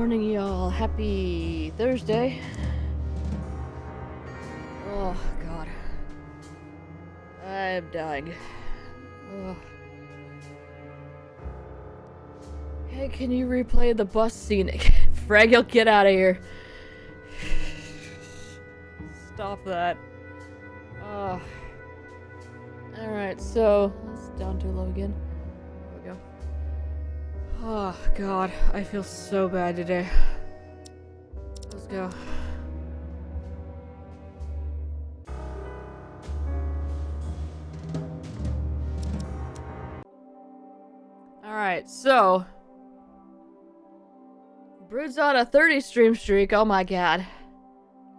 morning, y'all. Happy Thursday. Oh, God. I'm dying. Ugh. Hey, can you replay the bus scene? Fragile, get out of here. Stop that. Oh. Alright, so let's down too low again. There we go. Oh, God. I feel so bad today. Let's go. Alright, so Brood's on a 30 stream streak. Oh my god.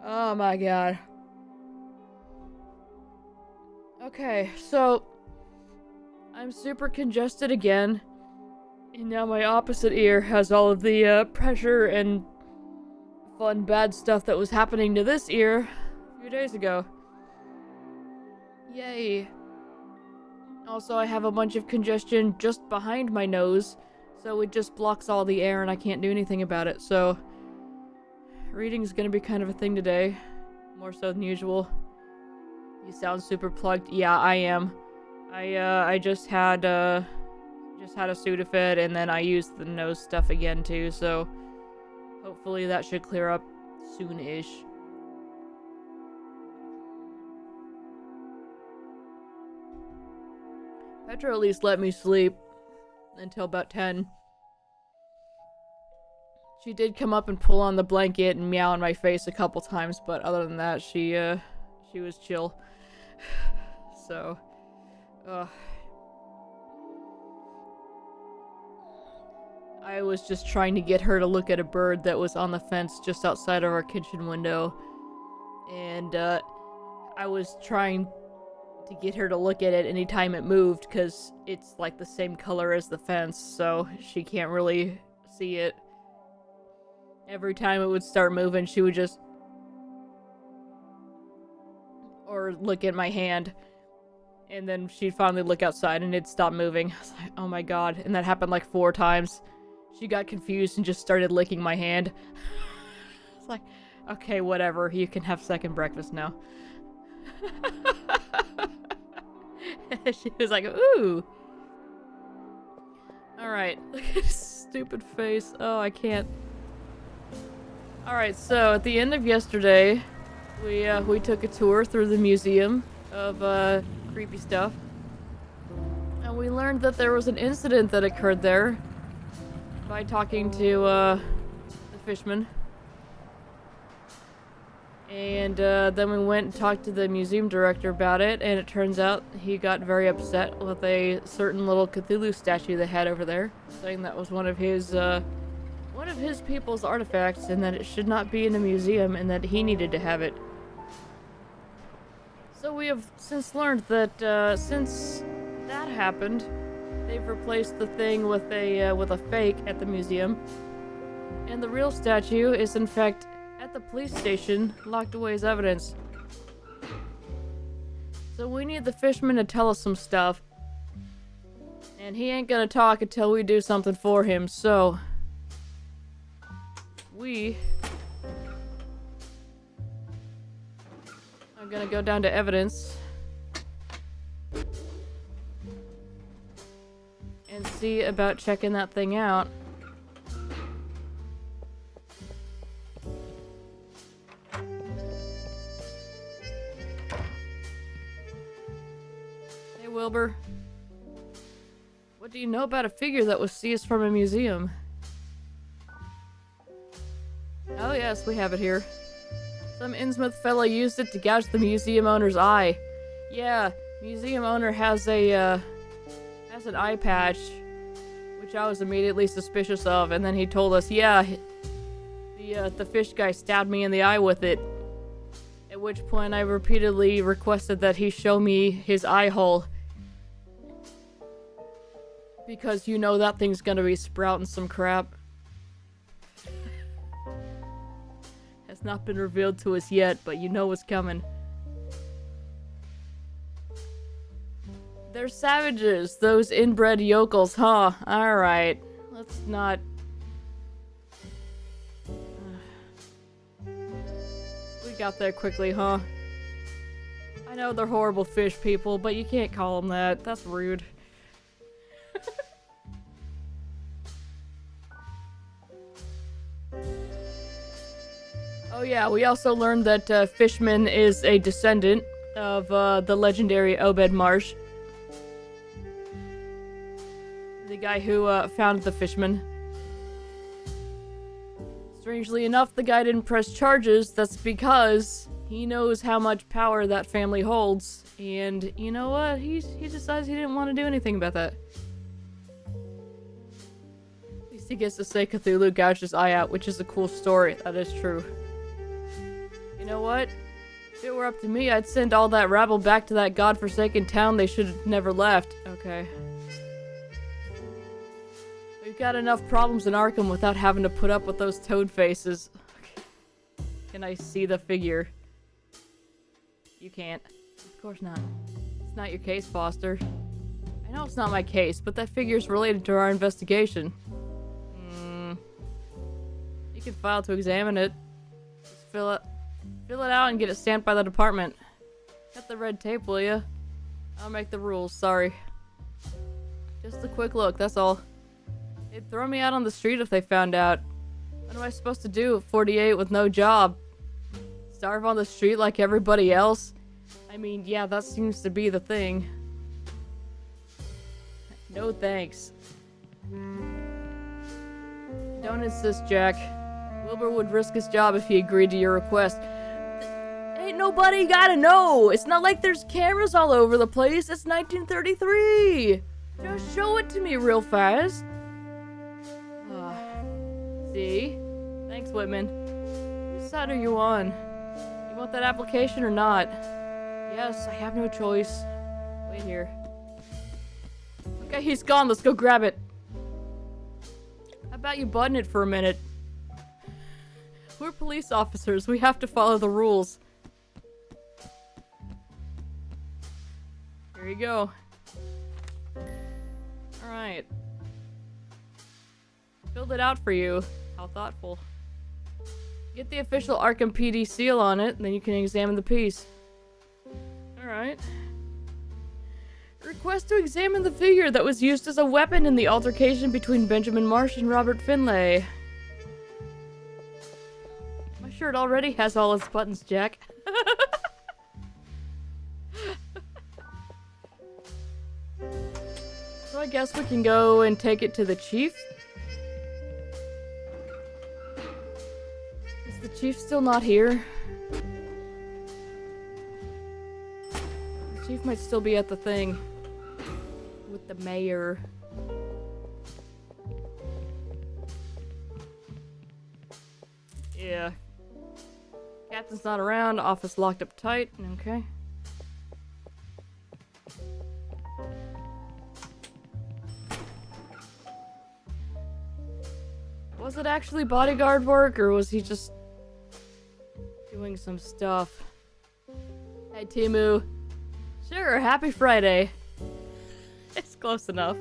Oh my god. Okay, so I'm super congested again. And now my opposite ear has all of the pressure and fun bad stuff that was happening to this ear a few days ago. Yay. Also, I have a bunch of congestion just behind my nose, so it just blocks all the air and I can't do anything about it, so reading's gonna be kind of a thing today, more so than usual. You sound super plugged. Yeah, I am. I just had a Sudafed, and then I used the nose stuff again too, so hopefully that should clear up soon-ish. Petra at least let me sleep until about 10. She did come up and pull on the blanket and meow in my face a couple times, but other than that, she was chill. So, I was just trying to get her to look at a bird that was on the fence just outside of our kitchen window, and I was trying to get her to look at it anytime it moved, because it's like the same color as the fence, so she can't really see it. Every time it would start moving, she would just... or look at my hand, and then she'd finally look outside and it'd stop moving. I was like, oh my god, and that happened like 4 times. She got confused and just started licking my hand. It's like, okay, whatever, you can have second breakfast now. She was like, ooh. Alright, look at his stupid face. Oh, I can't. Alright, so at the end of yesterday, we took a tour through the museum of creepy stuff. And we learned that there was an incident that occurred there by talking to the fishman. And then we went and talked to the museum director about it, and it turns out he got very upset with a certain little Cthulhu statue they had over there, saying that was one of his people's artifacts, and that it should not be in a museum, and that he needed to have it. So we have since learned that since that happened, they've replaced the thing with a fake at the museum, and the real statue is in fact at the police station, locked away as evidence. So we need the fishman to tell us some stuff. And he ain't gonna talk until we do something for him, so... we... are gonna go down to evidence. And see about checking that thing out. Wilbur, what do you know about a figure that was seized from a museum? Oh yes, we have it here. Some Innsmouth fella used it to gouge the museum owner's eye. Yeah, museum owner has an eye patch, which I was immediately suspicious of, and then he told us, yeah, the fish guy stabbed me in the eye with it. At which point I repeatedly requested that he show me his eye hole. Because you know that thing's gonna be sprouting some crap. Has not been revealed to us yet, but you know what's coming. They're savages, those inbred yokels, huh? Alright. Let's not got there quickly, huh? I know they're horrible fish people, but you can't call them that. That's rude. Oh yeah, we also learned that Fishman is a descendant of the legendary Obed Marsh. The guy who founded the Fishman. Strangely enough, the guy didn't press charges. That's because he knows how much power that family holds. And you know what? He decides he didn't want to do anything about that. At least he gets to say Cthulhu gouged his eye out, which is a cool story. That is true. You know what? If it were up to me, I'd send all that rabble back to that godforsaken town they should have never left. Okay. We've got enough problems in Arkham without having to put up with those toad faces. Can I see the figure? You can't. Of course not. It's not your case, Foster. I know it's not my case, but that figure's related to our investigation. You can file to examine it. Just fill it out and get it stamped by the department. Cut the red tape, will ya? I'll make the rules, sorry. Just a quick look, that's all. They'd throw me out on the street if they found out. What am I supposed to do at 48 with no job? Starve on the street like everybody else? I mean, yeah, that seems to be the thing. No thanks. Don't insist, Jack. Wilbur would risk his job if he agreed to your request. Ain't nobody gotta know! It's not like there's cameras all over the place. It's 1933! Just show it to me real fast. See? Thanks, Whitman. Whose side are you on? You want that application or not? Yes, I have no choice. Wait here. Okay, he's gone. Let's go grab it. How about you button it for a minute? We're police officers. We have to follow the rules. Here you go. Alright. Filled it out for you. How thoughtful. Get the official Arkham PD seal on it, and then you can examine the piece. Alright. Request to examine the figure that was used as a weapon in the altercation between Benjamin Marsh and Robert Finlay. My shirt already has all its buttons, Jack. So I guess we can go and take it to the chief. Is the chief still not here? The chief might still be at the thing. With the mayor. Yeah. Captain's not around. Office locked up tight. Okay. Was it actually bodyguard work, or was he just doing some stuff? Hey, Timu. Sure, happy Friday. It's close enough.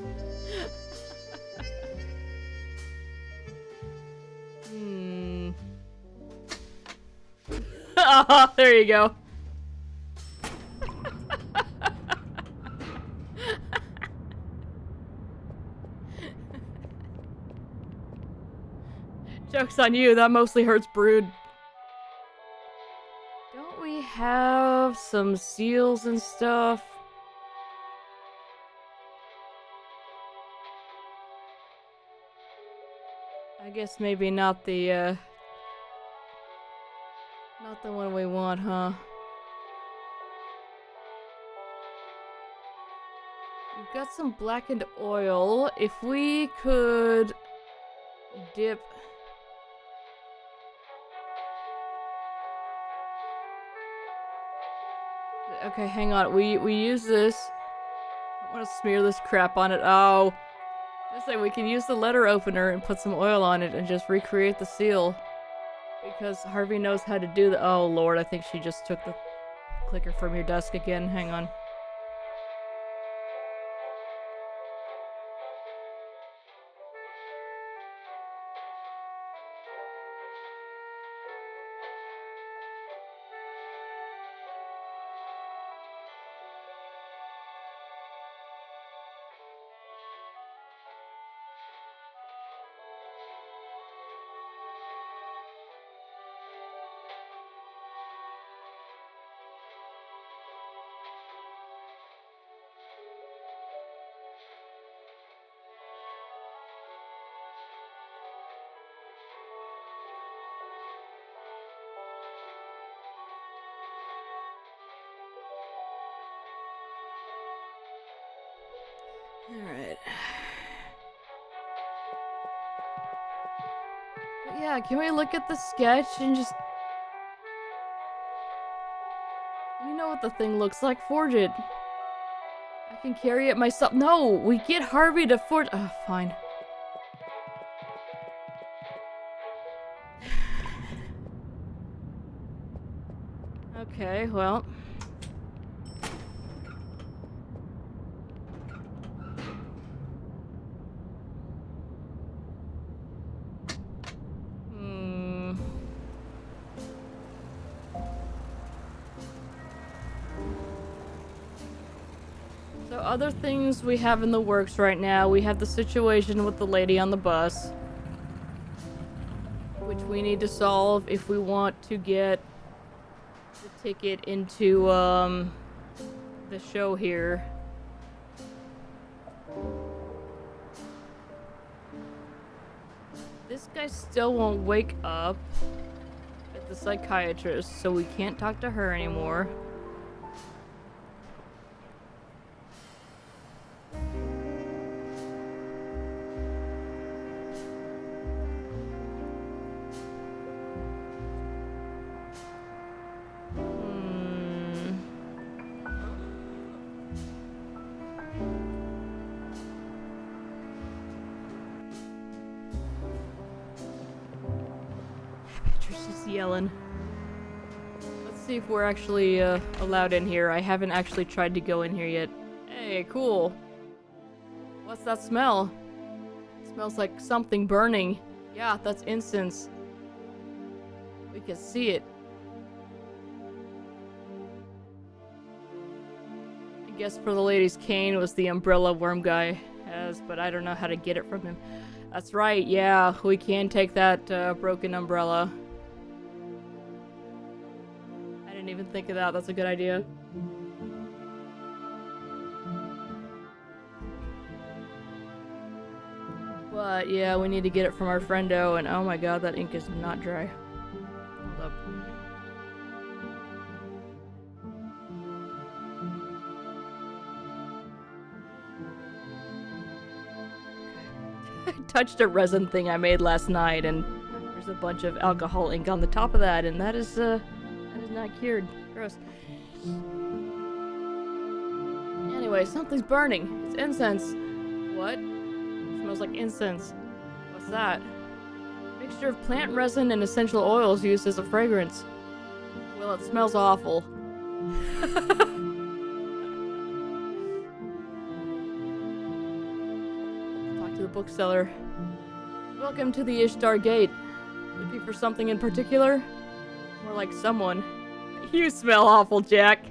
Oh, there you go. Joke's on you, that mostly hurts Brood. Don't we have some seals and stuff? I guess maybe not the one we want, huh? We've got some blackened oil. If we could dip... Okay, hang on. We use this. I want to smear this crap on it. Oh. I say we can use the letter opener and put some oil on it and just recreate the seal. Because Harvey knows how to do the— oh lord, I think she just took the clicker from your desk again. Hang on. Alright. But yeah, can we look at the sketch and just... You know what the thing looks like, forge it. I can carry it myself. No, we get Harvey to forge... Oh, fine. Okay, well... So other things we have in the works right now, we have the situation with the lady on the bus, which we need to solve if we want to get the ticket into, the show here. This guy still won't wake up at the psychiatrist, so we can't talk to her anymore. Patricia's yelling. Let's see if we're actually allowed in here. I haven't actually tried to go in here yet. Hey, cool. What's that smell? It smells like something burning. Yeah, that's incense. We can see it. I guess for the lady's cane was the umbrella worm guy has, but I don't know how to get it from him. That's right, yeah, we can take that broken umbrella. I didn't even think of that, that's a good idea. But yeah, we need to get it from our friendo, and oh my god, that ink is not dry. Hold up. I touched a resin thing I made last night, and there's a bunch of alcohol ink on the top of that, and that is not cured. Gross. Anyway, something's burning. It's incense. What? It smells like incense. What's that? Mixture of plant resin and essential oils used as a fragrance. Well, it smells awful. Talk to the bookseller. Welcome to the Ishtar Gate. Looking for something in particular? More like someone. You smell awful, Jack.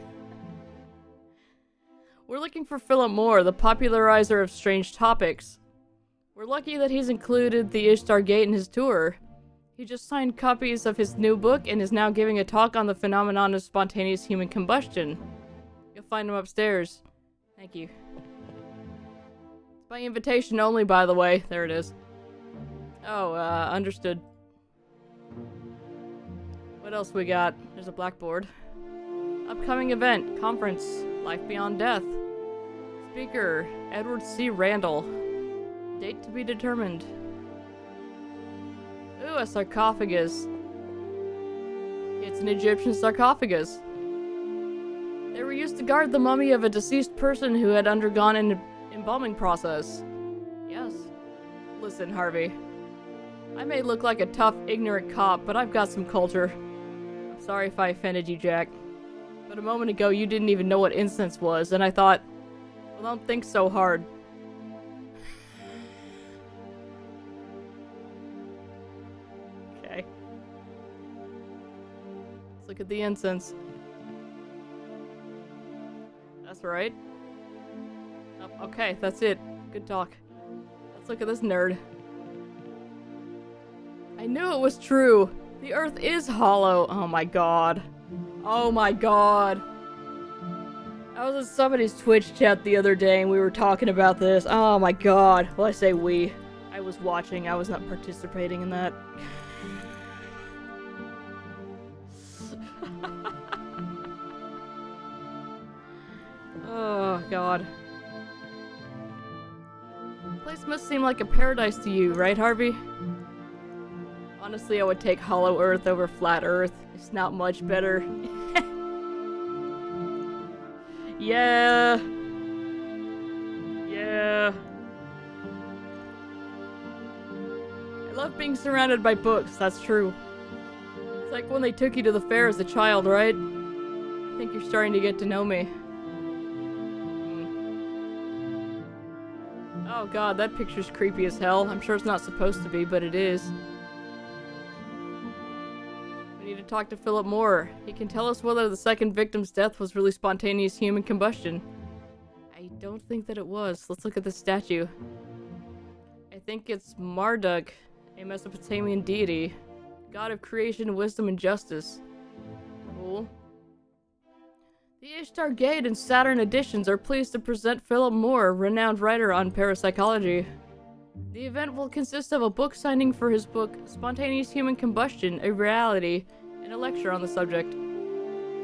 We're looking for Philip Moore, the popularizer of strange topics. We're lucky that he's included the Ishtar Gate in his tour. He just signed copies of his new book and is now giving a talk on the phenomenon of spontaneous human combustion. You'll find him upstairs. Thank you. It's by invitation only, by the way. There it is. Oh, understood. What else we got? There's a blackboard. Upcoming event, conference, Life Beyond Death. Speaker, Edward C. Randall. Date to be determined. Ooh, a sarcophagus. It's an Egyptian sarcophagus. They were used to guard the mummy of a deceased person who had undergone an embalming process. Yes. Listen, Harvey. I may look like a tough, ignorant cop, but I've got some culture. I'm sorry if I offended you, Jack. But a moment ago, you didn't even know what incense was, and I thought, well, don't think so hard. Okay. Let's look at the incense. That's right. Oh, okay, that's it. Good talk. Let's look at this nerd. I knew it was true. The earth is hollow. Oh my god. Oh my god. I was in somebody's Twitch chat the other day and we were talking about this. Oh my god. Well, I say we. I was watching. I was not participating in that. Oh god. Place must seem like a paradise to you, right, Harvey? Honestly, I would take Hollow Earth over Flat Earth. It's not much better. Yeah. Yeah. I love being surrounded by books, that's true. It's like when they took you to the fair as a child, right? I think you're starting to get to know me. Oh god, that picture's creepy as hell. I'm sure it's not supposed to be, but it is. We need to talk to Philip Moore. He can tell us whether the second victim's death was really spontaneous human combustion. I don't think that it was. Let's look at the statue. I think it's Marduk, a Mesopotamian deity. God of creation, wisdom, and justice. Cool. The Ishtar Gate and Saturn editions are pleased to present Philip Moore, renowned writer on parapsychology. The event will consist of a book signing for his book, Spontaneous Human Combustion, A Reality, and a lecture on the subject.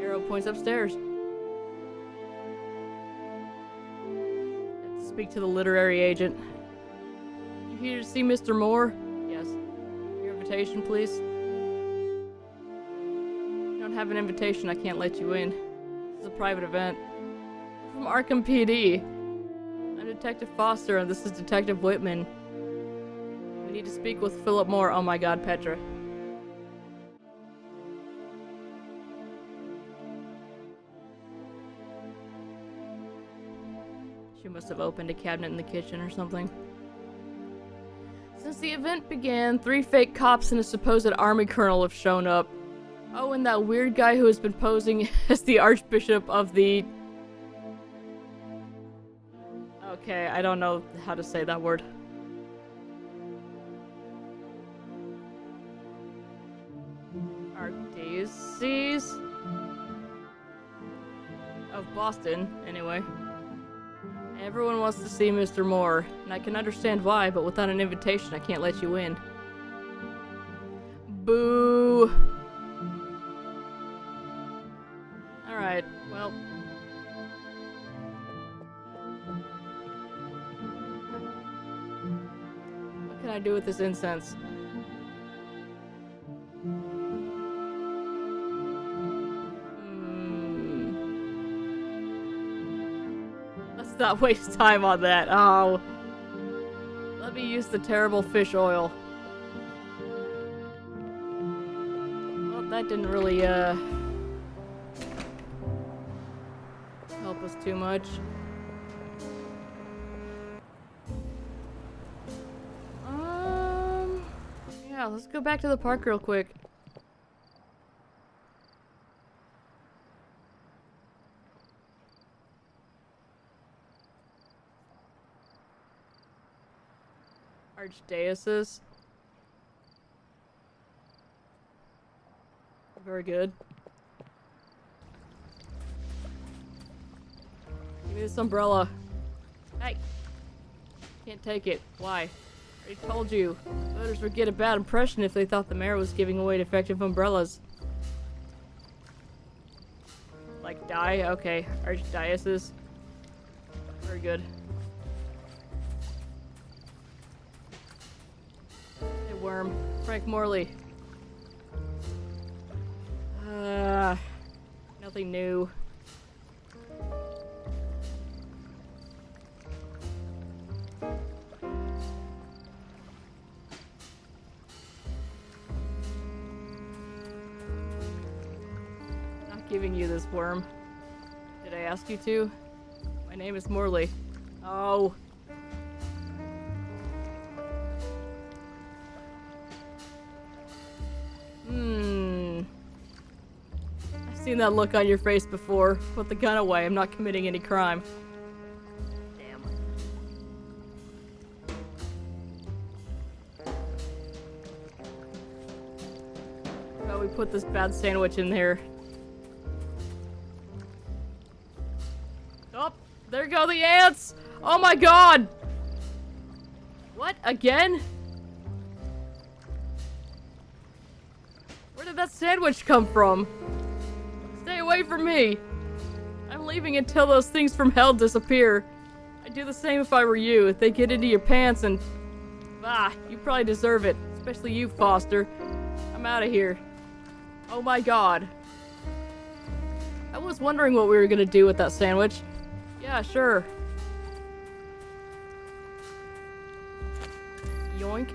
Arrow points upstairs. Have to speak to the literary agent. You here to see Mr. Moore? Yes. Your invitation, please? If you don't have an invitation, I can't let you in. A private event. From Arkham PD. I'm Detective Foster and this is Detective Whitman. We need to speak with Philip Moore. Oh my god, Petra. She must have opened a cabinet in the kitchen or something. Since the event began, 3 fake cops and a supposed army colonel have shown up. Oh, and that weird guy who has been posing as the Archbishop of the... Okay, I don't know how to say that word. Archdiocese? Of Boston, anyway. Everyone wants to see Mr. Moore, and I can understand why, but without an invitation, I can't let you in. Boo! Alright, well. What can I do with this incense? Let's not waste time on that. Oh. Let me use the terrible fish oil. Well, that didn't really, help us too much. Yeah, let's go back to the park real quick. Archdiocese. Very good. Give me this umbrella. Hey! Can't take it. Why? I already told you. Voters would get a bad impression if they thought the mayor was giving away defective umbrellas. Like die? Okay. Archdiocese. Very good. Hey, worm. Frank Morley. Nothing new. Not giving you this, worm. Did I ask you to? My name is Morley. Oh. I've seen that look on your face before. Put the gun away. I'm not committing any crime. Damn. How about we put this bad sandwich in there? Oh, there go the ants! Oh my god! What? Again? Where did that sandwich come from? Stay away from me! I'm leaving until those things from hell disappear. I'd do the same if I were you. If they get into your pants and... you probably deserve it. Especially you, Foster. I'm out of here. Oh my god. I was wondering what we were gonna do with that sandwich. Yeah, sure. Yoink.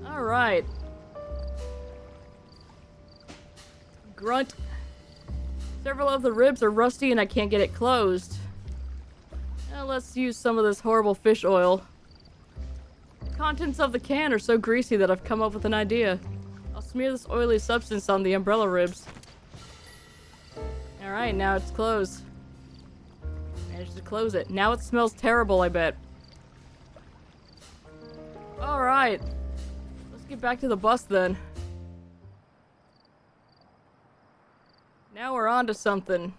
Alright. Grunt. Several of the ribs are rusty and I can't get it closed. Now let's use some of this horrible fish oil. The contents of the can are so greasy that I've come up with an idea. I'll smear this oily substance on the umbrella ribs. Alright, now it's closed. Managed to close it. Now it smells terrible, I bet. Alright. Let's get back to the bus then. Now we're on to something.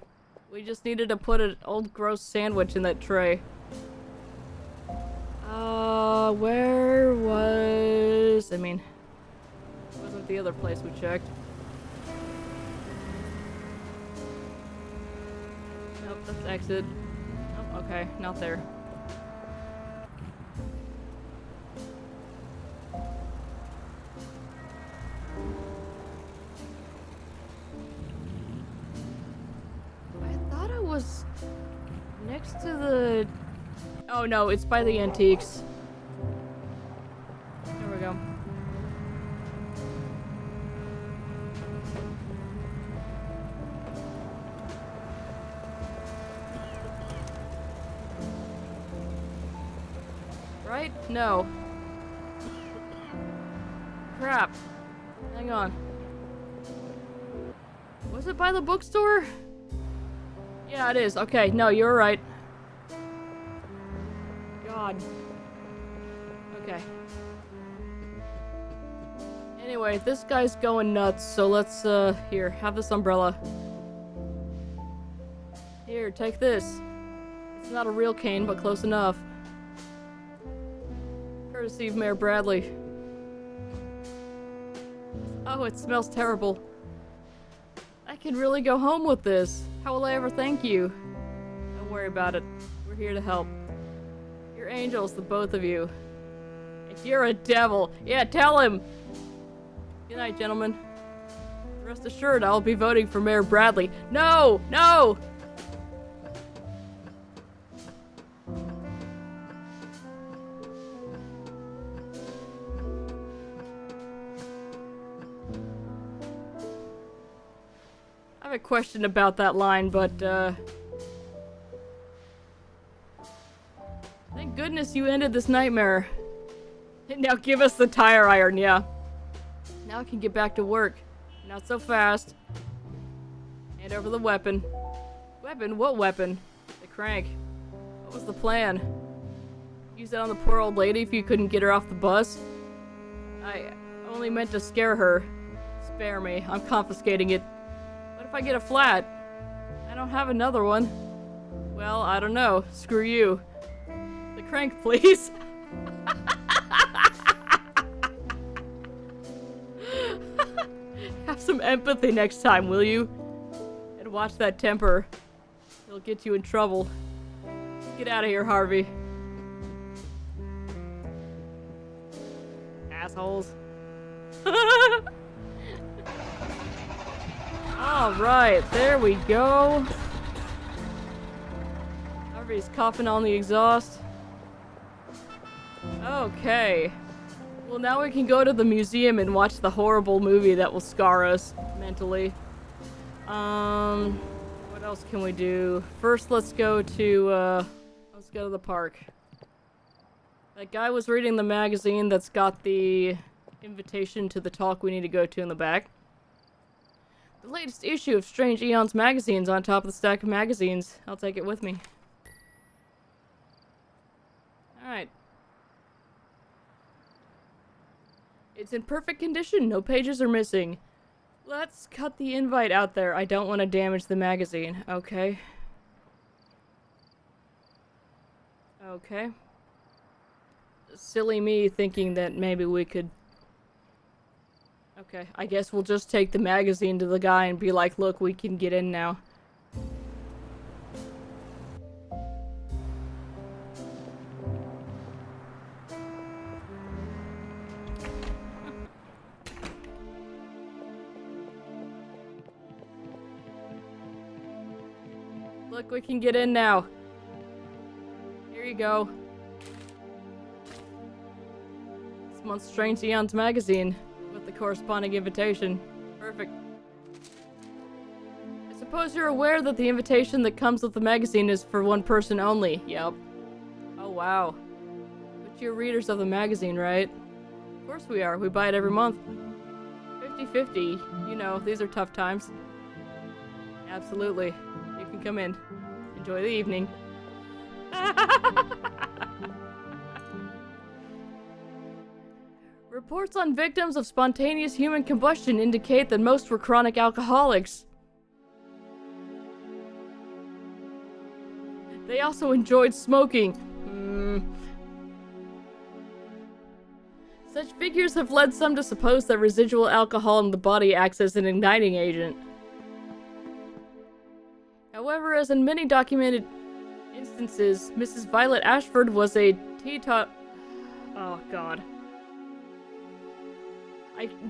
We just needed to put an old gross sandwich in that tray. Where was... I mean... wasn't the other place we checked. Nope, that's exit. Oh, okay, not there. I thought it was next to the... Oh no, it's by the antiques. There we go. Right? No. Crap. Hang on. Was it by the bookstore? Yeah, it is. Okay, no, you're right. God. Okay. Anyway, this guy's going nuts, so let's, here, have this umbrella. Here, take this. It's not a real cane, but close enough. Courtesy of Mayor Bradley. Oh, it smells terrible. I can really go home with this. How will I ever thank you? Don't worry about it. We're here to help. You're angels, the both of you. If you're a devil, yeah, tell him! Good night, gentlemen. Rest assured, I'll be voting for Mayor Bradley. No! No! I have a question about that line, but, thank goodness you ended this nightmare. Now give us the tire iron, yeah. Now I can get back to work. Not so fast. Hand over the weapon. Weapon? What weapon? The crank. What was the plan? Use it on the poor old lady if you couldn't get her off the bus? I only meant to scare her. Spare me. I'm confiscating it. What if I get a flat? I don't have another one. Well, I don't know. Screw you. The crank, please. Have some empathy next time, will you? And watch that temper. It'll get you in trouble. Get out of here, Harvey. Assholes. Alright, there we go. Harvey's coughing on the exhaust. Okay. Well, now we can go to the museum and watch the horrible movie that will scar us mentally. What else can we do? First, let's go to the park. That guy was reading the magazine that's got the invitation to the talk we need to go to in the back. The latest issue of Strange Eons magazine's on top of the stack of magazines. I'll take it with me. Alright. It's in perfect condition. No pages are missing. Let's cut the invite out there. I don't want to damage the magazine. Okay. Okay. Silly me thinking that maybe we could... Okay, I guess we'll just take the magazine to the guy and be like, look, we can get in now. Look, we can get in now. Here you go. This month's Strange Eons magazine with the corresponding invitation. Perfect. I suppose you're aware that the invitation that comes with the magazine is for one person only. Yep. Oh, wow. But you're readers of the magazine, right? Of course we are. We buy it every month. 50-50. You know, these are tough times. Absolutely. You can come in. Enjoy the evening. Reports on victims of spontaneous human combustion indicate that most were chronic alcoholics. They also enjoyed smoking. Such figures have led some to suppose that residual alcohol in the body acts as an igniting agent. However, as in many documented instances, Mrs. Violet Ashford was a teetotal. Oh, God.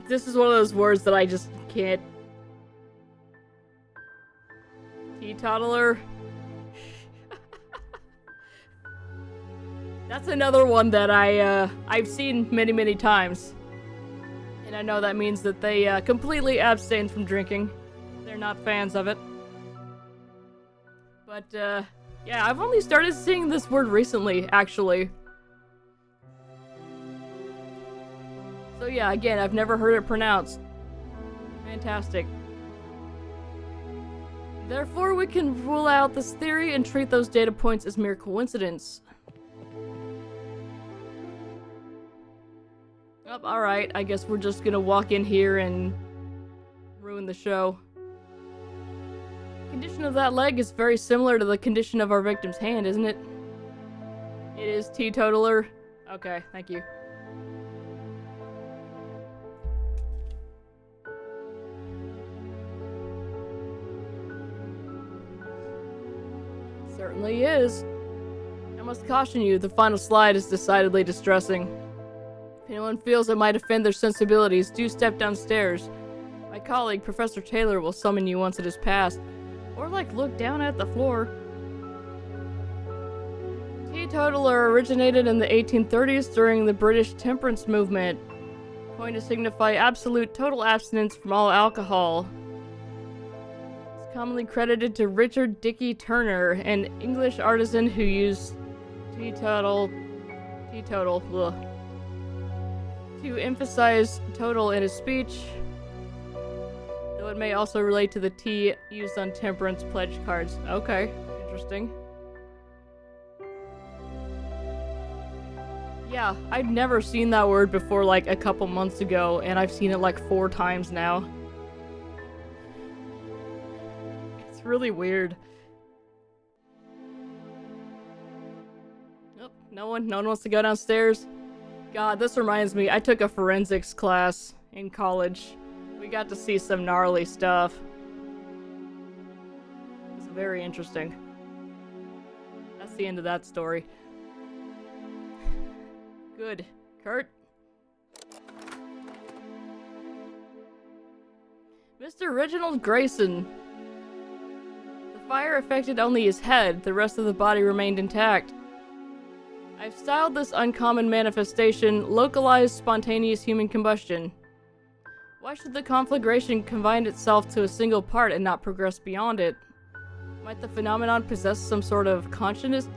This is one of those words that I just can't. Teetotaler. That's another one that I've seen many, many times. And I know that means that they completely abstain from drinking. They're not fans of it. But, yeah, I've only started seeing this word recently, actually. So yeah, again, I've never heard it pronounced. Fantastic. Therefore, we can rule out this theory and treat those data points as mere coincidence. Oh, alright, I guess we're just gonna walk in here and ruin the show. The condition of that leg is very similar to the condition of our victim's hand, isn't it? It is teetotaler. Okay, thank you. Certainly is. I must caution you, the final slide is decidedly distressing. If anyone feels it might offend their sensibilities, do step downstairs. My colleague, Professor Taylor, will summon you once it is passed. Or, like, look down at the floor. Teetotaler originated in the 1830s during the British temperance movement, coined to signify absolute total abstinence from all alcohol. It's commonly credited to Richard Dickey Turner, an English artisan who used teetotal, to emphasize total in his speech, though it may also relate to the tea used on temperance pledge cards. Okay, interesting. Yeah, I'd never seen that word before like a couple months ago, and I've seen it like 4 times now. It's really weird. Nope, no one wants to go downstairs. God, this reminds me, I took a forensics class in college. We got to see some gnarly stuff. It's very interesting. That's the end of that story. Good. Kurt? Mr. Reginald Grayson. The fire affected only his head, the rest of the body remained intact. I've styled this uncommon manifestation localized spontaneous human combustion. Why should the conflagration confine itself to a single part and not progress beyond it? Might the phenomenon possess some sort of consciousness?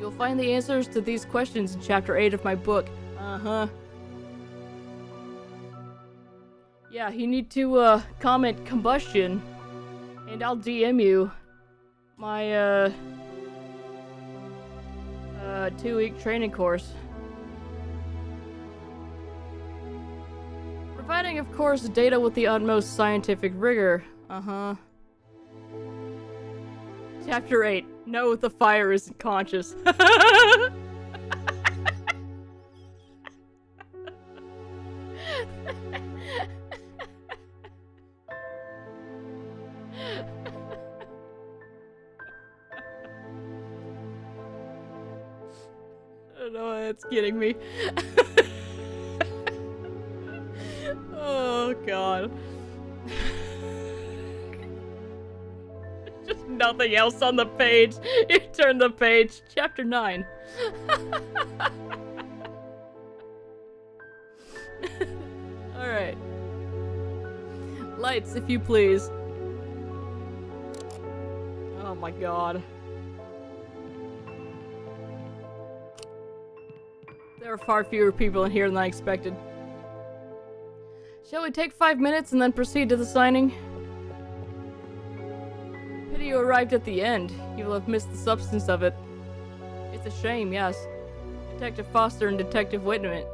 You'll find the answers to these questions in Chapter 8 of my book. Uh-huh. Yeah, you need to, comment combustion, and I'll DM you my, 2-week training course. Providing, of course, data with the utmost scientific rigor. Uh-huh. Chapter 8. No, the fire isn't conscious. I don't know why that's kidding me. Oh, God. nothing else on the page. You turn the page. Chapter 9. Alright. Lights, if you please. Oh my god. There are far fewer people in here than I expected. Shall we take 5 minutes and then proceed to the signing? Pity you arrived at the end. You will have missed the substance of it. It's a shame, yes. Detective Foster and Detective Whitman,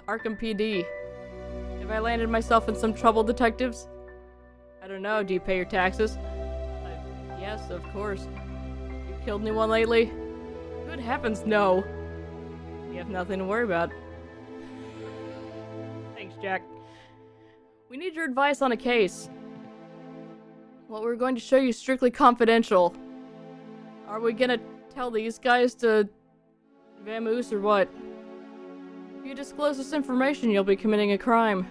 Arkham PD. Have I landed myself in some trouble, detectives? I don't know. Do you pay your taxes? Yes, of course. You killed anyone lately? Good heavens, no. You have nothing to worry about. Thanks, Jack. We need your advice on a case. What we're going to show you is strictly confidential. Are we gonna tell these guys to vamoose or what? If you disclose this information, you'll be committing a crime.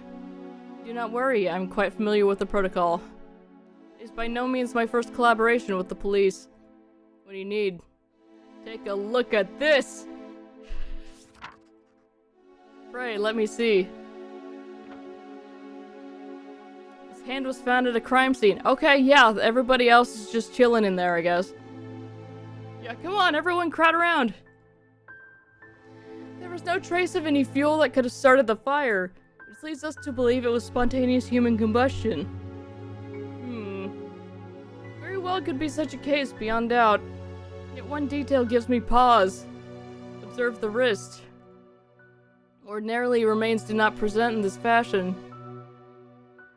Do not worry, I'm quite familiar with the protocol. It is by no means my first collaboration with the police. What do you need? Take a look at this! Pray, let me see. His hand was found at a crime scene. Okay, yeah, everybody else is just chilling in there, I guess. Yeah, come on, everyone crowd around. There was no trace of any fuel that could have started the fire, which leads us to believe it was spontaneous human combustion. Very well could be such a case, beyond doubt. Yet one detail gives me pause. Observe the wrist. Ordinarily, remains do not present in this fashion.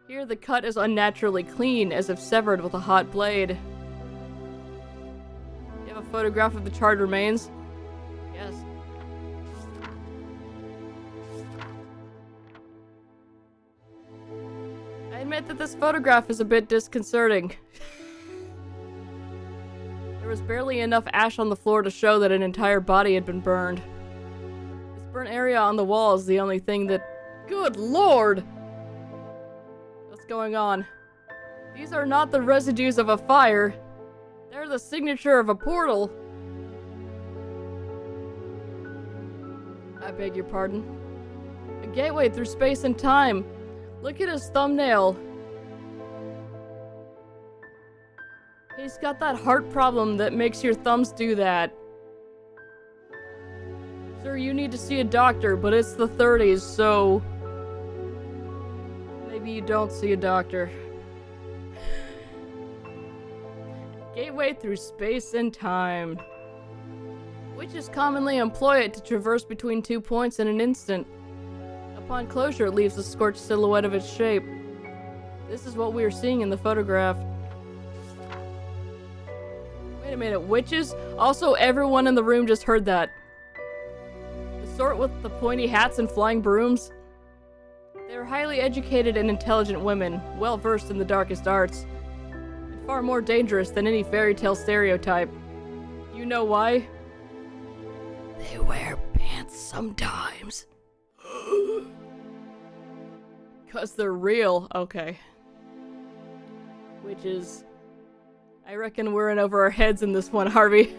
Here, the cut is unnaturally clean, as if severed with a hot blade. You have a photograph of the charred remains? Yes. I admit that this photograph is a bit disconcerting. There was barely enough ash on the floor to show that an entire body had been burned. This burnt area on the wall is the only thing that... Good lord! What's going on? These are not the residues of a fire. They're the signature of a portal. I beg your pardon. A gateway through space and time. Look at his thumbnail. He's got that heart problem that makes your thumbs do that. Sir, you need to see a doctor, but it's the 30s, so... maybe you don't see a doctor. Gateway through space and time. Witches commonly employ it to traverse between 2 points in an instant. Upon closure, it leaves a scorched silhouette of its shape. This is what we are seeing in the photograph. Wait a minute, witches? Also, everyone in the room just heard that. The sort with the pointy hats and flying brooms? They're highly educated and intelligent women, well versed in the darkest arts. And far more dangerous than any fairy tale stereotype. You know why? They wear pants sometimes. 'Cause they're real. Okay. Witches. I reckon we're in over our heads in this one, Harvey.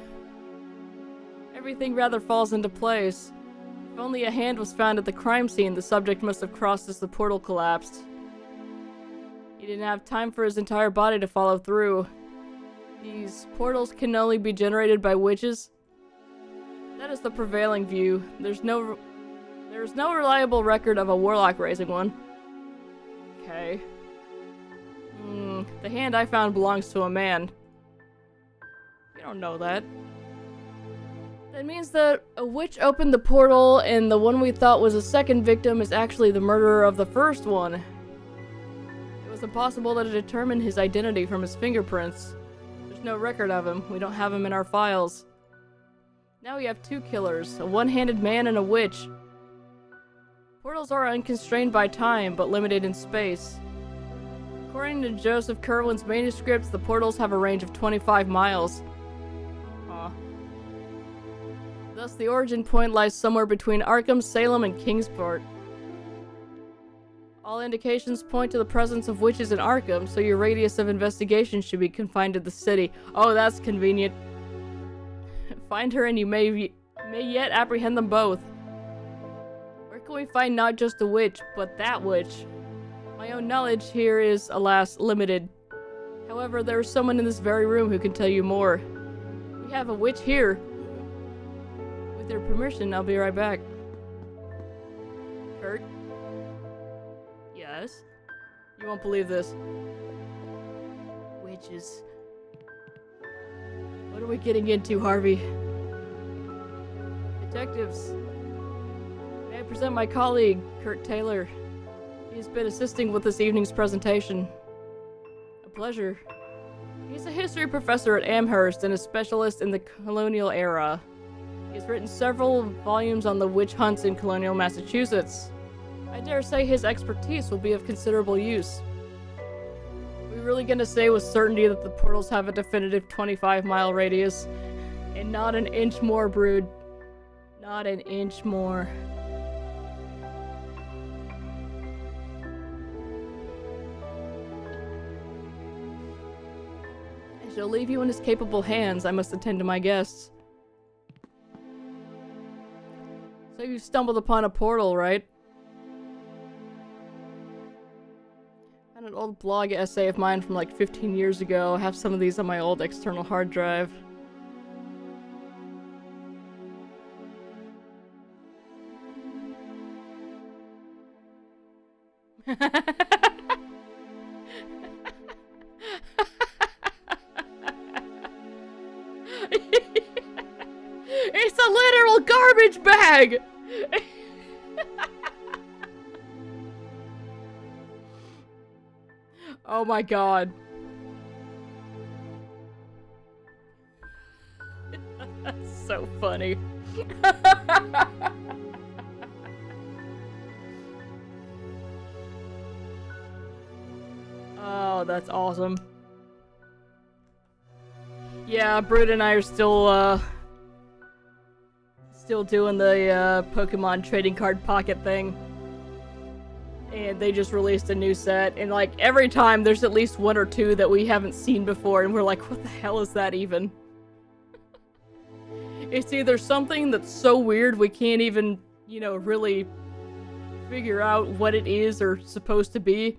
Everything rather falls into place. If only a hand was found at the crime scene, the subject must have crossed as the portal collapsed. He didn't have time for his entire body to follow through. These portals can only be generated by witches. That is the prevailing view. There's no reliable record of a warlock raising one. Okay. The hand I found belongs to a man. You don't know that. That means that a witch opened the portal, and the one we thought was a second victim is actually the murderer of the first one. It was impossible to determine his identity from his fingerprints. There's no record of him. We don't have him in our files. Now we have 2 killers, a one-handed man and a witch. Portals are unconstrained by time, but limited in space. According to Joseph Kerwin's manuscripts, the portals have a range of 25 miles. Thus, the origin point lies somewhere between Arkham, Salem, and Kingsport. All indications point to the presence of witches in Arkham, so your radius of investigation should be confined to the city. Oh, that's convenient. Find her and you may yet apprehend them both. Where can we find not just a witch, but that witch? My own knowledge here is, alas, limited. However, there is someone in this very room who can tell you more. We have a witch here. With your permission, I'll be right back. Kurt? Yes? You won't believe this. Witches. What are we getting into, Harvey? Detectives. May I present my colleague, Kurt Taylor. He's been assisting with this evening's presentation. A pleasure. He's a history professor at Amherst and a specialist in the colonial era. He's written several volumes on the witch hunts in colonial Massachusetts. I dare say his expertise will be of considerable use. Are we really gonna say with certainty that the portals have a definitive 25-mile radius? And not an inch more, Brood. Not an inch more. I shall leave you in his capable hands. I must attend to my guests. So you stumbled upon a portal, right? An old blog essay of mine from like 15 years ago. I have some of these on my old external hard drive. It's a literal garbage bag! Oh my god. That's so funny. Oh, that's awesome. Yeah, Brood and I are still doing the Pokemon trading card pocket thing. And they just released a new set, and like every time there's at least one or two that we haven't seen before, and we're like, what the hell is that even? It's either something that's so weird we can't even, you know, really figure out what it is or supposed to be,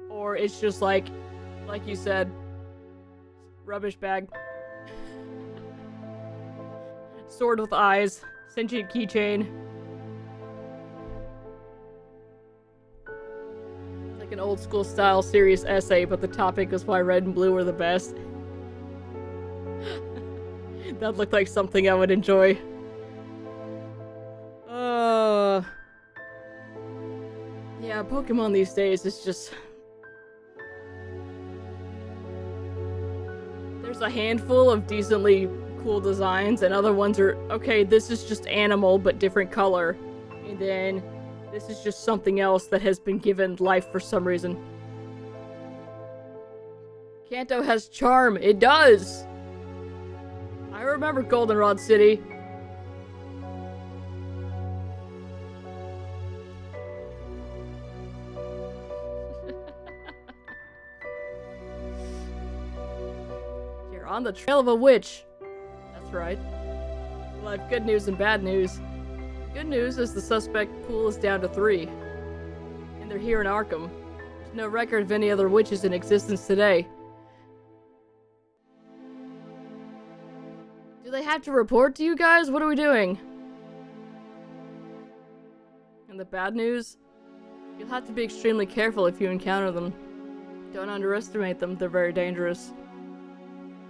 or it's just like you said, rubbish bag. Sword with eyes, sentient keychain. Like an old school style serious essay, but the topic was why red and blue are the best. That looked like something I would enjoy. Yeah, Pokemon these days is just... There's a handful of decently cool designs, and other ones are, okay, this is just animal, but different color. And then, this is just something else that has been given life for some reason. Kanto has charm. It does! I remember Goldenrod City. You're on the trail of a witch. That's right. Well, I have good news and bad news. Good news is the suspect pool is down to 3. And they're here in Arkham. There's no record of any other witches in existence today. Do they have to report to you guys? What are we doing? And the bad news? You'll have to be extremely careful if you encounter them. Don't underestimate them, they're very dangerous.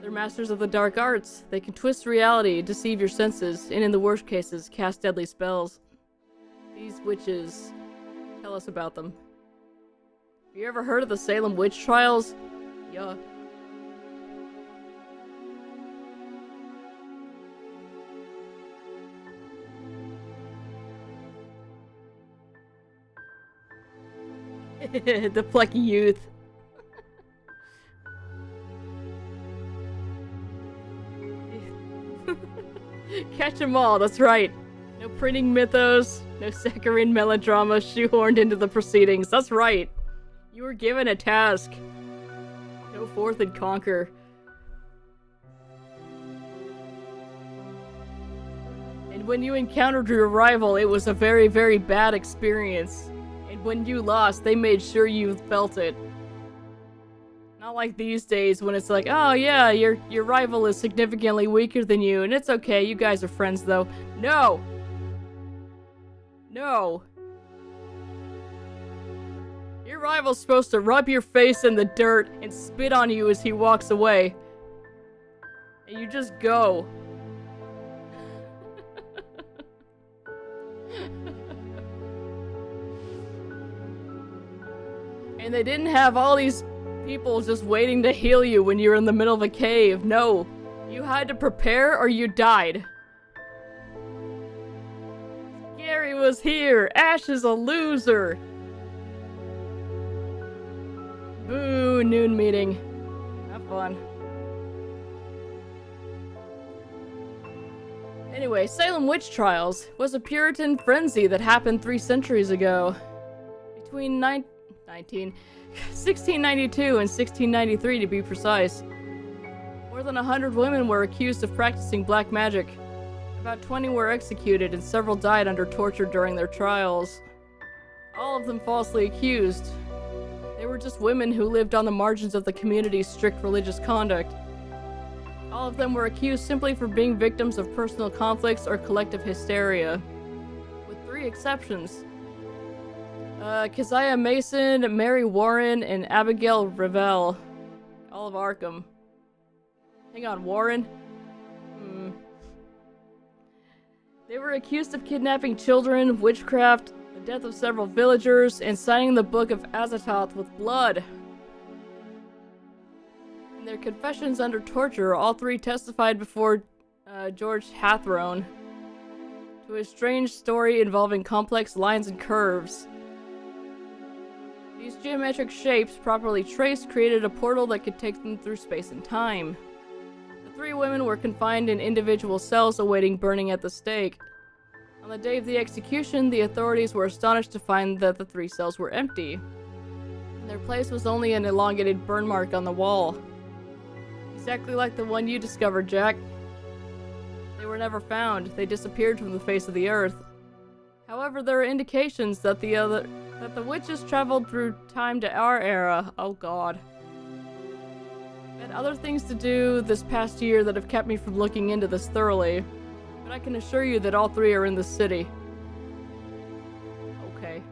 They're masters of the dark arts. They can twist reality, deceive your senses, and in the worst cases, cast deadly spells. These witches... Tell us about them. Have you ever heard of the Salem witch trials? Yeah. The plucky youth. Catch 'em all, that's right. No printing mythos, No saccharine melodrama shoehorned into the proceedings. That's right. You were given a task. Go forth and conquer. And when you encountered your rival, it was a very, very bad experience. And when you lost, they made sure you felt it. Not like these days when it's like, oh yeah, your rival is significantly weaker than you, and it's okay, you guys are friends though. No! No! Your rival's supposed to rub your face in the dirt and spit on you as he walks away. And you just go. And they didn't have all these people just waiting to heal you when you were in the middle of a cave. No. You had to prepare or you died. Gary was here. Ash is a loser. Boo, noon meeting. Have fun. Anyway, Salem witch trials was a Puritan frenzy that happened 3 centuries ago. Between 1692 and 1693 to be precise. More than 100 women were accused of practicing black magic. About 20 were executed and several died under torture during their trials. All of them falsely accused. They were just women who lived on the margins of the community's strict religious conduct. All of them were accused simply for being victims of personal conflicts or collective hysteria. With 3 exceptions. Keziah Mason, Mary Warren, and Abigail Revell. All of Arkham. Hang on, Warren? They were accused of kidnapping children, witchcraft, the death of several villagers, and signing the Book of Azathoth with blood. In their confessions under torture, all 3 testified before George Hathrone to a strange story involving complex lines and curves. These geometric shapes, properly traced, created a portal that could take them through space and time. The 3 women were confined in individual cells awaiting burning at the stake. On the day of the execution, the authorities were astonished to find that the 3 cells were empty. In their place was only an elongated burn mark on the wall. Exactly like the one you discovered, Jack. They were never found. They disappeared from the face of the earth. However, there are indications that the witches traveled through time to our era. Oh god. I had other things to do this past year that have kept me from looking into this thoroughly. But I can assure you that all 3 are in the city. Okay.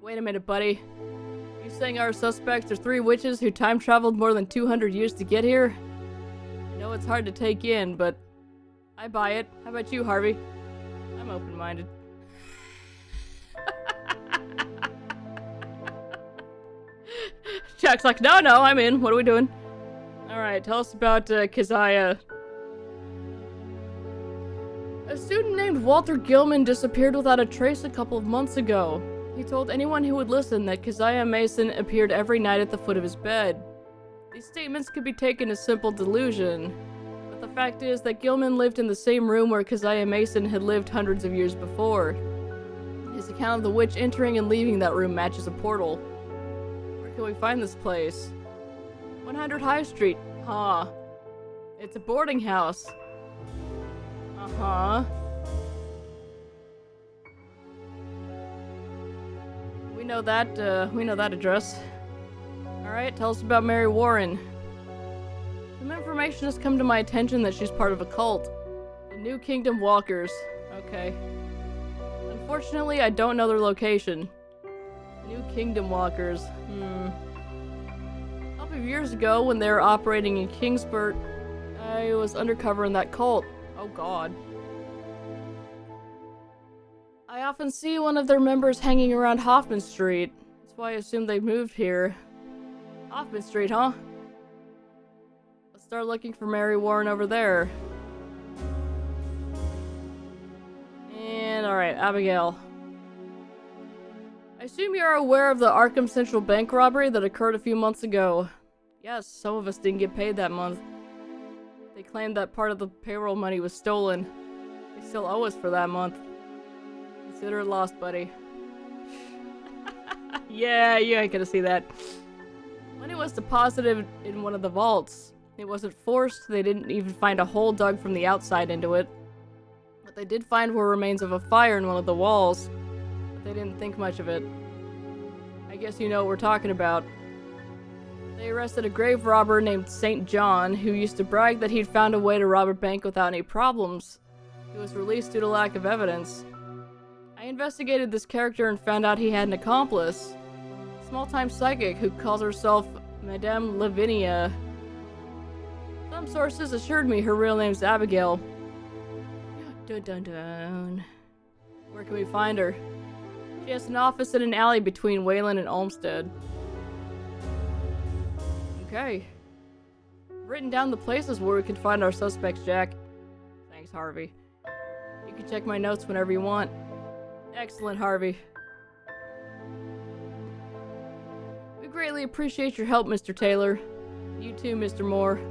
Wait a minute, buddy. You saying our suspects are 3 witches who time traveled more than 200 years to get here? I know it's hard to take in, but I buy it. How about you, Harvey? I'm open-minded. Jack's like, no, I'm in. What are we doing? Alright, tell us about Keziah. A student named Walter Gilman disappeared without a trace a couple of months ago. He told anyone who would listen that Keziah Mason appeared every night at the foot of his bed. These statements could be taken as simple delusion, but the fact is that Gilman lived in the same room where Keziah Mason had lived hundreds of years before. His account of the witch entering and leaving that room matches a portal. Where can we find this place? 100 High Street. Huh. It's a boarding house. Uh-huh. We know that address. Alright, tell us about Mary Warren. Some information has come to my attention that she's part of a cult. The New Kingdom Walkers. Okay. Unfortunately, I don't know their location. New Kingdom Walkers. A couple of years ago, when they were operating in Kingsport, I was undercover in that cult. Oh god. I often see one of their members hanging around Hoffman Street. That's why I assumed they moved here. Hoffman Street, huh? Let's start looking for Mary Warren over there. And alright, Abigail. I assume you're aware of the Arkham Central Bank robbery that occurred a few months ago. Yes, some of us didn't get paid that month. They claimed that part of the payroll money was stolen. They still owe us for that month. Consider it lost, buddy. Yeah, you ain't gonna see that. Money was deposited in one of the vaults. It wasn't forced, they didn't even find a hole dug from the outside into it. What they did find were remains of a fire in one of the walls, but they didn't think much of it. I guess you know what we're talking about. They arrested a grave robber named St. John, who used to brag that he'd found a way to rob a bank without any problems. He was released due to lack of evidence. I investigated this character and found out he had an accomplice. A small-time psychic who calls herself Madame Lavinia. Some sources assured me her real name's Abigail. Dun dun dun. Where can we find her? She has an office in an alley between Wayland and Olmsted. Okay. Written down the places where we can find our suspects, Jack. Thanks, Harvey. You can check my notes whenever you want. Excellent, Harvey. We greatly appreciate your help, Mr. Taylor. You too, Mr. Moore.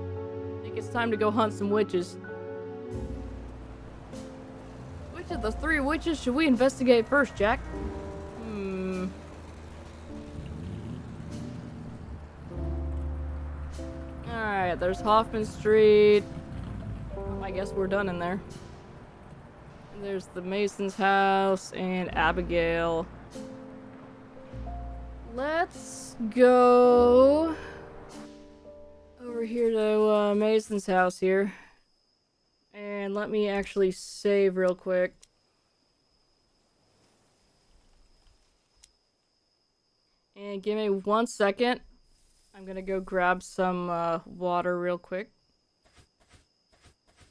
I think it's time to go hunt some witches. Which of the 3 witches should we investigate first, Jack? Alright, there's Hoffman Street. I guess we're done in there. And there's the Mason's house and Abigail. Let's go over here to Mason's house here. And let me actually save real quick. And give me 1 second. I'm gonna go grab some water real quick.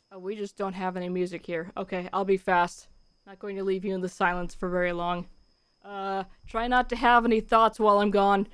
Oh, we just don't have any music here. Okay, I'll be fast. Not going to leave you in the silence for very long. Try not to have any thoughts while I'm gone.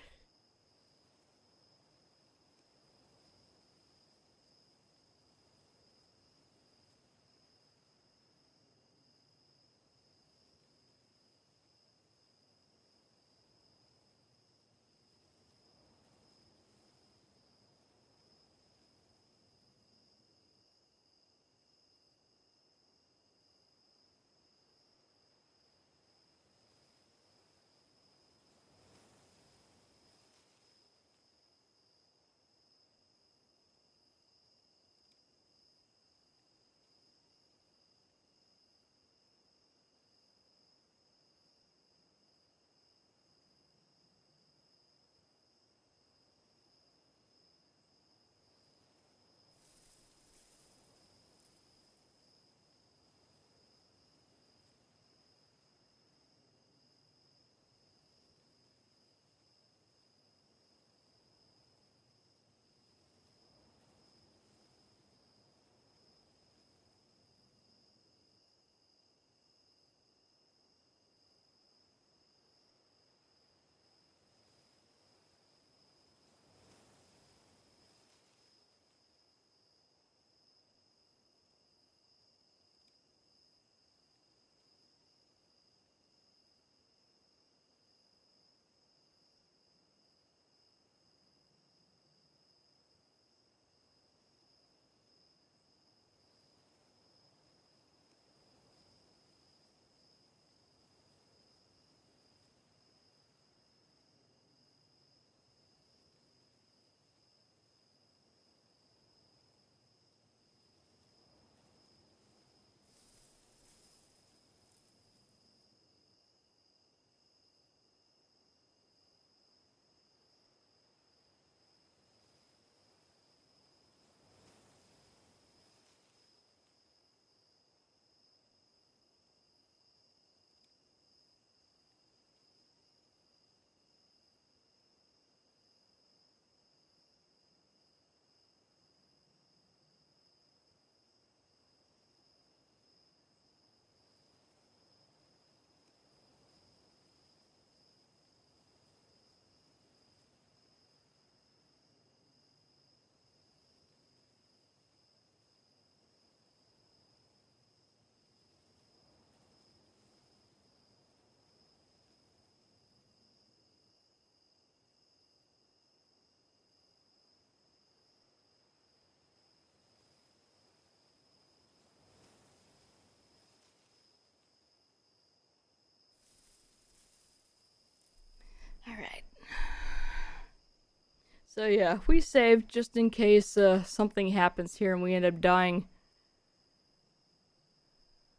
So yeah, we saved just in case something happens here and we end up dying.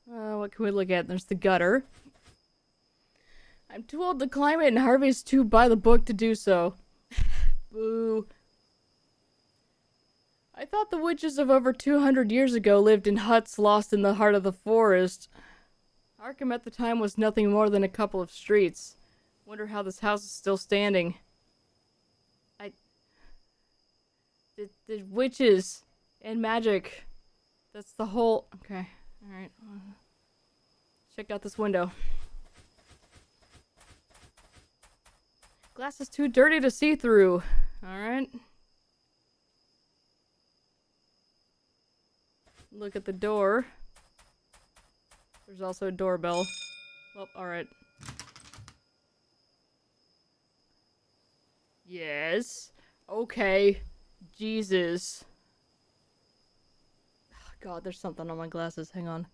What can we look at? There's the gutter. I'm too old to climb it and Harvey's too by the book to do so. Boo. I thought the witches of over 200 years ago lived in huts lost in the heart of the forest. Arkham at the time was nothing more than a couple of streets. Wonder how this house is still standing. The witches and magic. That's the whole... Okay, alright. Check out this window. Glass is too dirty to see through. Alright. Look at the door. There's also a doorbell. Well, alright. Yes. Okay. Jesus. Oh, God, there's something on my glasses. Hang on.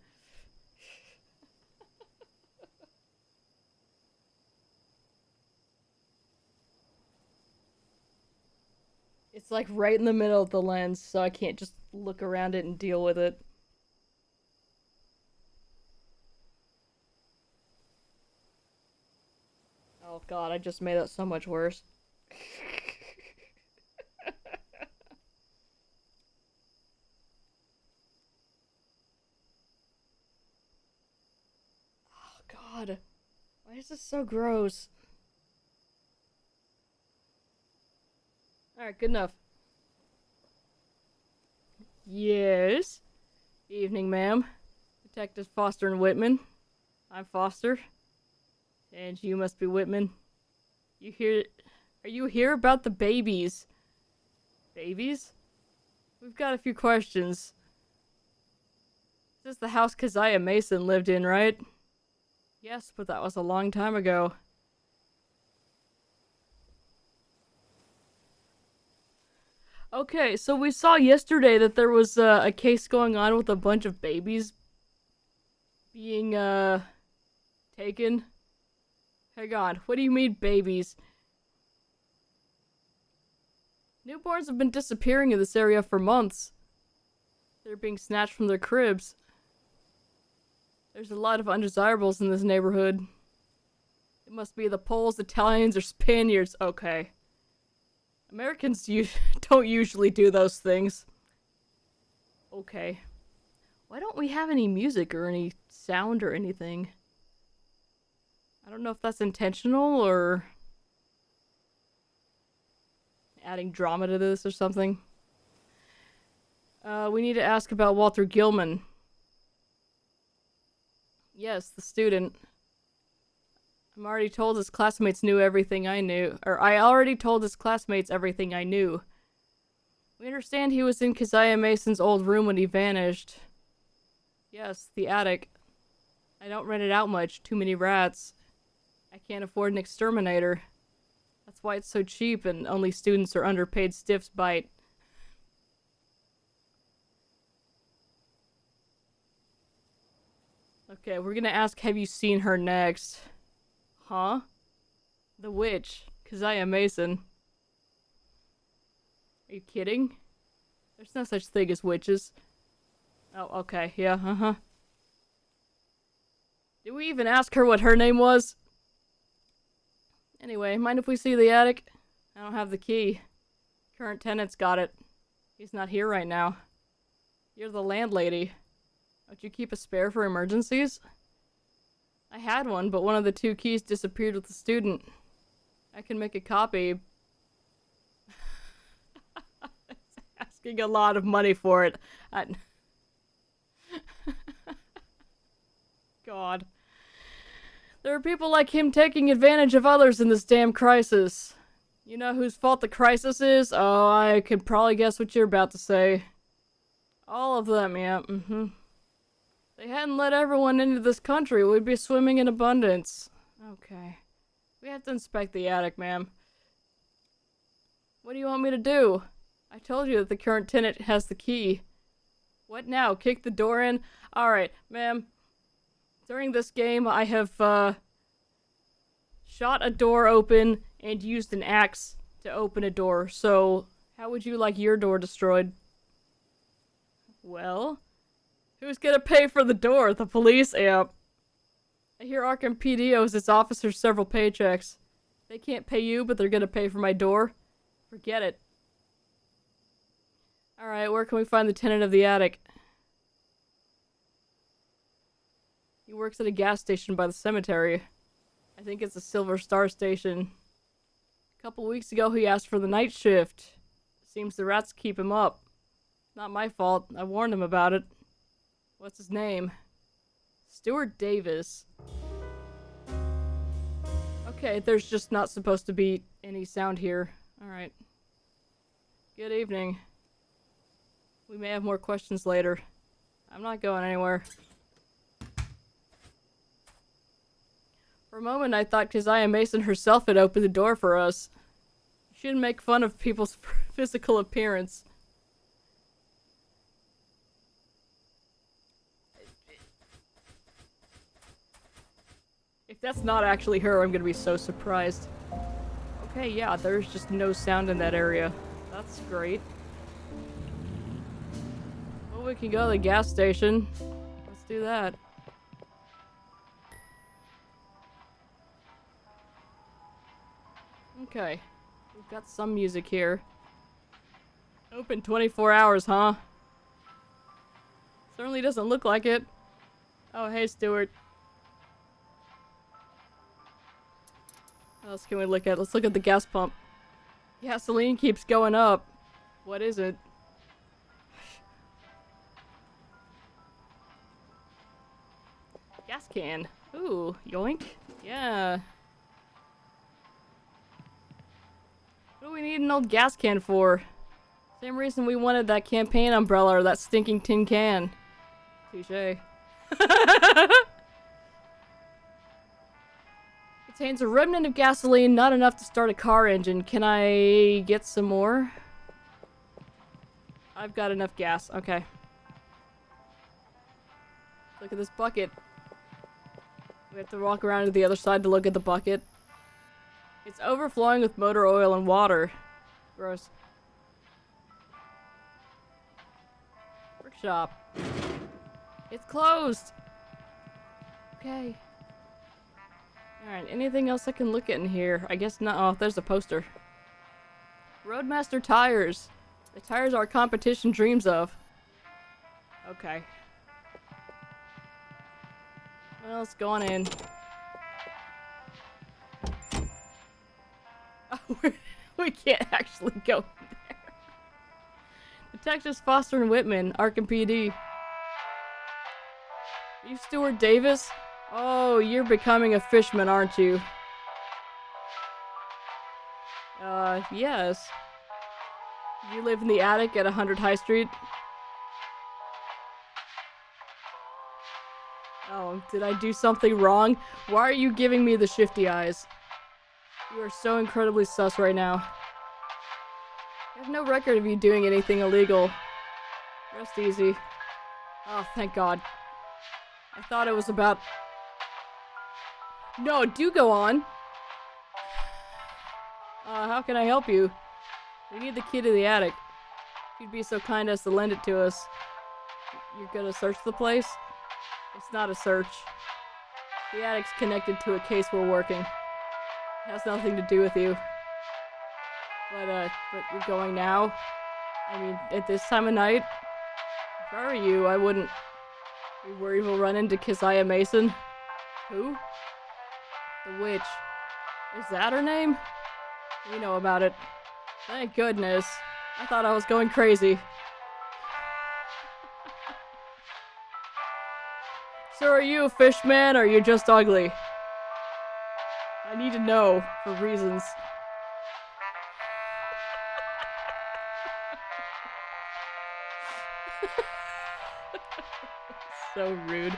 It's like right in the middle of the lens, so I can't just look around it and deal with it. Oh God, I just made that so much worse. Oh God, why is this so gross? Alright, good enough. Yes? Evening, ma'am. Detectives Foster and Whitman. I'm Foster. And you must be Whitman. You here... Are you here about the babies? Babies? We've got a few questions. This is the house Keziah Mason lived in, right? Yes, but that was a long time ago. Okay, so we saw yesterday that there was a case going on with a bunch of babies being, taken. Hang on, what do you mean babies? Newborns have been disappearing in this area for months. They're being snatched from their cribs. There's a lot of undesirables in this neighborhood. It must be the Poles, Italians, or Spaniards. Okay. Americans don't usually do those things. Okay. Why don't we have any music or any sound or anything? I don't know if that's intentional or adding drama to this or something. We need to ask about Walter Gilman. Yes, the student. I'm already told his classmates knew everything I knew. Or, I already told his classmates everything I knew. We understand he was in Keziah Mason's old room when he vanished. Yes, the attic. I don't rent it out much. Too many rats. I can't afford an exterminator. That's why it's so cheap and only students or underpaid stiffs bite. Okay, we're gonna ask, have you seen her next? Huh? The witch. Keziah Mason. Are you kidding? There's no such thing as witches. Oh, okay. Yeah, uh-huh. Did we even ask her what her name was? Anyway, mind if we see the attic? I don't have the key. Current tenant's got it. He's not here right now. You're the landlady. Don't you keep a spare for emergencies? I had one, but one of the two keys disappeared with the student. I can make a copy. It's asking a lot of money for it. God. There are people like him taking advantage of others in this damn crisis. You know whose fault the crisis is? Oh, I could probably guess what you're about to say. All of them, yeah, mm-hmm. They hadn't let everyone into this country, we'd be swimming in abundance. Okay. We have to inspect the attic, ma'am. What do you want me to do? I told you that the current tenant has the key. What now? Kick the door in? Alright, ma'am. During this game, I have, shot a door open and used an axe to open a door, so how would you like your door destroyed? Well, who's gonna pay for the door? The police? Yep. I hear Arkham PD owes its officers several paychecks. They can't pay you, but they're gonna pay for my door? Forget it. Alright, where can we find the tenant of the attic? He works at a gas station by the cemetery. I think it's a Silver Star station. A couple weeks ago, he asked for the night shift. Seems the rats keep him up. Not my fault. I warned him about it. What's his name? Stuart Davis. Okay, there's just not supposed to be any sound here. Alright. Good evening. We may have more questions later. I'm not going anywhere. For a moment, I thought Keziah Mason herself had opened the door for us. You shouldn't make fun of people's physical appearance. If that's not actually her, I'm gonna be so surprised. Okay, yeah, there's just no sound in that area. That's great. Well, we can go to the gas station. Let's do that. Okay. We've got some music here. Open 24 hours, huh? Certainly doesn't look like it. Oh, hey, Stuart. What else can we look at? Let's look at the gas pump. Gasoline keeps going up. What is it? Gas can. Ooh, yoink. Yeah. What do we need an old gas can for? Same reason we wanted that campaign umbrella or that stinking tin can. Touché. Contains a remnant of gasoline, not enough to start a car engine. Can I get some more? I've got enough gas. Okay. Look at this bucket. We have to walk around to the other side to look at the bucket. It's overflowing with motor oil and water. Gross. Workshop. It's closed! Okay. Alright, anything else I can look at in here? I guess not. Oh, there's a poster. Roadmaster tires. The tires our competition dreams of. Okay. Well, let's go on in. Oh, we can't actually go there. Detectives Foster and Whitman, Arkham PD. You Stuart Davis? Oh, you're becoming a fishman, aren't you? Yes. You live in the attic at 100 High Street? Oh, did I do something wrong? Why are you giving me the shifty eyes? You are so incredibly sus right now. I have no record of you doing anything illegal. Rest easy. Oh, thank God. I thought it was about... No, do go on! How can I help you? We need the key to the attic. If you'd be so kind as to lend it to us. You're gonna search the place? It's not a search. The attic's connected to a case we're working. It has nothing to do with you. But you're going now? I mean, at this time of night? If I were you, I wouldn't be worried we'll run into Keziah Mason. Who? The witch. Is that her name? We know about it. Thank goodness. I thought I was going crazy. So are you a fishman, or are you just ugly? I need to know, for reasons. So rude.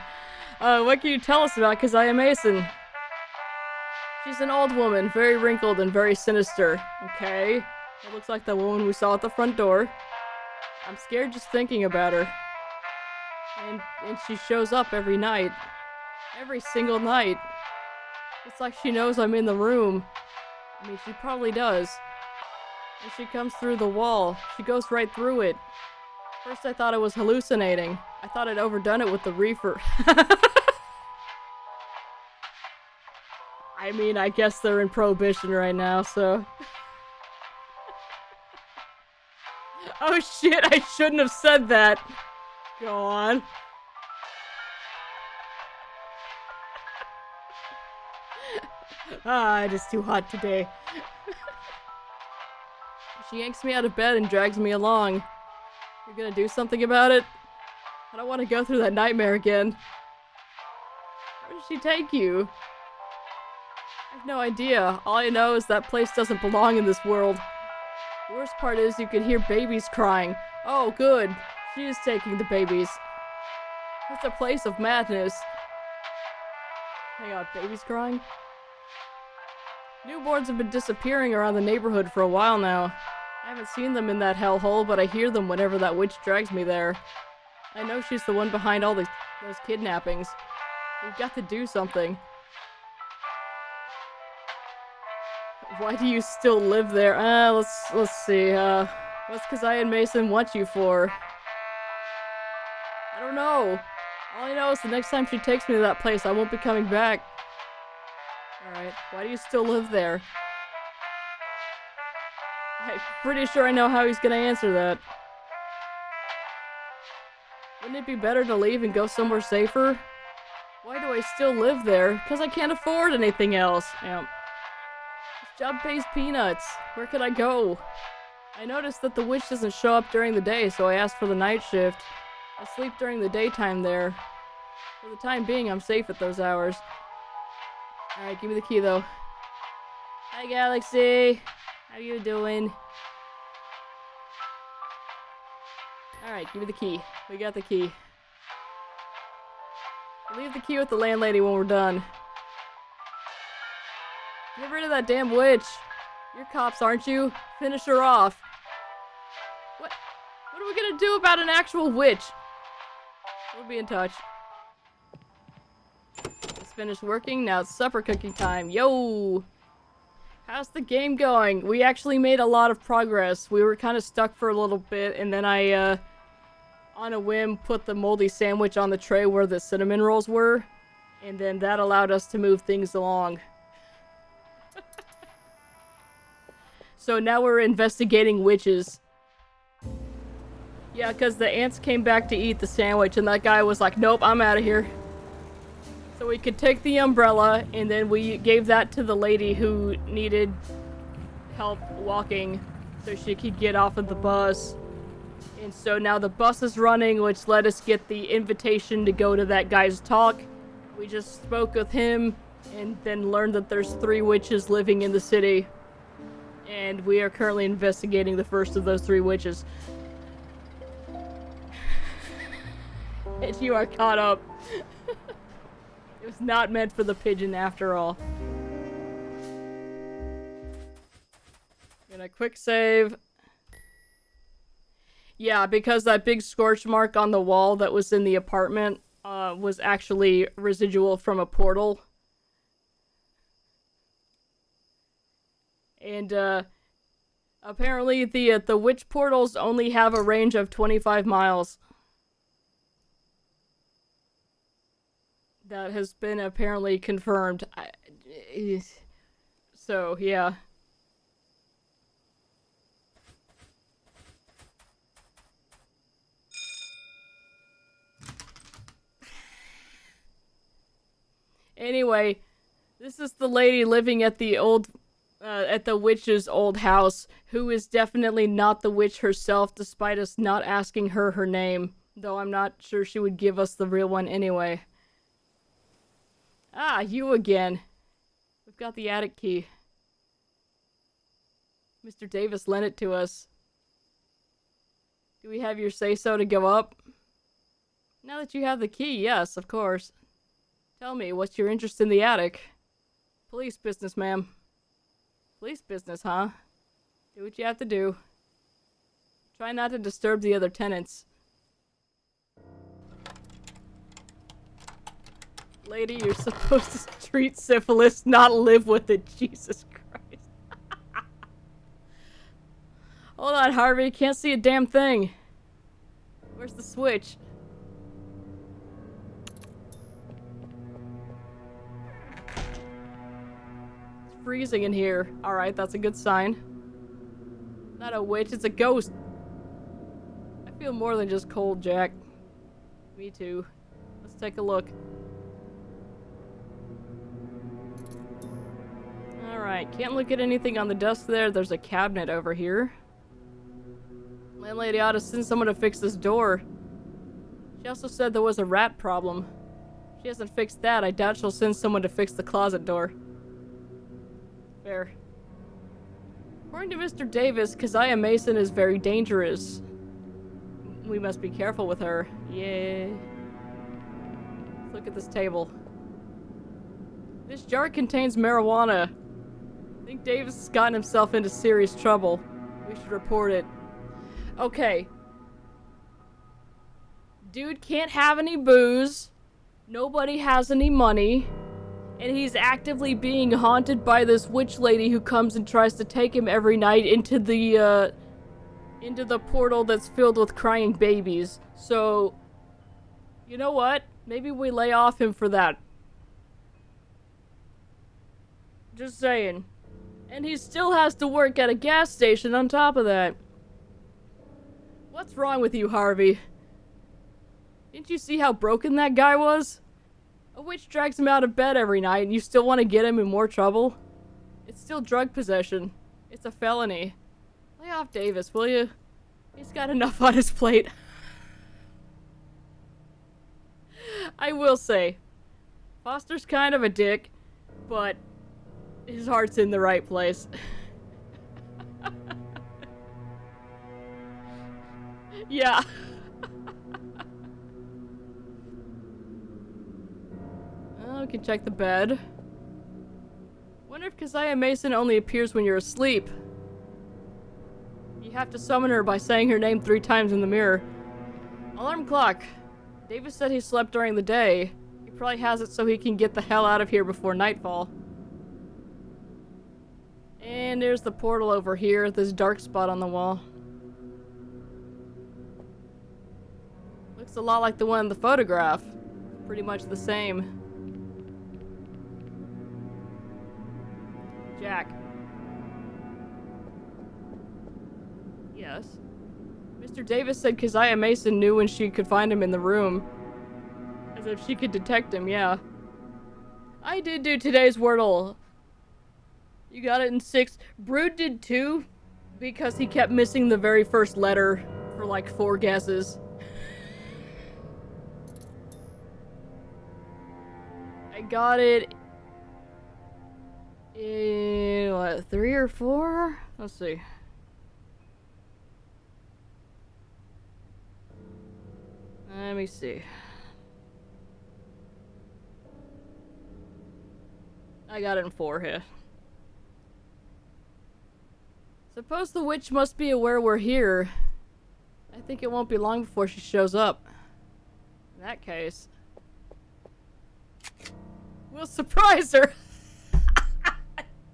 What can you tell us about Keziah Mason? She's an old woman, very wrinkled and very sinister. Okay. It looks like the woman we saw at the front door. I'm scared just thinking about her. And she shows up every night. Every single night. It's like she knows I'm in the room. I mean, she probably does. And she comes through the wall. She goes right through it. First I thought I was hallucinating. I thought I'd overdone it with the reefer. I mean, I guess they're in Prohibition right now, so... Oh shit, I shouldn't have said that. Go on. It is too hot today. She yanks me out of bed and drags me along. You're gonna do something about it? I don't want to go through that nightmare again. Where did she take you? I have no idea. All I know is that place doesn't belong in this world. The worst part is you can hear babies crying. Oh, good. She is taking the babies. That's a place of madness. Hang on, babies crying? Newborns have been disappearing around the neighborhood for a while now. I haven't seen them in that hellhole, but I hear them whenever that witch drags me there. I know she's the one behind all those kidnappings. We've got to do something. Why do you still live there? Let's see, what's Keziah and Mason want you for? I don't know. All I know is the next time she takes me to that place, I won't be coming back. Alright, why do you still live there? I'm pretty sure I know how he's gonna answer that. Wouldn't it be better to leave and go somewhere safer? Why do I still live there? Because I can't afford anything else. Yeah. This job pays peanuts. Where could I go? I noticed that the witch doesn't show up during the day, so I asked for the night shift. I sleep during the daytime there. For the time being, I'm safe at those hours. Alright, give me the key, though. Hi, Galaxy! How you doing? Alright, give me the key. We got the key. Leave the key with the landlady when we're done. Get rid of that damn witch! You're cops, aren't you? Finish her off. What are we gonna do about an actual witch? We'll be in touch. It's finished working, now it's supper cooking time. Yo! How's the game going? We actually made a lot of progress. We were kind of stuck for a little bit, and then I, on a whim, put the moldy sandwich on the tray where the cinnamon rolls were, and then that allowed us to move things along. So now we're investigating witches. Yeah, because the ants came back to eat the sandwich, and that guy was like, nope, I'm out of here. So we could take the umbrella, and then we gave that to the lady who needed help walking so she could get off of the bus. And so now the bus is running, which let us get the invitation to go to that guy's talk. We just spoke with him, and then learned that there's 3 witches living in the city. And we are currently investigating the first of those 3 witches. And you are caught up. It was not meant for the pigeon after all. Gonna quick save. Yeah, because that big scorch mark on the wall that was in the apartment was actually residual from a portal. And apparently the witch portals only have a range of 25 miles. That has been apparently confirmed. So, yeah. Anyway, this is the lady living at the witch's old house, who is definitely not the witch herself, despite us not asking her name. Though I'm not sure she would give us the real one anyway. Ah, you again. We've got the attic key. Mr. Davis lent it to us. Do we have your say-so to go up? Now that you have the key, yes, of course. Tell me, what's your interest in the attic? Police business, ma'am. Police business, huh? Do what you have to do. Try not to disturb the other tenants. Lady, you're supposed to treat syphilis, not live with it. Jesus Christ. Hold on, Harvey. Can't see a damn thing. Where's the switch? It's freezing in here. Alright, that's a good sign. Not a witch, it's a ghost. I feel more than just cold, Jack. Me too. Let's take a look. Alright, can't look at anything on the desk there. There's a cabinet over here. Landlady ought to send someone to fix this door. She also said there was a rat problem. If she hasn't fixed that, I doubt she'll send someone to fix the closet door. Fair. According to Mr. Davis, Keziah Mason is very dangerous. We must be careful with her. Yay. Let's look at this table. This jar contains marijuana. I think Davis has gotten himself into serious trouble. We should report it. Okay. Dude can't have any booze. Nobody has any money. And he's actively being haunted by this witch lady who comes and tries to take him every night into the portal that's filled with crying babies. So, you know what? Maybe we lay off him for that. Just saying. And he still has to work at a gas station on top of that. What's wrong with you, Harvey? Didn't you see how broken that guy was? A witch drags him out of bed every night and you still want to get him in more trouble? It's still drug possession. It's a felony. Lay off Davis, will you? He's got enough on his plate. I will say, Foster's kind of a dick, but his heart's in the right place. Yeah. We can check the bed. Wonder if Keziah Mason only appears when you're asleep. You have to summon her by saying her name 3 times in the mirror. Alarm clock. Davis said he slept during the day. He probably has it so he can get the hell out of here before nightfall. And there's the portal over here, this dark spot on the wall. Looks a lot like the one in the photograph. Pretty much the same. Jack. Yes? Mr. Davis said Keziah Mason knew when she could find him in the room. As if she could detect him, yeah. I did do today's Wordle. You got it in 6. Brood did too, because he kept missing the very first letter for like 4 guesses. I got it in, what, 3 or 4? Let's see. Let me see. I got it in 4 here. Suppose the witch must be aware we're here. I think it won't be long before she shows up. In that case, we'll surprise her!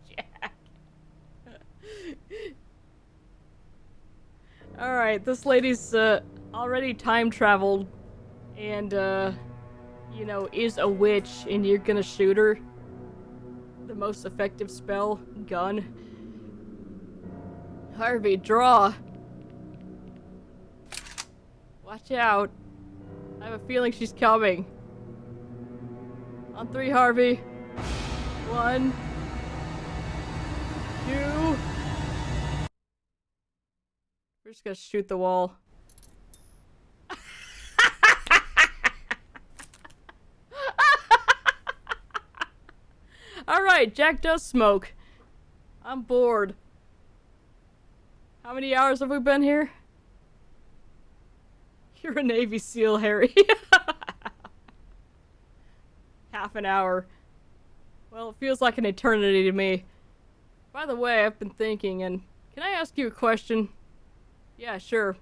Jack. Alright, this lady's already time traveled and, you know, is a witch and you're gonna shoot her. The most effective spell, gun. Harvey, draw. Watch out. I have a feeling she's coming. On 3, Harvey. 1, 2. We're just gonna shoot the wall. Alright, Jack does smoke. I'm bored. How many hours have we been here? You're a Navy SEAL, Harry. Half an hour. Well, it feels like an eternity to me. By the way, I've been thinking, and can I ask you a question? Yeah, sure.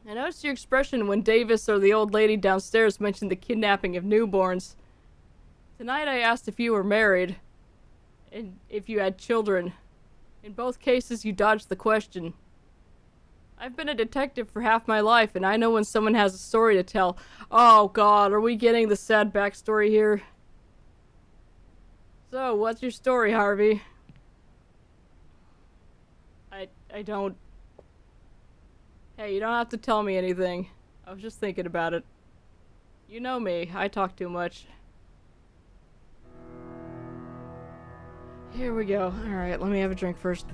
I noticed your expression when Davis or the old lady downstairs mentioned the kidnapping of newborns. Tonight I asked if you were married, and if you had children. In both cases, you dodged the question. I've been a detective for half my life, and I know when someone has a story to tell. Oh god, are we getting the sad backstory here? So, what's your story, Harvey? I don't... Hey, you don't have to tell me anything. I was just thinking about it. You know me, I talk too much. Here we go. Alright, let me have a drink first.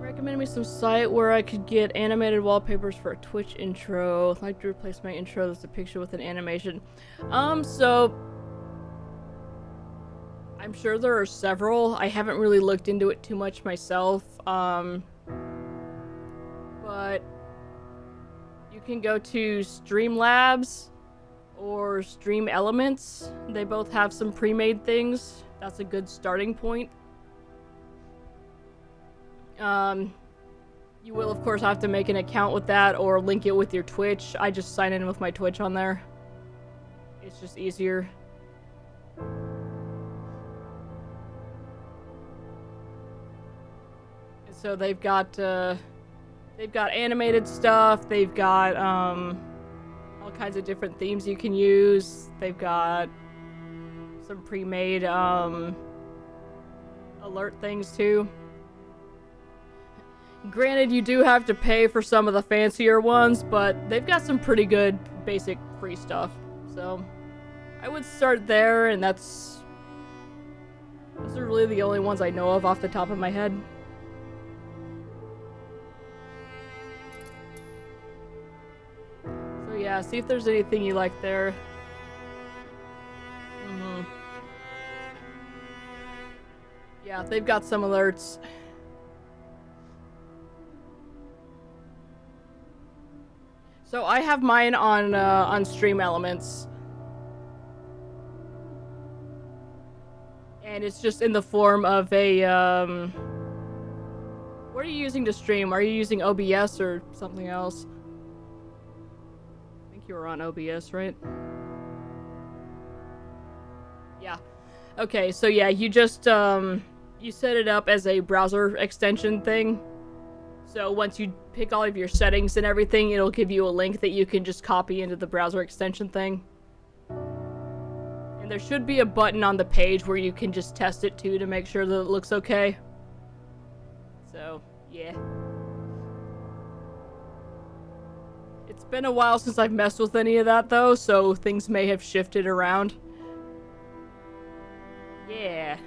Recommend me some site where I could get animated wallpapers for a Twitch intro. I'd like to replace my intro as a picture with an animation. So... I'm sure there are several. I haven't really looked into it too much myself. But... You can go to Streamlabs or Stream Elements. They both have some pre-made things. That's a good starting point. You will of course have to make an account with that or link it with your Twitch. I just sign in with my Twitch on there. It's just easier. And so they've got animated stuff, they've got all kinds of different themes you can use. They've got some pre-made alert things too. Granted, you do have to pay for some of the fancier ones, but they've got some pretty good basic free stuff. So, I would start there, and those are really the only ones I know of off the top of my head. So yeah, see if there's anything you like there. Yeah, they've got some alerts. So I have mine on Stream Elements. And it's just in the form of a, what are you using to stream? Are you using OBS or something else? I think you were on OBS, right? Yeah. Okay, so yeah, you just, you set it up as a browser extension thing. So once you pick all of your settings and everything, it'll give you a link that you can just copy into the browser extension thing. And there should be a button on the page where you can just test it too to make sure that it looks okay. So, yeah. It's been a while since I've messed with any of that though, so things may have shifted around. Yeah.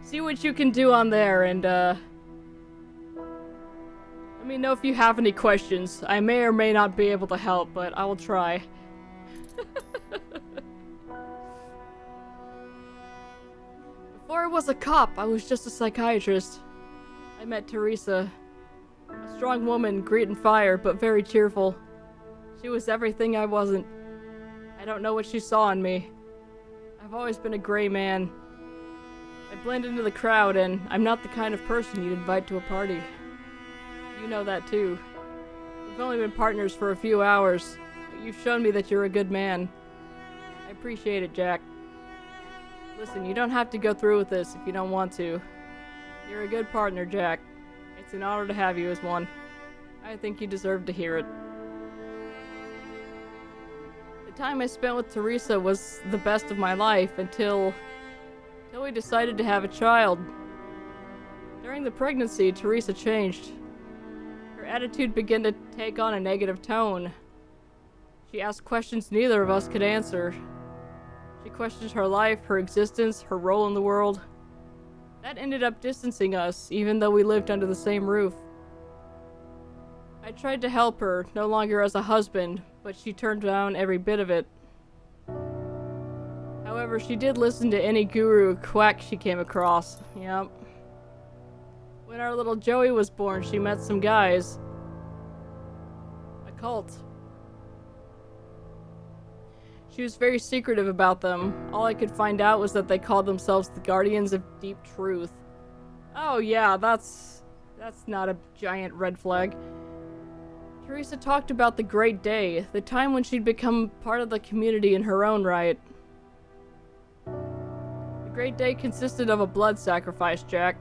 See what you can do on there and, let me know if you have any questions. I may or may not be able to help, but I will try. Before I was a cop, I was just a psychiatrist. I met Teresa. A strong woman, great and fire, but very cheerful. She was everything I wasn't. I don't know what she saw in me. I've always been a gray man. I blend into the crowd, and I'm not the kind of person you'd invite to a party. You know that too. We've only been partners for a few hours, but you've shown me that you're a good man. I appreciate it, Jack. Listen, you don't have to go through with this if you don't want to. You're a good partner, Jack. It's an honor to have you as one. I think you deserve to hear it. The time I spent with Teresa was the best of my life until we decided to have a child. During the pregnancy, Teresa changed. Her attitude began to take on a negative tone. She asked questions neither of us could answer. She questioned her life, her existence, her role in the world. That ended up distancing us, even though we lived under the same roof. I tried to help her, no longer as a husband, but she turned down every bit of it. However, she did listen to any guru or quack she came across. Yep. When our little Joey was born, she met some guys. A cult. She was very secretive about them. All I could find out was that they called themselves the Guardians of Deep Truth. Oh yeah, that's not a giant red flag. Teresa talked about the Great Day, the time when she'd become part of the community in her own right. The Great Day consisted of a blood sacrifice, Jack.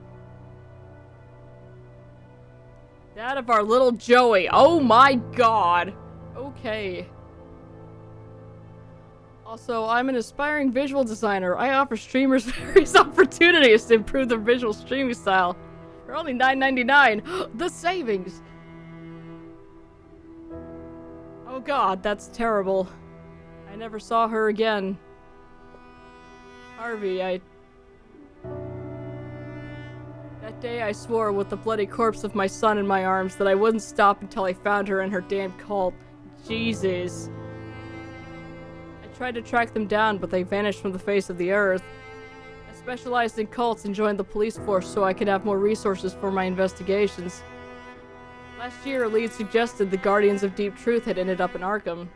That of our little Joey. Oh my god. Okay. Also, I'm an aspiring visual designer. I offer streamers various opportunities to improve their visual streaming style. For only $9.99. The savings! Oh god, that's terrible. I never saw her again. Harvey, That day I swore with the bloody corpse of my son in my arms that I wouldn't stop until I found her and her damn cult. Jesus. I tried to track them down, but they vanished from the face of the earth. I specialized in cults and joined the police force so I could have more resources for my investigations. Last year, a lead suggested the Guardians of Deep Truth had ended up in Arkham.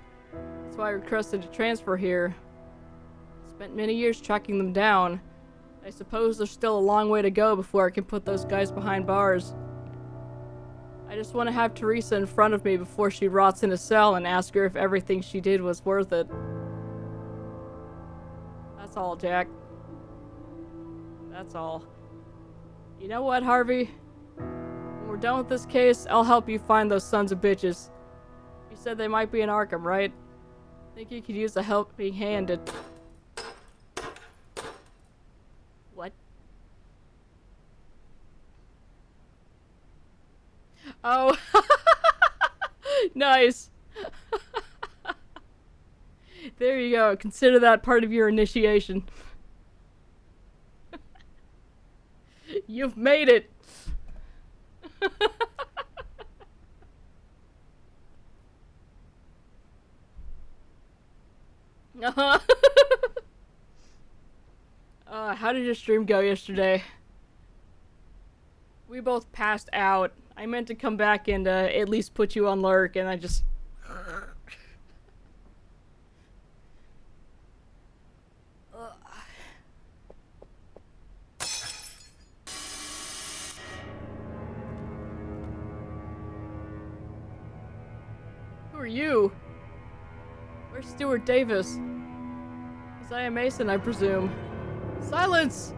That's why I requested a transfer here. Spent many years tracking them down. I suppose there's still a long way to go before I can put those guys behind bars. I just want to have Teresa in front of me before she rots in a cell and ask her if everything she did was worth it. That's all, Jack. That's all. You know what, Harvey? When we're done with this case, I'll help you find those sons of bitches. You said they might be in Arkham, right? Think you could use a helping hand to... What? Oh. Nice. There you go. Consider that part of your initiation. You've made it. Uh-huh. How did your stream go yesterday? We both passed out. I meant to come back and at least put you on lurk, and I just... Who are you? Where's Stuart Davis? Isaiah Mason, I presume. Silence!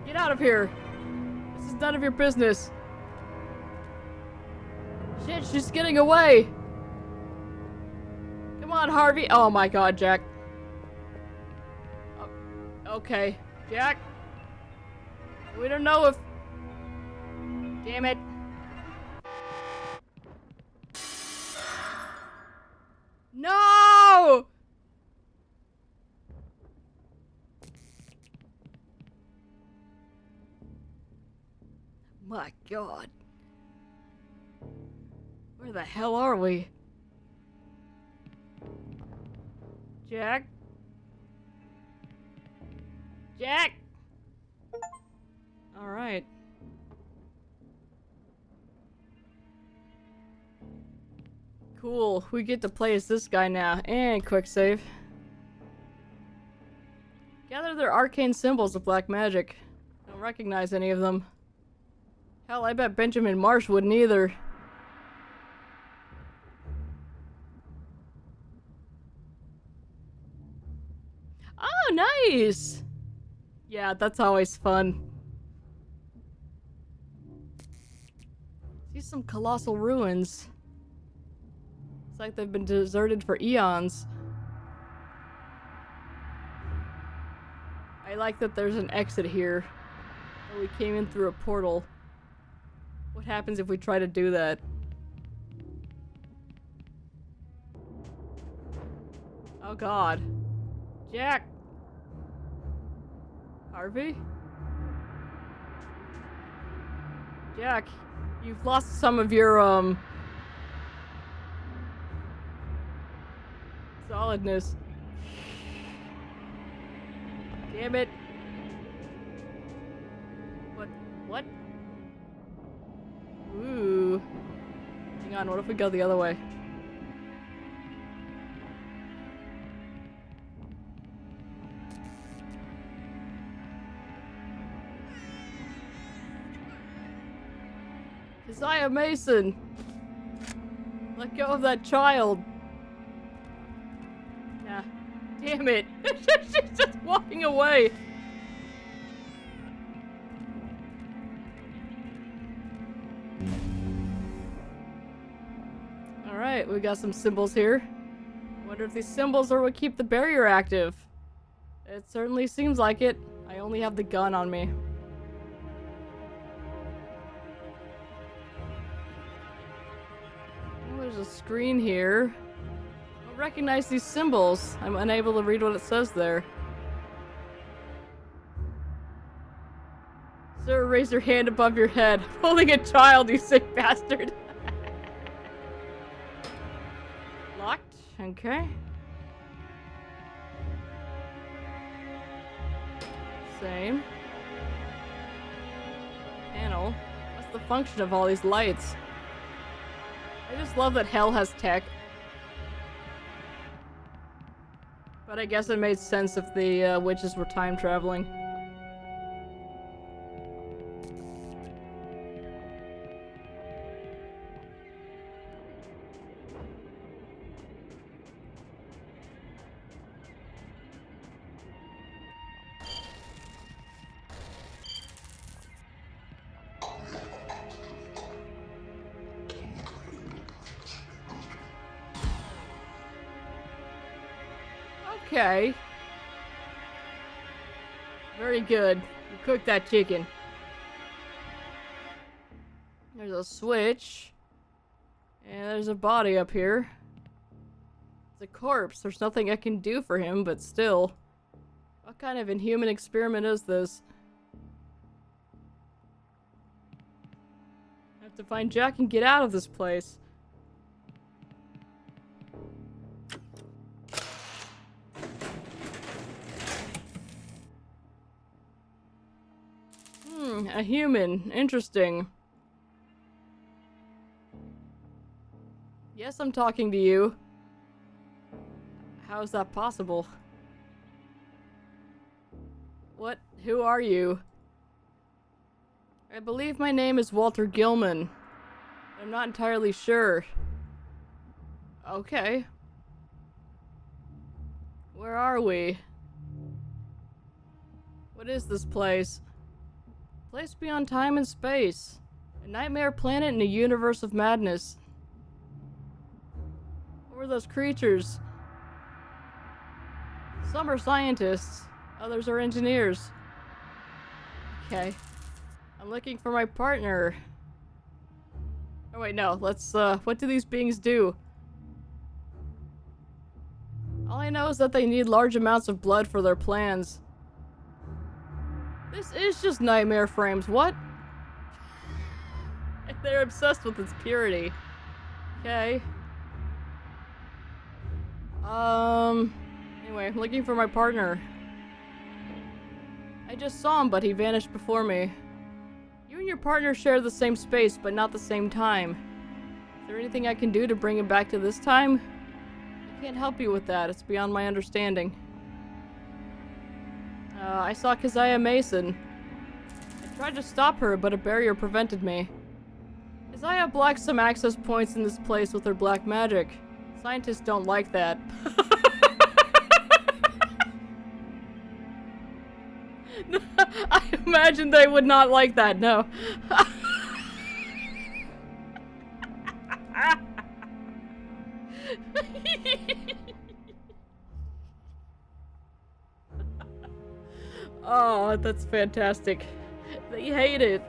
Get out of here! This is none of your business. Shit, she's getting away! Come on, Harvey! Oh my god, Jack. Oh, okay. Jack? We don't know if... Damn it. No! My god. Where the hell are we? Jack? Jack! Alright. Cool, we get to play as this guy now. And quick save. Gather their arcane symbols of black magic. Don't recognize any of them. Hell, I bet Benjamin Marsh wouldn't either. Oh, nice! Yeah, that's always fun. See some colossal ruins. It's like they've been deserted for eons. I like that there's an exit here. Oh, we came in through a portal. What happens if we try to do that? Oh god. Jack! Harvey? Jack, you've lost some of your, solidness. Damn it. What? Ooh. Hang on, what if we go the other way? Isaiah Mason! Let go of that child. Nah. Damn it. She's just walking away. Alright, we got some symbols here. Wonder if these symbols are what keep the barrier active. It certainly seems like it. I only have the gun on me. Oh, there's a screen here. I don't recognize these symbols. I'm unable to read what it says there. Sir, raise your hand above your head. I'm holding a child, you sick bastard. Locked. Okay. Same. Panel. What's the function of all these lights? I just love that hell has tech. But I guess it made sense if the witches were time traveling. Okay. Very good. You cooked that chicken. There's a switch. And there's a body up here. It's a corpse. There's nothing I can do for him, but still. What kind of inhuman experiment is this? I have to find Jack and get out of this place. A human. Interesting. Yes, I'm talking to you. How is that possible? What? Who are you? I believe my name is Walter Gilman. I'm not entirely sure. Okay. Where are we? What is this place? Place beyond time and space. A nightmare planet in a universe of madness. What were those creatures? Some are scientists. Others are engineers. Okay. I'm looking for my partner. Oh wait, no. Let's, what do these beings do? All I know is that they need large amounts of blood for their plans. This is just nightmare frames, what? They're obsessed with its purity. Okay. Anyway, I'm looking for my partner. I just saw him, but he vanished before me. You and your partner share the same space, but not the same time. Is there anything I can do to bring him back to this time? I can't help you with that, it's beyond my understanding. I saw Keziah Mason. I tried to stop her, but a barrier prevented me. Keziah blocked some access points in this place with her black magic. Scientists don't like that. I imagine they would not like that, no. Oh, that's fantastic. They hate it.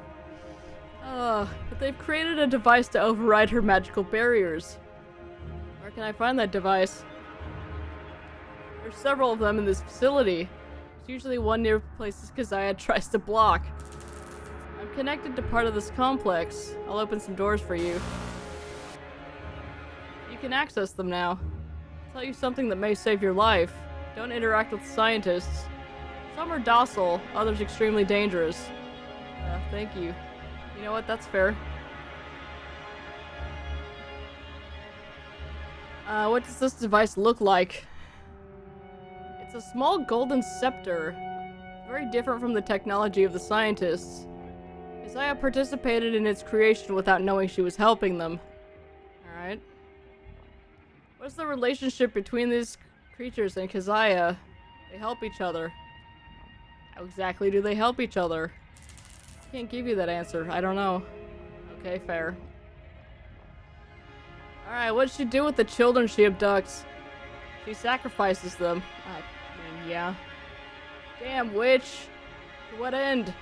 But they've created a device to override her magical barriers. Where can I find that device? There's several of them in this facility. There's usually one near places Keziah tries to block. I'm connected to part of this complex. I'll open some doors for you. You can access them now. I'll tell you something that may save your life. Don't interact with scientists. Some are docile, others extremely dangerous. Thank you. You know what? That's fair. What does this device look like? It's a small golden scepter. Very different from the technology of the scientists. Keziah participated in its creation without knowing she was helping them. Alright. What's the relationship between these creatures and Keziah? They help each other. How exactly do they help each other? Can't give you that answer. I don't know. Okay, fair. Alright, what'd she do with the children she abducts? She sacrifices them. I mean, yeah. Damn, witch! To what end?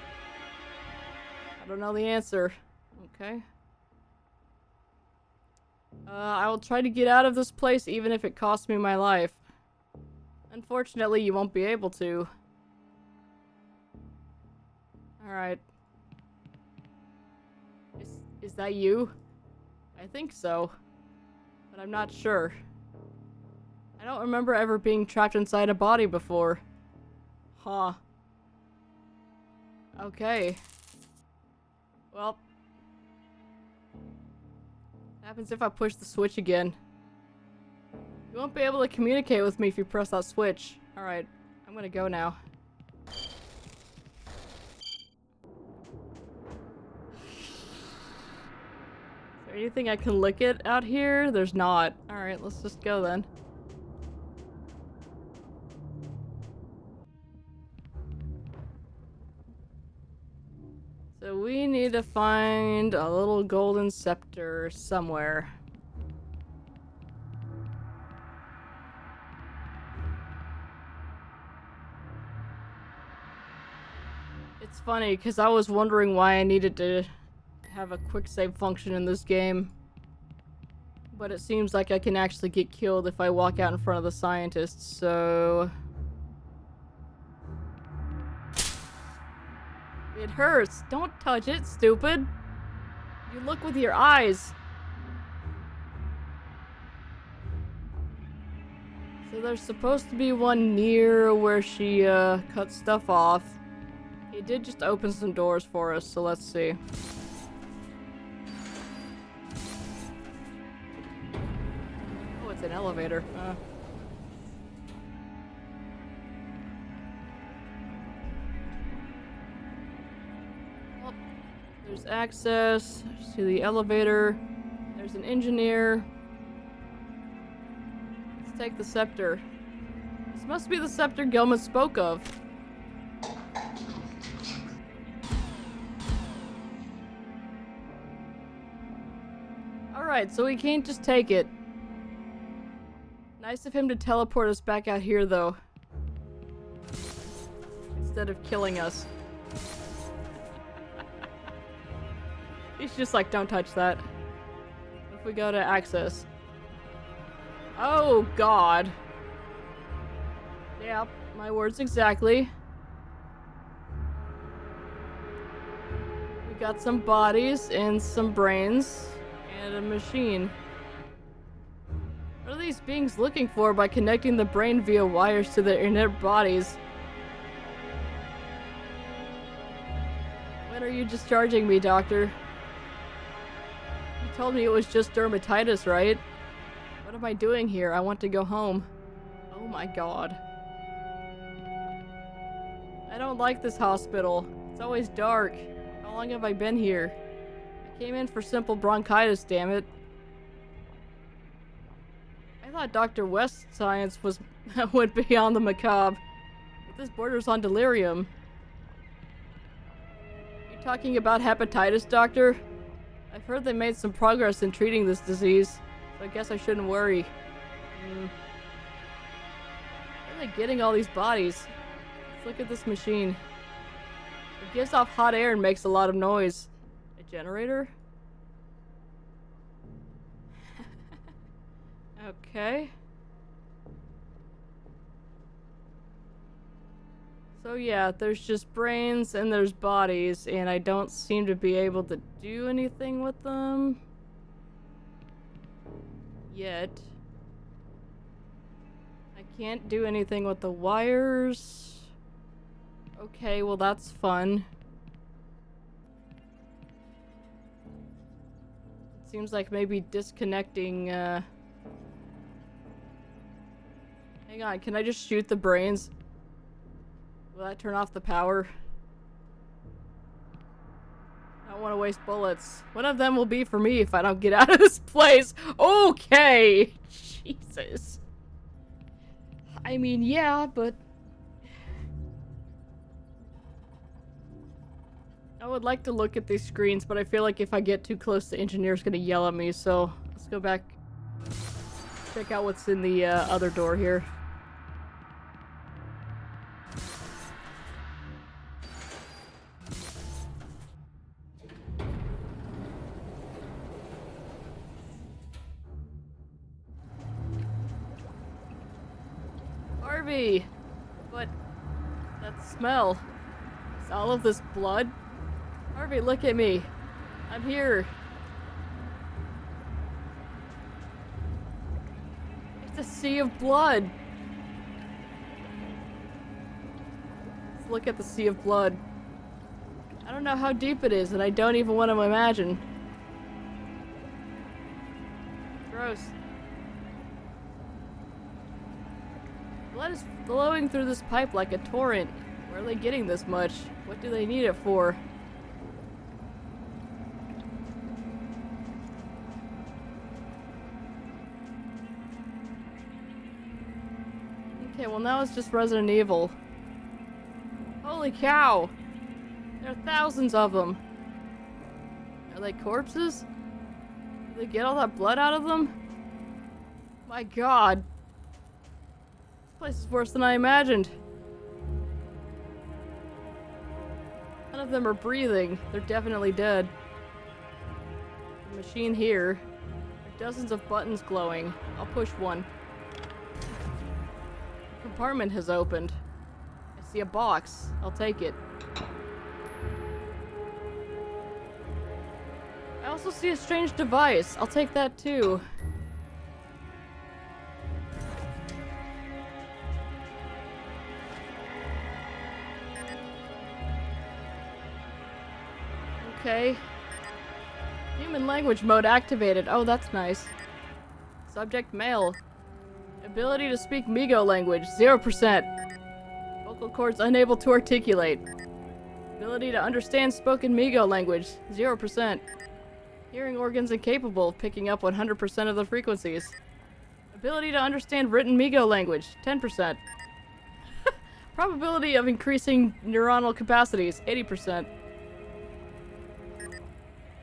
I don't know the answer. Okay. I will try to get out of this place even if it costs me my life. Unfortunately, you won't be able to. Alright. Is that you? I think so. But I'm not sure. I don't remember ever being trapped inside a body before. Huh. Okay. Well. What happens if I push the switch again? You won't be able to communicate with me if you press that switch. Alright, I'm gonna go now. Is there anything I can look at out here? There's not. Alright, let's just go then. So we need to find a little golden scepter somewhere. It's funny, because I was wondering why I needed to have a quick save function in this game. But it seems like I can actually get killed if I walk out in front of the scientists, so... It hurts! Don't touch it, stupid! You look with your eyes! So there's supposed to be one near where she, cut stuff off. He did just open some doors for us, so let's see. Oh, it's an elevator. Well, there's access to the elevator. There's an engineer. Let's take the scepter. This must be the scepter Gilman spoke of. Alright, so we can't just take it. Nice of him to teleport us back out here, though. Instead of killing us. He's just like, don't touch that. If we go to access. Oh, God. Yep, my words exactly. We got some bodies and some brains. And a machine. What are these beings looking for by connecting the brain via wires to their inert bodies? When are you discharging me, doctor? You told me it was just dermatitis, right? What am I doing here? I want to go home. Oh my god. I don't like this hospital. It's always dark. How long have I been here? I came in for simple bronchitis, damn it. I thought Dr. West's science was went beyond the macabre. But this borders on delirium. You talking about hepatitis, doctor? I've heard they made some progress in treating this disease, so I guess I shouldn't worry. Where are they getting all these bodies? Let's look at this machine. It gives off hot air and makes a lot of noise. A generator? Okay. So yeah, there's just brains and there's bodies, and I don't seem to be able to do anything with them. Yet. I can't do anything with the wires. Okay, well that's fun. It seems like maybe disconnecting, Hang on, can I just shoot the brains? Will that turn off the power? I don't want to waste bullets. One of them will be for me if I don't get out of this place. Okay! Jesus. I mean, yeah, but... I would like to look at these screens, but I feel like if I get too close, the engineer's gonna yell at me, so let's go back. Check out what's in the other door here. Harvey! But that smell. Is all of this blood? Harvey, look at me. I'm here. It's a sea of blood. Let's look at the sea of blood. I don't know how deep it is, and I don't even want to imagine. Gross. Blood is flowing through this pipe like a torrent. Where are they getting this much? What do they need it for? Okay, well now it's just Resident Evil. Holy cow! There are thousands of them. Are they corpses? Did they get all that blood out of them? My god. This place is worse than I imagined. None of them are breathing. They're definitely dead. The machine here. There are dozens of buttons glowing. I'll push one. The compartment has opened. I see a box. I'll take it. I also see a strange device. I'll take that too. Okay. Human language mode activated. Oh, that's nice. Subject male. Ability to speak Migo language, 0%. Vocal cords unable to articulate. Ability to understand spoken Migo language, 0%. Hearing organs incapable of picking up 100% of the frequencies. Ability to understand written Migo language, 10%. Probability of increasing neuronal capacities, 80%.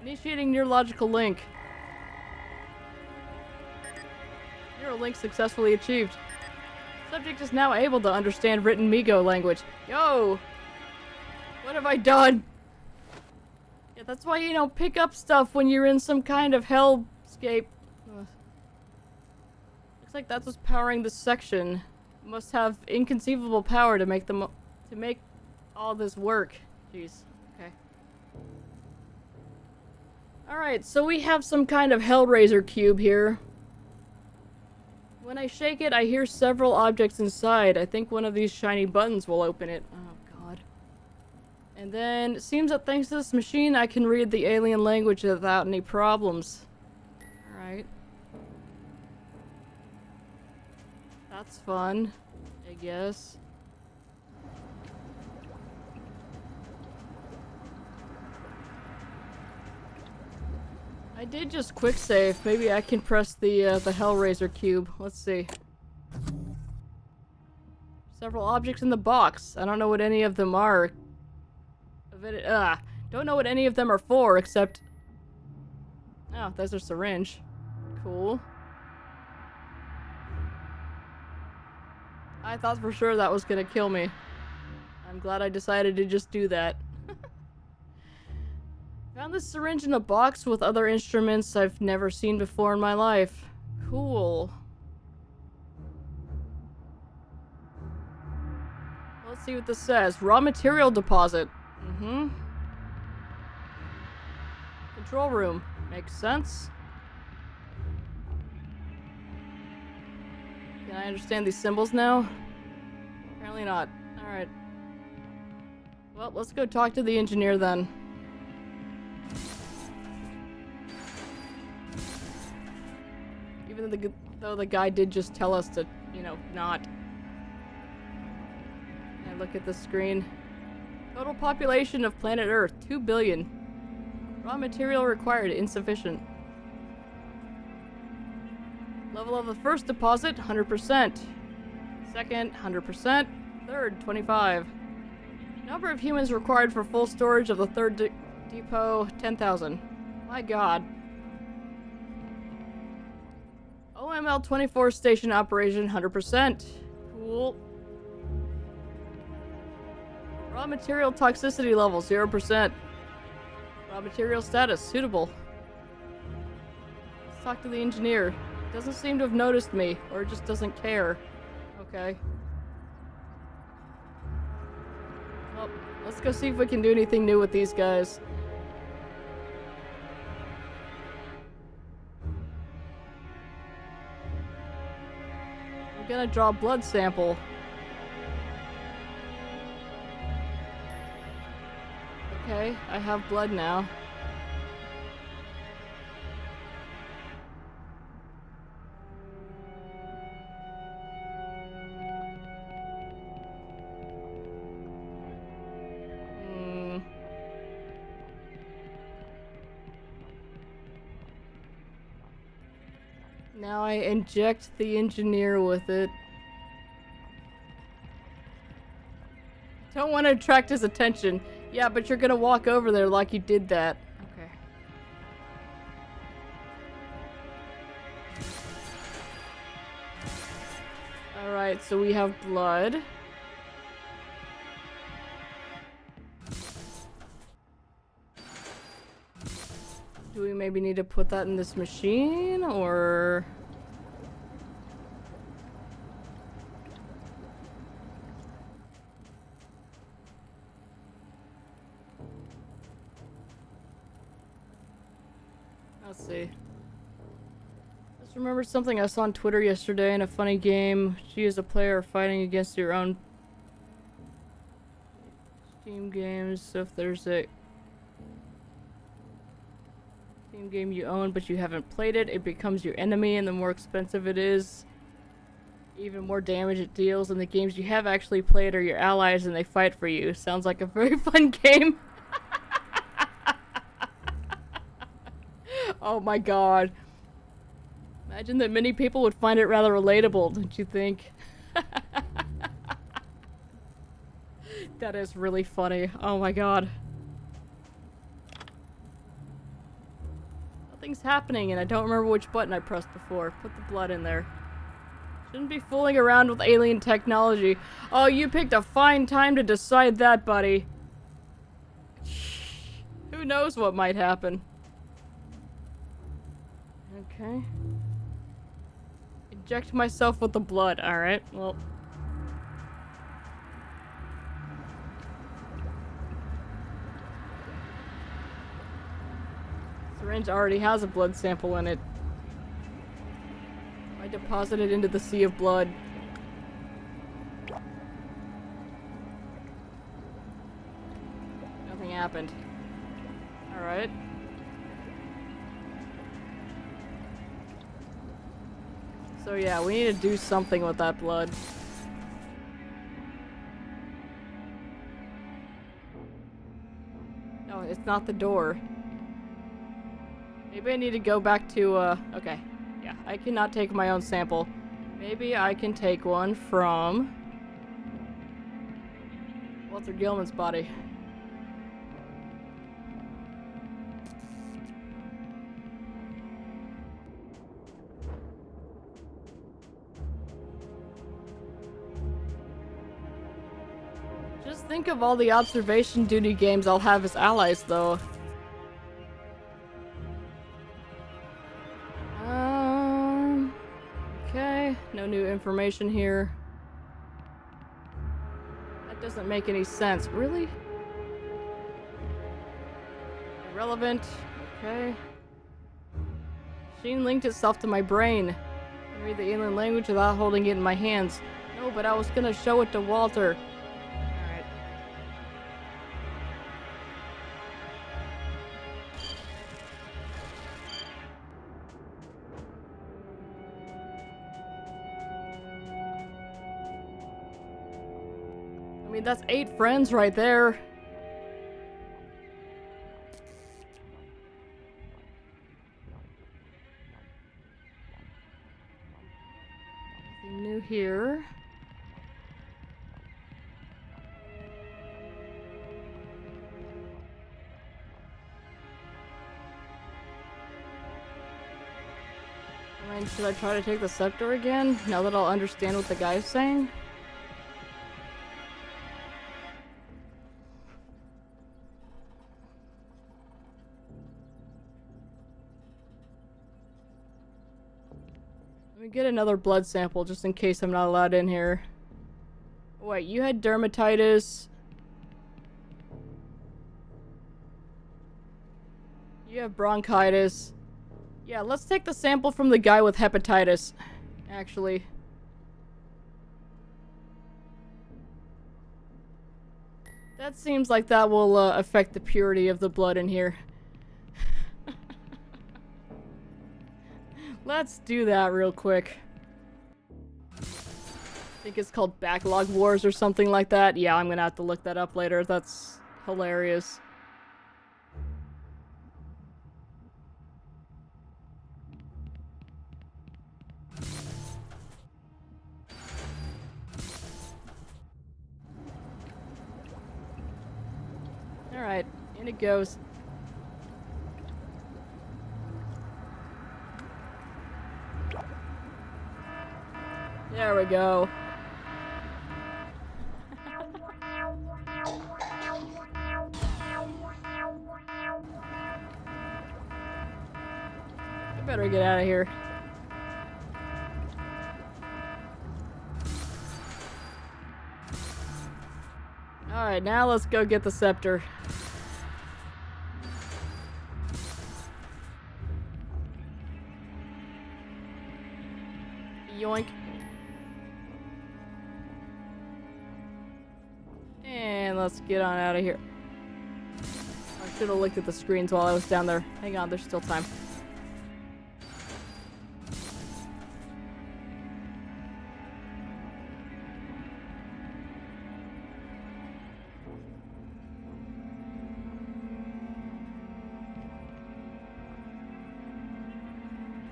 Initiating neurological link. Neural link successfully achieved. Subject is now able to understand written Migo language. Yo! What have I done? Yeah, that's why you don't pick up stuff when you're in some kind of hellscape. Ugh. Looks like that's what's powering this section. Must have inconceivable power to make them to make all this work. Jeez. Okay. Alright, so we have some kind of Hellraiser cube here. When I shake it, I hear several objects inside. I think one of these shiny buttons will open it. Oh, God. And then, it seems that thanks to this machine, I can read the alien language without any problems. Alright. That's fun, I guess. I did just quick save. Maybe I can press the Hellraiser cube. Let's see. Several objects in the box. I don't know what any of them are. Don't know what any of them are for, except... Oh, there's a syringe. Cool. I thought for sure that was gonna kill me. I'm glad I decided to just do that. Found this syringe in a box with other instruments I've never seen before in my life. Cool. Let's see what this says. Raw material deposit. Mm-hmm. Control room. Makes sense. Can I understand these symbols now? Apparently not. Alright. Well, let's go talk to the engineer then. Even though the guy did just tell us to, you know, not. And look at the screen. Total population of planet Earth, 2 billion. Raw material required, insufficient. Level of the first deposit, 100%. Second, 100%. Third, 25. Number of humans required for full storage of the third depot, 10,000. My god. OML 24 station operation, 100%. Cool. Raw material toxicity level, 0%. Raw material status, suitable. Let's talk to the engineer. Doesn't seem to have noticed me, or just doesn't care. Okay. Well, let's go see if we can do anything new with these guys. I'm gonna draw a blood sample. Okay, I have blood now. Now I inject the engineer with it. Don't want to attract his attention. Yeah, but you're gonna walk over there like you did that. Okay. Alright, so we have blood. Do we maybe need to put that in this machine, or... Let's see. Just remembered something I saw on Twitter yesterday in a funny game. She is a player fighting against your own Steam games. So if there's a Steam game you own but you haven't played it, it becomes your enemy, and the more expensive it is, even more damage it deals. And the games you have actually played are your allies and they fight for you. Sounds like a very fun game. Oh my god. Imagine that many people would find it rather relatable, don't you think? That is really funny. Oh my god. Nothing's happening and I don't remember which button I pressed before. Put the blood in there. Shouldn't be fooling around with alien technology. Oh, you picked a fine time to decide that, buddy. Who knows what might happen. Okay. Inject myself with the blood. Alright, well. Syringe already has a blood sample in it. I deposit it into the sea of blood. Nothing happened. Alright. So yeah, we need to do something with that blood. No, it's not the door. Maybe I need to go back to, okay. Yeah, I cannot take my own sample. Maybe I can take one from Walter Gilman's body. Just think of all the observation duty games I'll have as allies, though. Okay, no new information here. That doesn't make any sense. Really? Irrelevant. Okay. Machine linked itself to my brain. I can read the alien language without holding it in my hands. No, but I was gonna show it to Walter. Alright. I mean, that's 8 friends right there. here. I mean, should I try to take the scepter again, now that I'll understand what the guy's saying? Let me get another blood sample, just in case I'm not allowed in here. Wait, you had dermatitis. You have bronchitis. Yeah, let's take the sample from the guy with hepatitis, actually. That seems like that will affect the purity of the blood in here. Let's do that real quick. I think it's called Backlog Wars or something like that. Yeah, I'm gonna have to look that up later. That's hilarious. Alright, in it goes. There we go. I better get out of here. Alright, now let's go get the scepter. Yoink. And let's get on out of here. I should have looked at the screens while I was down there. Hang on, there's still time.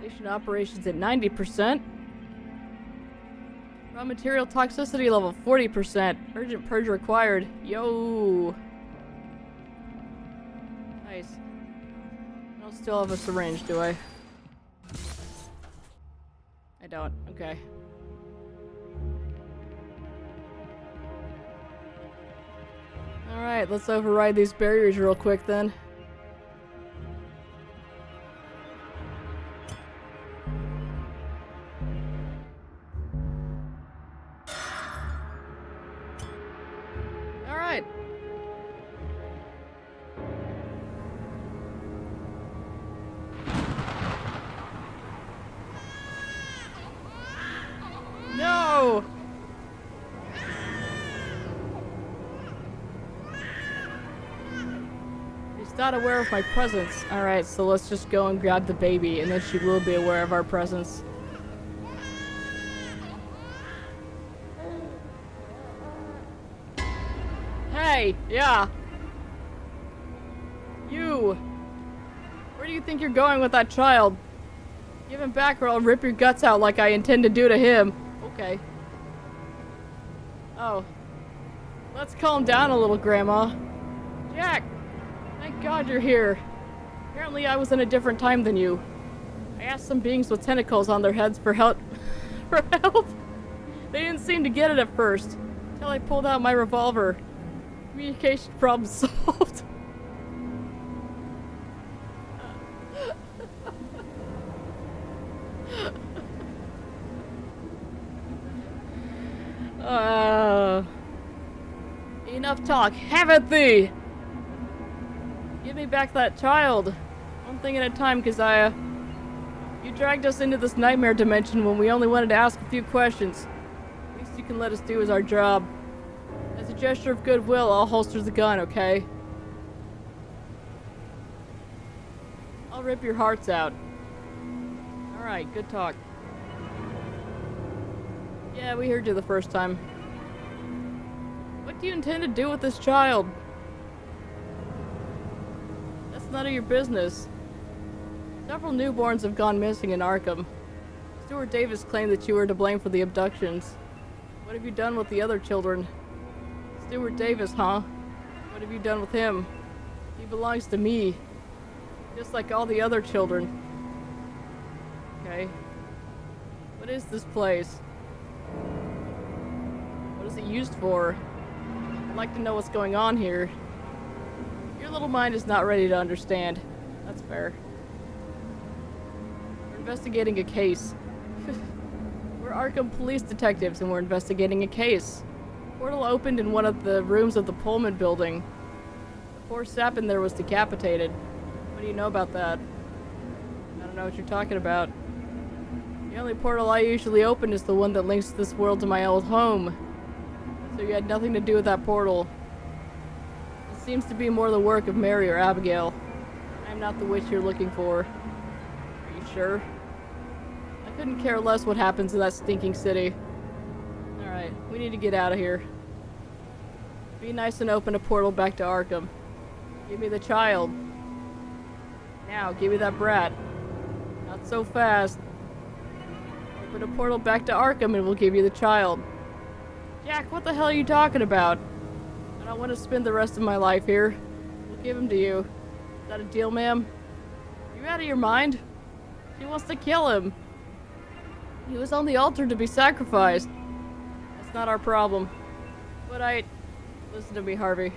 Station operations at 90%. Raw material toxicity level 40%. Urgent purge required. Yo. Nice. I don't still have a syringe, do I? I don't. Okay. Alright, let's override these barriers real quick then. Alright. No! She's not aware of my presence. Alright, so let's just go and grab the baby, and then she will be aware of our presence. Hey, yeah. You. Where do you think you're going with that child? Give him back or I'll rip your guts out like I intend to do to him. Okay. Oh. Let's calm down a little, Grandma. Jack! Thank God you're here. Apparently I was in a different time than you. I asked some beings with tentacles on their heads for help. For help. They didn't seem to get it at first. Until I pulled out my revolver. Communication problem solved. Enough talk. Have it thee! Give me back that child. One thing at a time, Keziah. You dragged us into this nightmare dimension when we only wanted to ask a few questions. Least you can let us do is our job. As a gesture of goodwill, I'll holster the gun, okay? I'll rip your hearts out. Alright, good talk. Yeah, we heard you the first time. What do you intend to do with this child? That's none of your business. Several newborns have gone missing in Arkham. Stuart Davis claimed that you were to blame for the abductions. What have you done with the other children? Stuart Davis, huh? What have you done with him? He belongs to me. Just like all the other children. Okay. What is this place? What is it used for? I'd like to know what's going on here. Your little mind is not ready to understand. That's fair. We're investigating a case. We're Arkham police detectives and we're investigating a case. Portal opened in one of the rooms of the Pullman building. The poor sap in there was decapitated. What do you know about that? I don't know what you're talking about. The only portal I usually open is the one that links this world to my old home. So you had nothing to do with that portal. It seems to be more the work of Mary or Abigail. I'm not the witch you're looking for. Are you sure? I couldn't care less what happens in that stinking city. Alright, we need to get out of here. Be nice and open a portal back to Arkham. Give me the child. Now, give me that brat. Not so fast. Open a portal back to Arkham and we'll give you the child. Jack, what the hell are you talking about? I don't want to spend the rest of my life here. We'll give him to you. Is that a deal, ma'am? You out of your mind? She wants to kill him. He was on the altar to be sacrificed. That's not our problem. But listen to me, Harvey.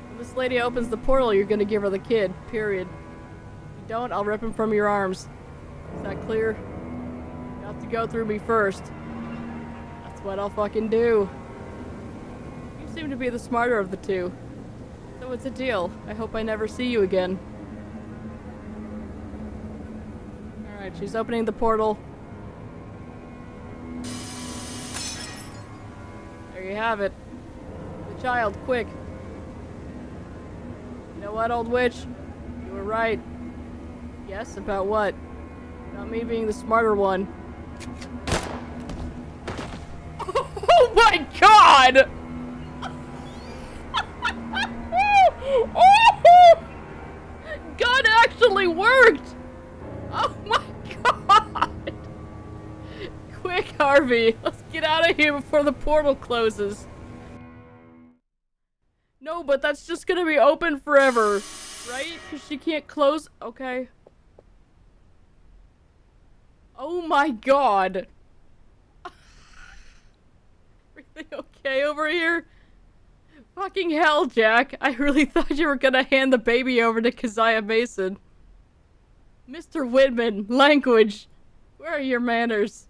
When this lady opens the portal, you're gonna give her the kid. Period. If you don't, I'll rip him from your arms. Is that clear? You have to go through me first. That's what I'll fucking do. You seem to be the smarter of the two. So it's a deal. I hope I never see you again. Alright, she's opening the portal. There you have it. The child, quick. You know what, old witch? You were right. Yes, about what? About me being the smarter one. Oh my god! God actually worked! Oh my god! Quick, Harvey. Let's get out of here before the portal closes. No, but that's just gonna be open forever, right? Because she can't close. Okay. Oh my god. Everything okay over here? Fucking hell, Jack. I really thought you were gonna hand the baby over to Keziah Mason. Mr. Whitman, language. Where are your manners?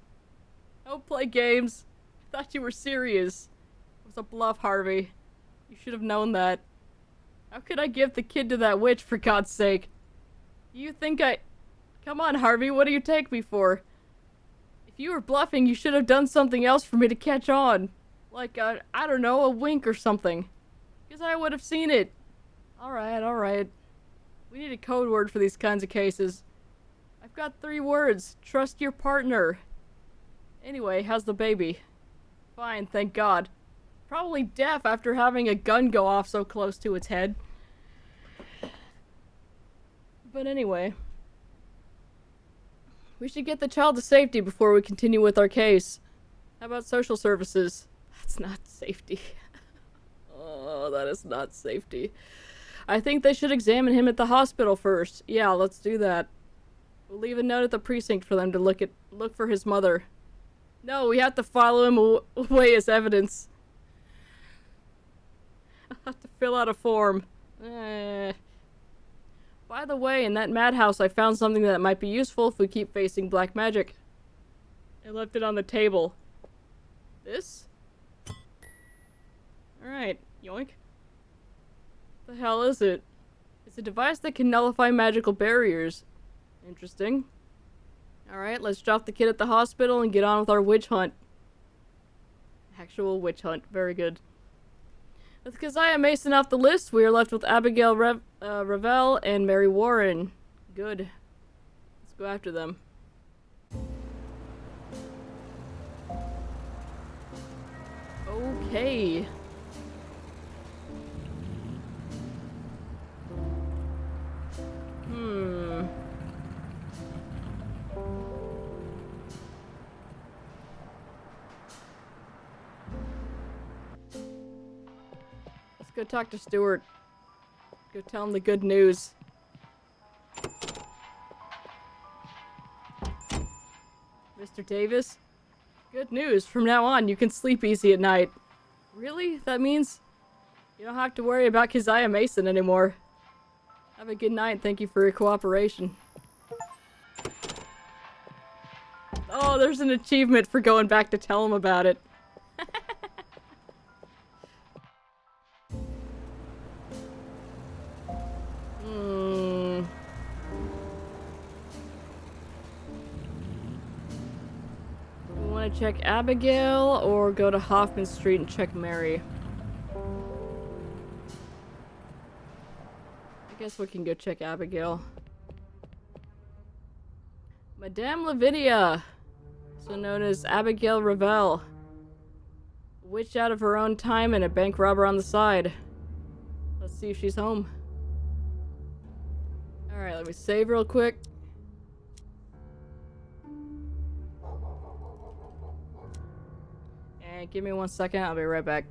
Don't play games. I thought you were serious. It was a bluff, Harvey. You should have known that. How could I give the kid to that witch, for God's sake? You think Come on, Harvey, what do you take me for? If you were bluffing, you should have done something else for me to catch on. Like, I don't know, a wink or something. Because I would have seen it. Alright, alright. We need a code word for these kinds of cases. I've got 3 words. Trust your partner. Anyway, how's the baby? Fine, thank God. Probably deaf after having a gun go off so close to its head. But anyway. We should get the child to safety before we continue with our case. How about social services? That's not safety. Oh, that is not safety. I think they should examine him at the hospital first. Yeah, let's do that. We'll leave a note at the precinct for them to look for his mother. No, we have to follow him away as evidence. I'll have to fill out a form. By the way, in that madhouse I found something that might be useful if we keep facing black magic. I left it on the table. This? Alright, yoink. What the hell is it? It's a device that can nullify magical barriers. Interesting. Alright, let's drop the kid at the hospital and get on with our witch hunt. Actual witch hunt. Very good. With Keziah Mason off the list, we are left with Abigail Ravel and Mary Warren. Good. Let's go after them. Okay. go talk to Stuart. Go tell him the good news. Mr. Davis? Good news. From now on, you can sleep easy at night. Really? That means you don't have to worry about Keziah Mason anymore. Have a good night and thank you for your cooperation. Oh, there's an achievement for going back to tell him about it. We want to check Abigail or go to Hoffman Street and check Mary? I guess we can go check Abigail. Madame Lavinia, so known as Abigail Ravel. Witch out of her own time and a bank robber on the side. Let's see if she's home. Alright, let me save real quick. And give me 1 second, I'll be right back.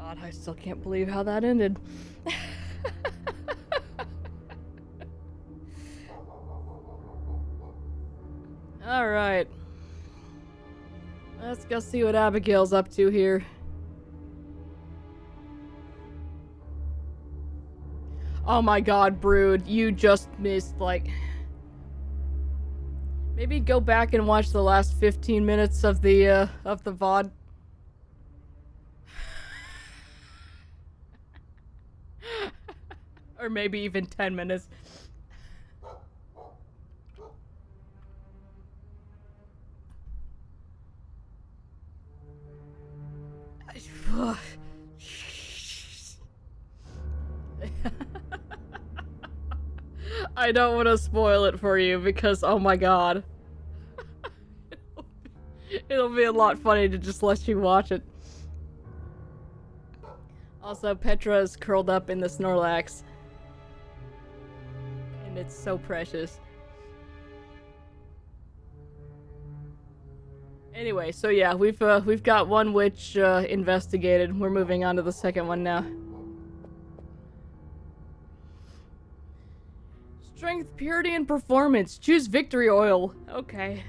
God, I still can't believe how that ended. Alright. Let's go see what Abigail's up to here. Oh my god, Brood, you just missed, like... Maybe go back and watch the last 15 minutes of the VOD. Or maybe even 10 minutes. I don't want to spoil it for you because, oh my god. It'll be a lot funny to just let you watch it. Also, Petra is curled up in the Snorlax. And it's so precious. Anyway, so yeah, we've got one witch investigated. We're moving on to the second one now. Strength, purity, and performance. Choose victory oil. Okay.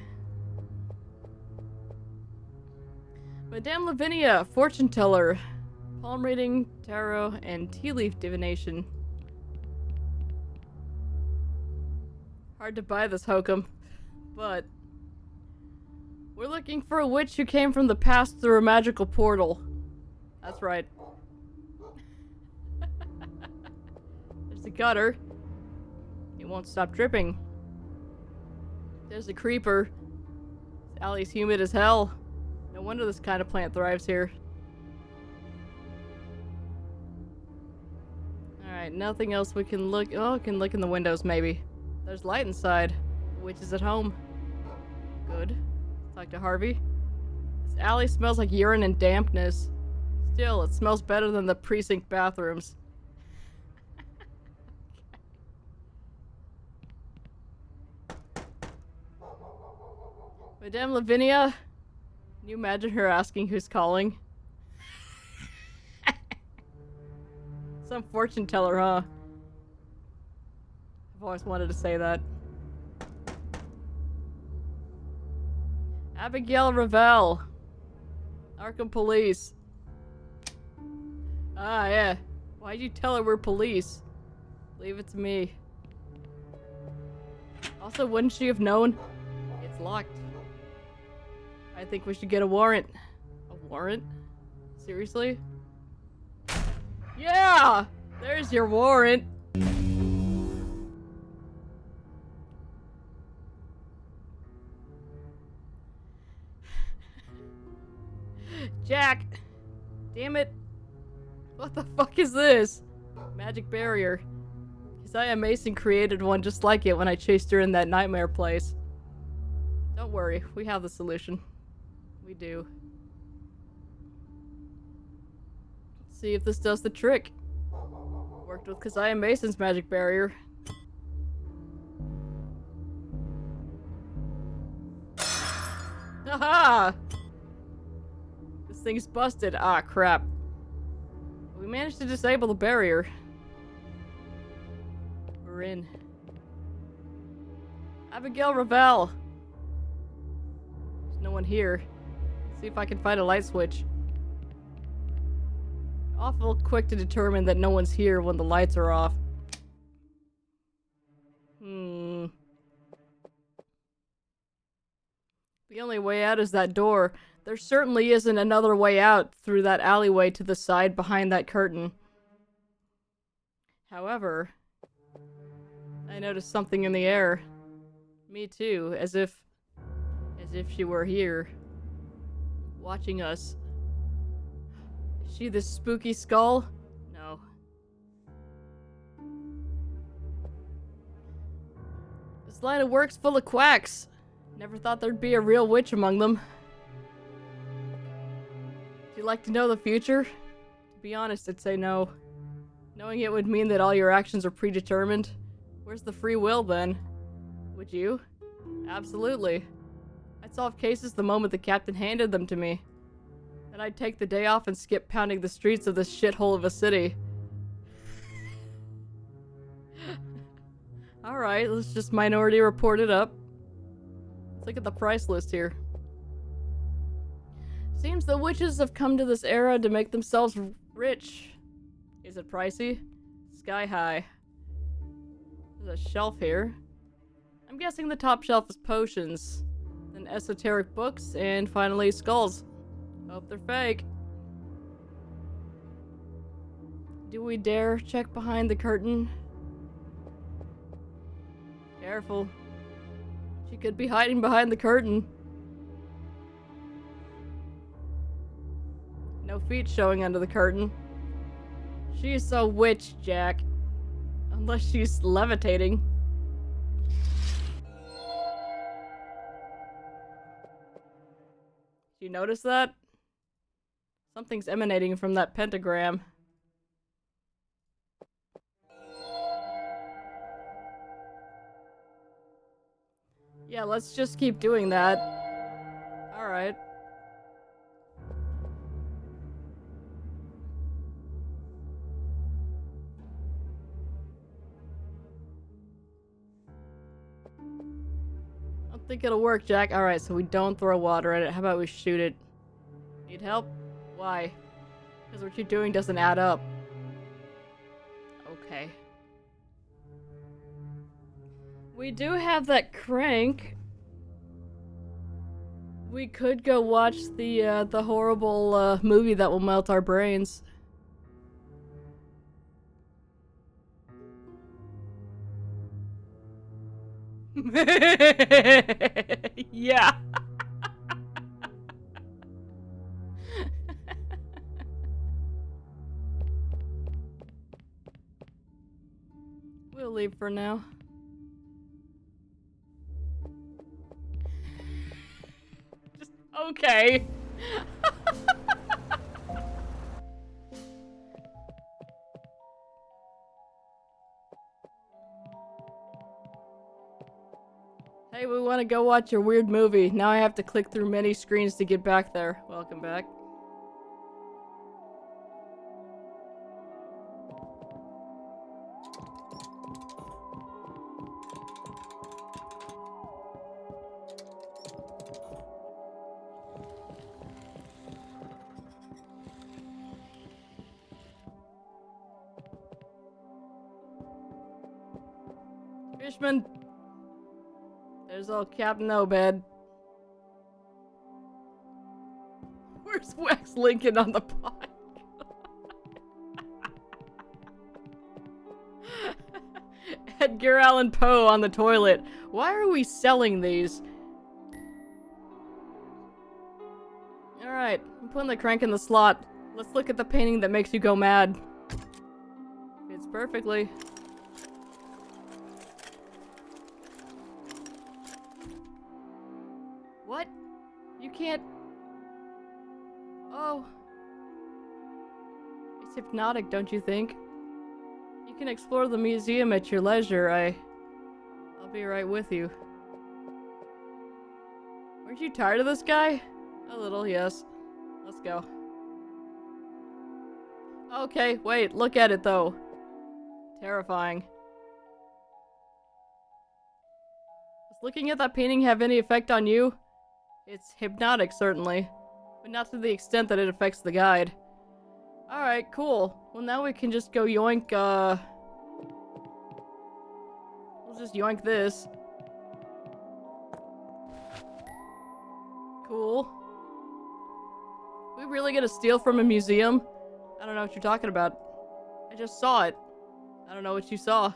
Madame Lavinia, fortune teller. Palm reading, tarot, and tea leaf divination. Hard to buy this hokum, but we're looking for a witch who came from the past through a magical portal. That's right. There's a gutter. It won't stop dripping. There's a creeper. This alley's humid as hell. No wonder this kind of plant thrives here. Alright, nothing else we can look. Oh, we can look in the windows maybe. There's light inside. The witch is at home. Good. Talk to Harvey. This alley smells like urine and dampness. Still, it smells better than the precinct bathrooms. Madame Lavinia? Can you imagine her asking who's calling? Some fortune teller, huh? I've always wanted to say that. Abigail Ravel. Arkham Police. Ah, yeah. Why'd you tell her we're police? Leave it to me. Also, wouldn't she have known? It's locked. I think we should get a warrant. A warrant? Seriously? Yeah! There's your warrant. Jack! Damn it. What the fuck is this? Magic barrier. Keziah Mason created one just like it when I chased her in that nightmare place. Don't worry, we have the solution. We do. Let's see if this does the trick. Worked with Keziah Mason's magic barrier. Haha! This thing's busted. Ah, crap. We managed to disable the barrier. We're in. Abigail Ravel! There's no one here. See if I can find a light switch. Awful quick to determine that no one's here when the lights are off. The only way out is that door. There certainly isn't another way out through that alleyway to the side behind that curtain. However, I noticed something in the air. Me too, as if she were here, watching us. Is she this spooky skull? No. This line of work's full of quacks. Never thought there'd be a real witch among them. Do you like to know the future? To be honest, I'd say no. Knowing it would mean that all your actions are predetermined. Where's the free will, then? Would you? Absolutely. I'd solve cases the moment the captain handed them to me. Then And I'd take the day off and skip pounding the streets of this shithole of a city. Alright, let's just Minority Report it up. Let's look at the price list here. Seems the witches have come to this era to make themselves rich. Is it pricey? Sky high. There's a shelf here. I'm guessing the top shelf is potions, then esoteric books, and finally skulls. Hope they're fake. Do we dare check behind the curtain? Careful. She could be hiding behind the curtain. No feet showing under the curtain. She's a witch, Jack. Unless she's levitating. You notice that? Something's emanating from that pentagram. Yeah, let's just keep doing that. Alright. I don't think it'll work, Jack. Alright, so we don't throw water at it. How about we shoot it? Need help? Why? Because what you're doing doesn't add up. Okay. We do have that crank. We could go watch the horrible movie that will melt our brains. Yeah. We'll leave for now. Just okay. Hey, we want to go watch your weird movie. Now I have to click through many screens to get back there. Welcome back. Fishman! There's old Captain Obed. Where's Wax Lincoln on the pod? Edgar Allan Poe on the toilet. Why are we selling these? Alright, I'm putting the crank in the slot. Let's look at the painting that makes you go mad. Fits perfectly. What? You can't... Oh. It's hypnotic, don't you think? You can explore the museum at your leisure. I'll be right with you. Aren't you tired of this guy? A little, yes. Let's go. Okay, wait, look at it though. Terrifying. Does looking at that painting have any effect on you? It's hypnotic, certainly, but not to the extent that it affects the guide. Alright, cool. Well, now we can just go yoink, we'll just yoink this. Cool. We really gonna steal from a museum? I don't know what you're talking about. I just saw it. I don't know what you saw.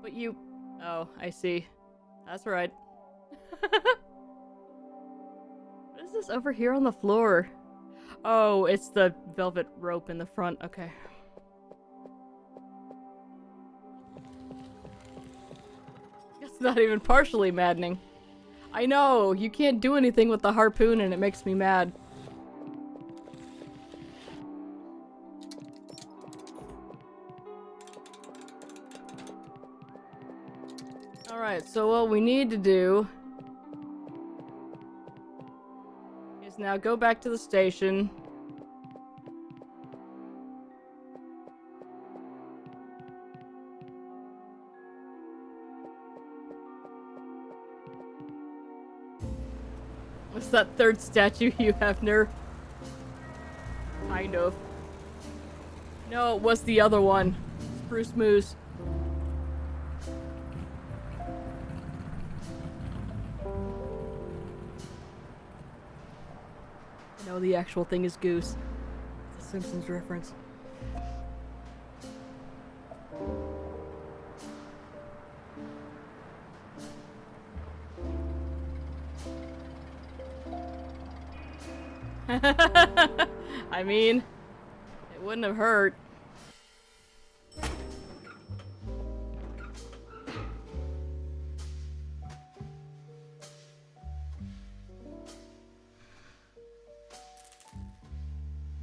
But you... Oh, I see. That's right. What is this over here on the floor? Oh, it's the velvet rope in the front. Okay. That's not even partially maddening. I know, you can't do anything with the harpoon and it makes me mad. Alright, so what we need to do is now go back to the station, that third statue, you Hefner? Kind of. No, it was the other one. Spruce Moose. No, the actual thing is Goose. It's a Simpsons reference. I mean, it wouldn't have hurt.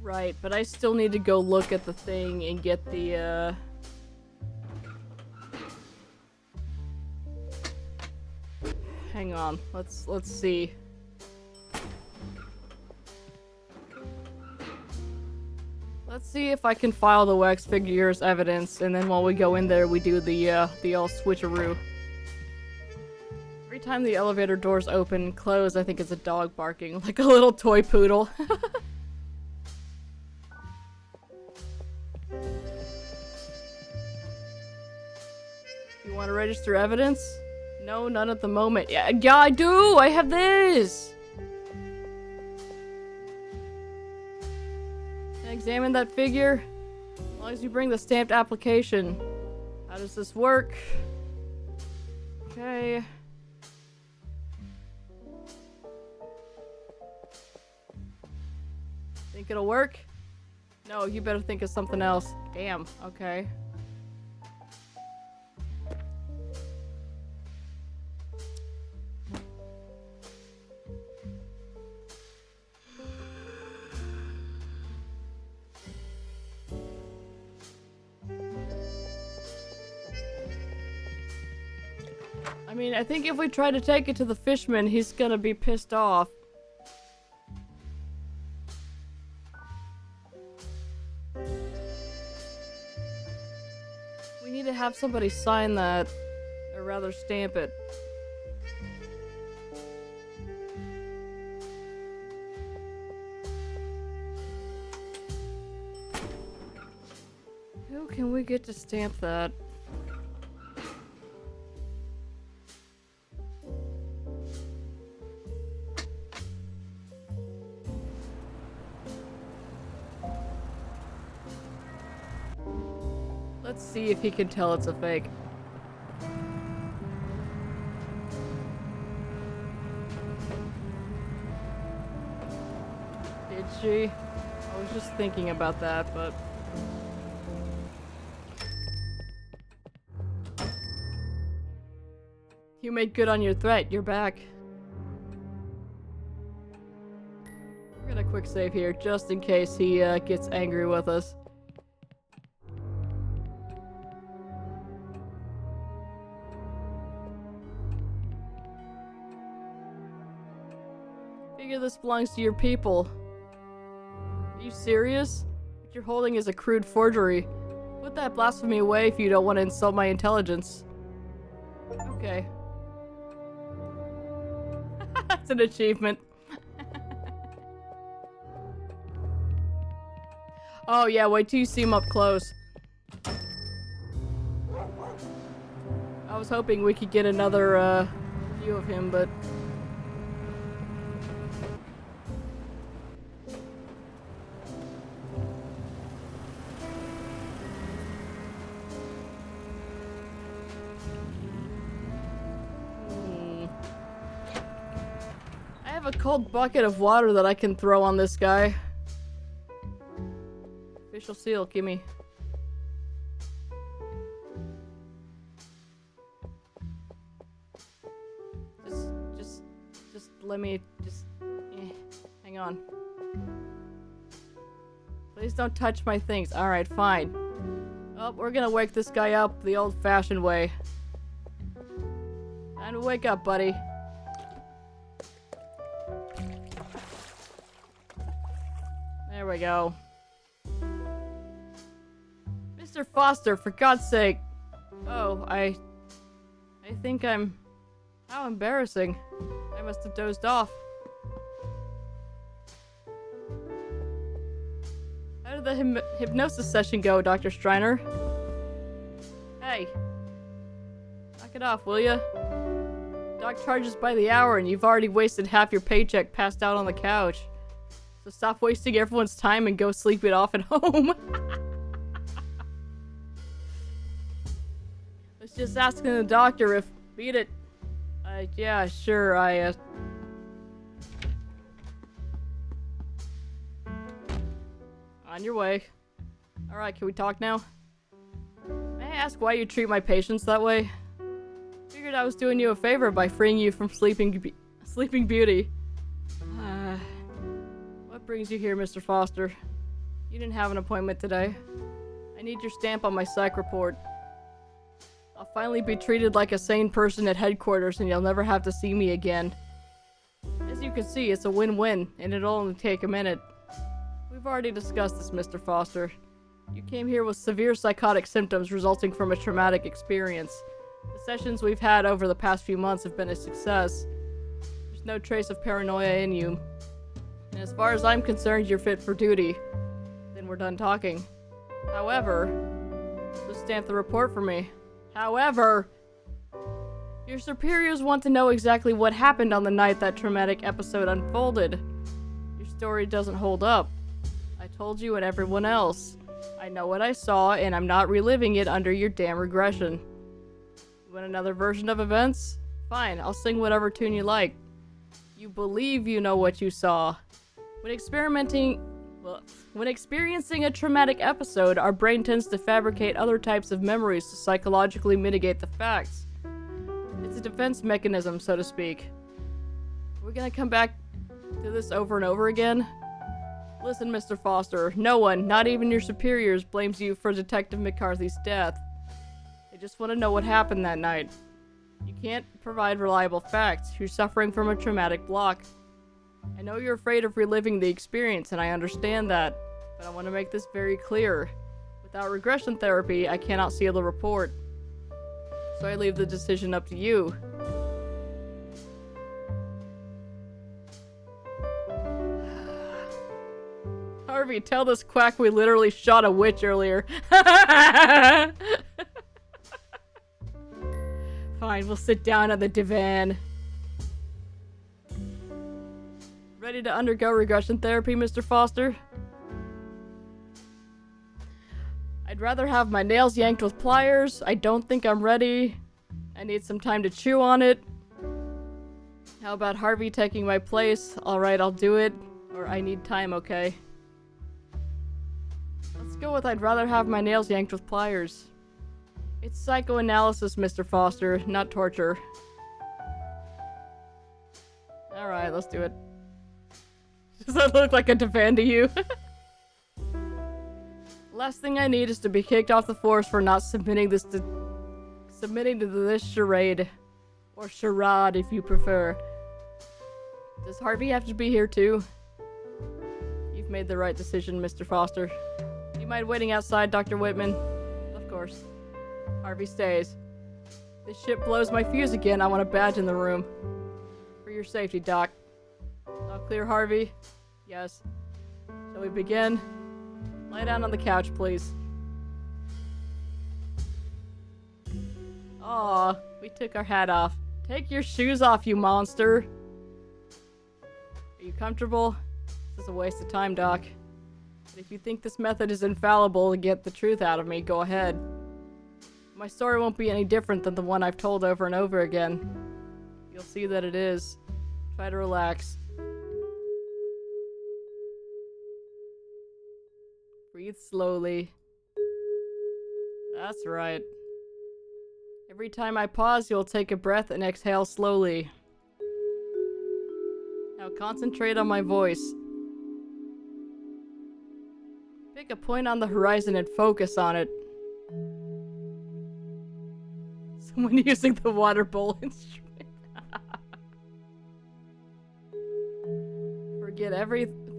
Right, but I still need to go look at the thing and get the, Hang on, let's see. Let's see if I can file the wax figure as evidence, and then while we go in there, we do the all switcheroo. Every time the elevator doors open and close, I think it's a dog barking, like a little toy poodle. You want to register evidence? No, none at the moment. Yeah, I do! I have this! Examine that figure. As long as you bring the stamped application. How does this work? Okay. Think it'll work? No, you better think of something else. Damn, okay. I mean, I think if we try to take it to the fishman, he's gonna be pissed off. We need to have somebody sign that, or rather stamp it. Who can we get to stamp that? Let's see if he can tell it's a fake. Did she? I was just thinking about that, but... You made good on your threat. You're back. We're gonna quick save here, just in case he gets angry with us. This belongs to your people. Are you serious? What you're holding is a crude forgery. Put that blasphemy away if you don't want to insult my intelligence. Okay. That's an achievement. Oh yeah, wait till you see him up close. I was hoping we could get another view of him, but... a cold bucket of water that I can throw on this guy. Official seal, gimme. Just let me, hang on. Please don't touch my things. Alright, fine. Oh, we're gonna wake this guy up the old-fashioned way. Time to wake up, buddy. There we go. Mr. Foster, for God's sake. Oh, I think I'm... How embarrassing. I must have dozed off. How did the hypnosis session go, Dr. Striner? Hey. Knock it off, will ya? Doc charges by the hour and you've already wasted half your paycheck passed out on the couch. So stop wasting everyone's time and go sleep it off at home. I was just asking the doctor if... Beat it. Yeah, sure, On your way. Alright, can we talk now? May I ask why you treat my patients that way? Figured I was doing you a favor by freeing you from Sleeping Beauty. What brings you here, Mr. Foster? You didn't have an appointment today. I need your stamp on my psych report. I'll finally be treated like a sane person at headquarters and you'll never have to see me again. As you can see, it's a win-win, and it'll only take a minute. We've already discussed this, Mr. Foster. You came here with severe psychotic symptoms resulting from a traumatic experience. The sessions we've had over the past few months have been a success. There's no trace of paranoia in you. And as far as I'm concerned, you're fit for duty. Then we're done talking. However, just stamp the report for me. However, your superiors want to know exactly what happened on the night that traumatic episode unfolded. Your story doesn't hold up. I told you and everyone else. I know what I saw, and I'm not reliving it under your damn regression. You want another version of events? Fine, I'll sing whatever tune you like. You believe you know what you saw. When experiencing a traumatic episode, our brain tends to fabricate other types of memories to psychologically mitigate the facts. It's a defense mechanism, so to speak. We're gonna come back to this over and over again? Listen, Mr. Foster, no one, not even your superiors, blames you for Detective McCarthy's death. They just want to know what happened that night. You can't provide reliable facts. You're suffering from a traumatic block. I know you're afraid of reliving the experience, and I understand that, but I want to make this very clear. Without regression therapy, I cannot seal the report. So I leave the decision up to you. Harvey, tell this quack we literally shot a witch earlier. Fine, we'll sit down on the divan. Ready to undergo regression therapy, Mr. Foster? I'd rather have my nails yanked with pliers. I don't think I'm ready. I need some time to chew on it. How about Harvey taking my place? Alright, I'll do it. Or I need time, okay? Let's go with I'd rather have my nails yanked with pliers. It's psychoanalysis, Mr. Foster, not torture. Alright, let's do it. Does that look like a divan to you? Last thing I need is to be kicked off the force for not submitting to this charade. Or charade, if you prefer. Does Harvey have to be here too? You've made the right decision, Mr. Foster. Do you mind waiting outside, Dr. Whitman? Of course. Harvey stays. If this shit blows my fuse again, I want a badge in the room. For your safety, Doc. All clear, Harvey? Yes. Shall we begin? Lie down on the couch, please. Aw, we took our hat off. Take your shoes off, you monster! Are you comfortable? This is a waste of time, Doc. But if you think this method is infallible to get the truth out of me, go ahead. My story won't be any different than the one I've told over and over again. You'll see that it is. Try to relax. Breathe slowly. That's right. Every time I pause, you'll take a breath and exhale slowly. Now concentrate on my voice. Pick a point on the horizon and focus on it. Someone using the water bowl instrument.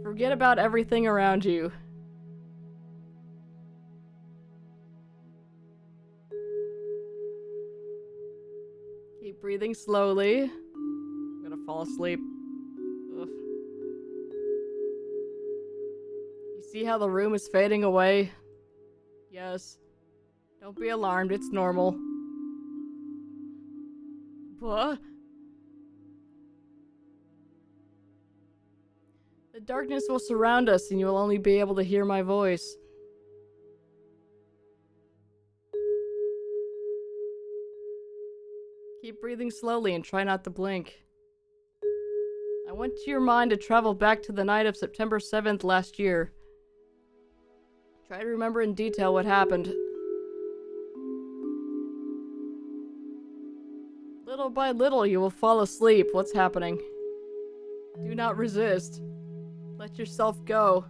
Forget about everything around you. Keep breathing slowly. I'm gonna fall asleep. Ugh. You See how the room is fading away? Yes. Don't be alarmed, it's normal. What? The darkness will surround us and you will only be able to hear my voice. Keep breathing slowly and try not to blink. I want your mind to travel back to the night of September 7th last year. Try to remember in detail what happened. Little by little, you will fall asleep. What's happening? Do not resist. Let yourself go.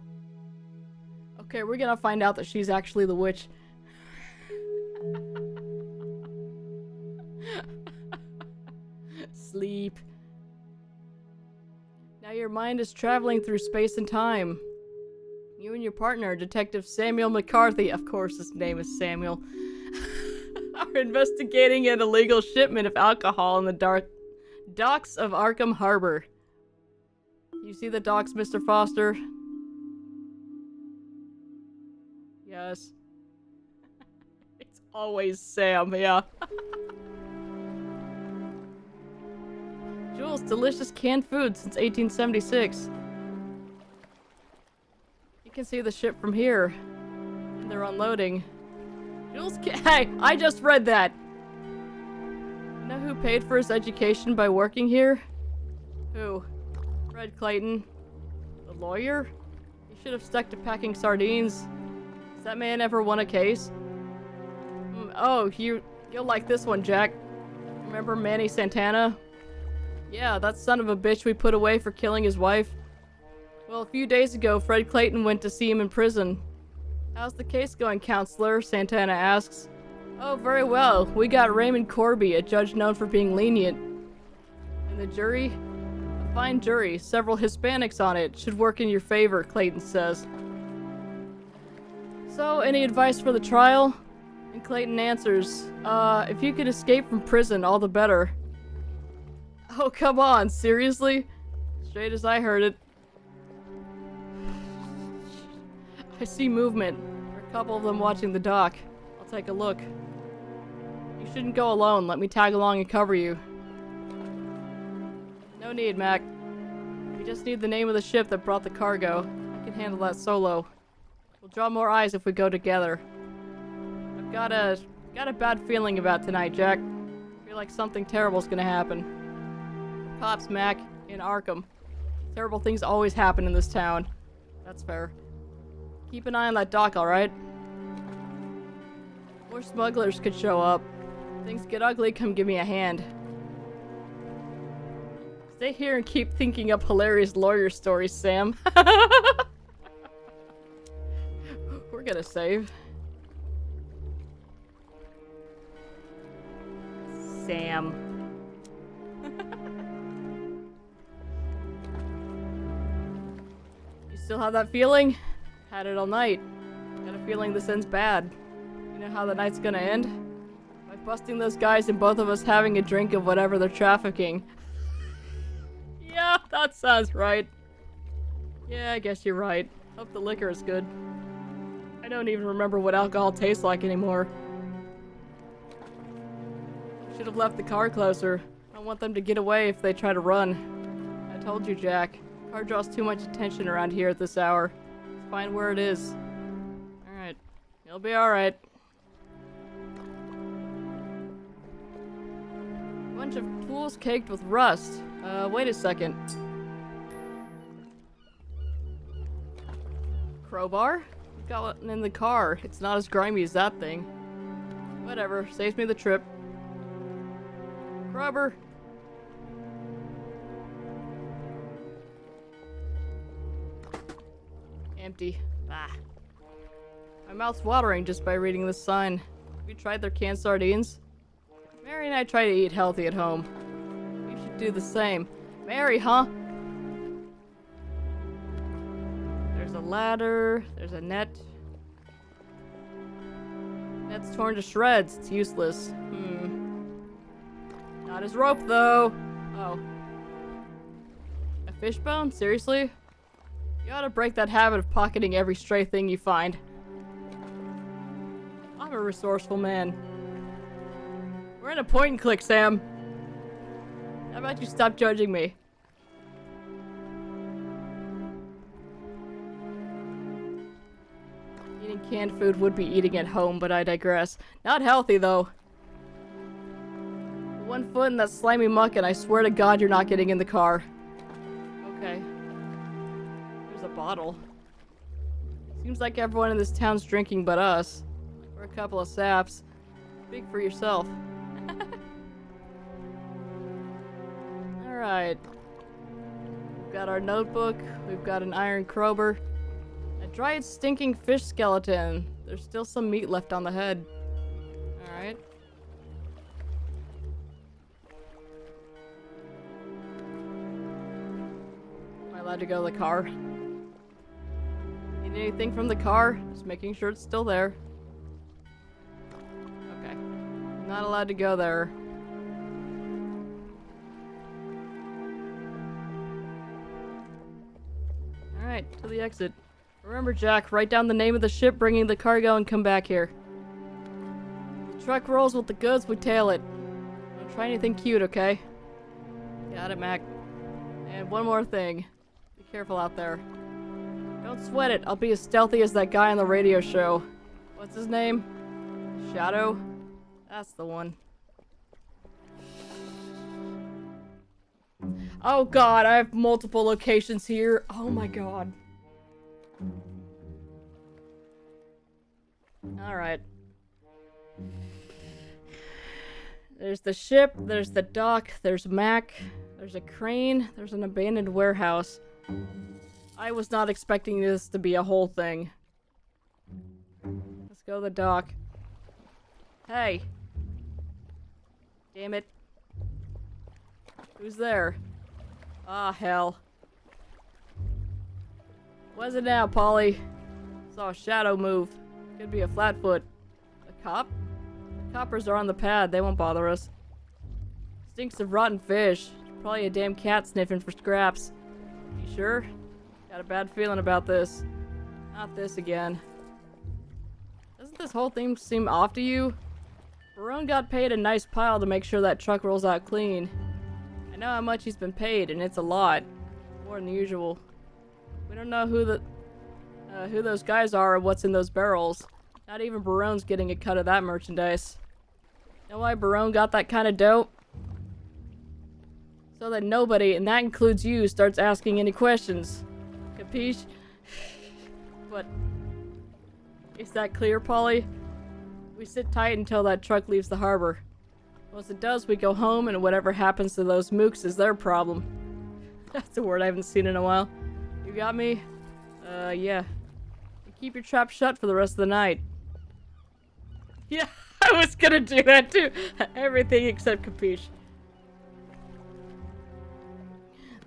Okay, we're gonna find out that she's actually the witch. Sleep. Now your mind is traveling through space and time. You and your partner, Detective Samuel McCarthy, of course his name is Samuel, are investigating an illegal shipment of alcohol in the docks of Arkham Harbor. You see the docks, Mr. Foster? Yes. It's always Sam, yeah. Jules, delicious canned food since 1876. You can see the ship from here. And they're unloading. Jules hey, I just read that! You know who paid for his education by working here? Who? Fred Clayton. The lawyer? He should have stuck to packing sardines. Has that man ever won a case? Oh, you'll like this one, Jack. Remember Manny Santana? Yeah, that son of a bitch we put away for killing his wife. Well, a few days ago, Fred Clayton went to see him in prison. How's the case going, counselor? Santana asks. Oh, very well. We got Raymond Corby, a judge known for being lenient. And the jury? A fine jury. Several Hispanics on it. Should work in your favor, Clayton says. So, any advice for the trial? And Clayton answers, if you could escape from prison, all the better. Oh, come on, seriously? Straight as I heard it. I see movement. There are a couple of them watching the dock. I'll take a look. You shouldn't go alone. Let me tag along and cover you. No need, Mac. We just need the name of the ship that brought the cargo. I can handle that solo. We'll draw more eyes if we go together. I've got a bad feeling about tonight, Jack. I feel like something terrible's gonna happen. Cops, Mac, in Arkham. Terrible things always happen in this town. That's fair. Keep an eye on that dock, alright? More smugglers could show up. If things get ugly, come give me a hand. Stay here and keep thinking up hilarious lawyer stories, Sam. We're gonna save. Sam. Still have that feeling? Had it all night. Got a feeling this ends bad. You know how the night's gonna end? By busting those guys and both of us having a drink of whatever they're trafficking. Yeah, that sounds right. Yeah, I guess you're right. Hope the liquor is good. I don't even remember what alcohol tastes like anymore. Should have left the car closer. I don't want them to get away if they try to run. I told you, Jack. Car draws too much attention around here at this hour. Let's find where it is. Alright. It'll be alright. Bunch of tools caked with rust. Wait a second. Crowbar? We've got one in the car. It's not as grimy as that thing. Whatever. Saves me the trip. Rubber. Empty. Ah. My mouth's watering just by reading this sign. Have you tried their canned sardines? Mary and I try to eat healthy at home. You should do the same. Mary, huh? There's a ladder. There's a net. Net's torn to shreds. It's useless. Not his rope, though. Oh. A fishbone? Seriously? You ought to break that habit of pocketing every stray thing you find. I'm a resourceful man. We're in a point and click, Sam. How about you stop judging me? Eating canned food would be eating at home, but I digress. Not healthy, though. One foot in that slimy muck, and I swear to God you're not getting in the car. Okay. There's a bottle. Seems like everyone in this town's drinking but us. We're a couple of saps. Speak for yourself. Alright. We've got our notebook. We've got an iron crowbar. A dried stinking fish skeleton. There's still some meat left on the head. Alright. Am I allowed to go to the car? Need anything from the car? Just making sure it's still there. Okay. Not allowed to go there. Alright, to the exit. Remember, Jack, write down the name of the ship bringing the cargo and come back here. The truck rolls with the goods, we tail it. Don't try anything cute, okay? Got it, Mac. And one more thing. Be careful out there. Don't sweat it, I'll be as stealthy as that guy on the radio show. What's his name? Shadow? That's the one. Oh god, I have multiple locations here. Oh my god. Alright. There's the ship, there's the dock, there's Mac, there's a crane, there's an abandoned warehouse. I was not expecting this to be a whole thing. Let's go to the dock. Hey. Damn it. Who's there? Ah, hell. What's it now, Polly? Saw a shadow move. Could be a Flatfoot. A cop? The coppers are on the pad. They won't bother us. Stinks of rotten fish. Probably a damn cat sniffing for scraps. You sure? Got a bad feeling about this. Not this again. Doesn't this whole thing seem off to you? Barone got paid a nice pile to make sure that truck rolls out clean. I know how much he's been paid, and it's a lot. More than usual. We don't know who those guys are or what's in those barrels. Not even Barone's getting a cut of that merchandise. Know why Barone got that kind of dope? So that nobody, and that includes you, starts asking any questions. Capiche? But is that clear, Polly? We sit tight until that truck leaves the harbor. Once it does, we go home, and whatever happens to those mooks is their problem. That's a word I haven't seen in a while. You got me? Yeah. You keep your trap shut for the rest of the night. Yeah, I was gonna do that too. Everything except Capiche.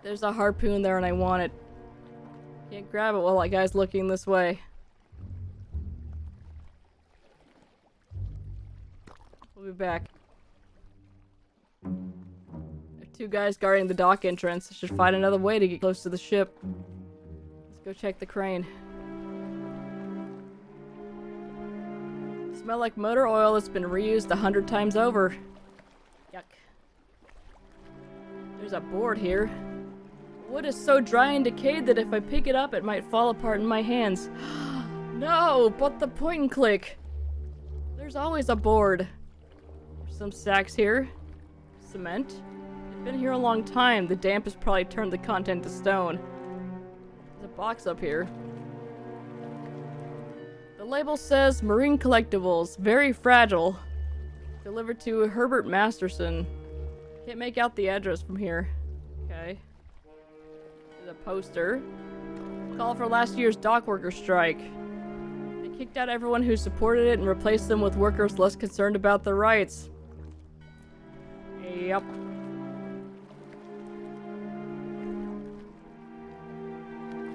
There's a harpoon there and I want it. Can't grab it while that guy's looking this way. We'll be back. There are two guys guarding the dock entrance. I should find another way to get close to the ship. Let's go check the crane. Smell like motor oil that's been reused 100 times over. Yuck. There's a board here. Wood is so dry and decayed that if I pick it up, it might fall apart in my hands. No, but the point and click. There's always a board. There's some sacks here. Cement. It's been here a long time. The damp has probably turned the content to stone. There's a box up here. The label says Marine Collectibles, very fragile. Delivered to Herbert Masterson. Can't make out the address from here. Okay. There's a poster. Call for last year's dock worker strike. They kicked out everyone who supported it and replaced them with workers less concerned about their rights. Yep.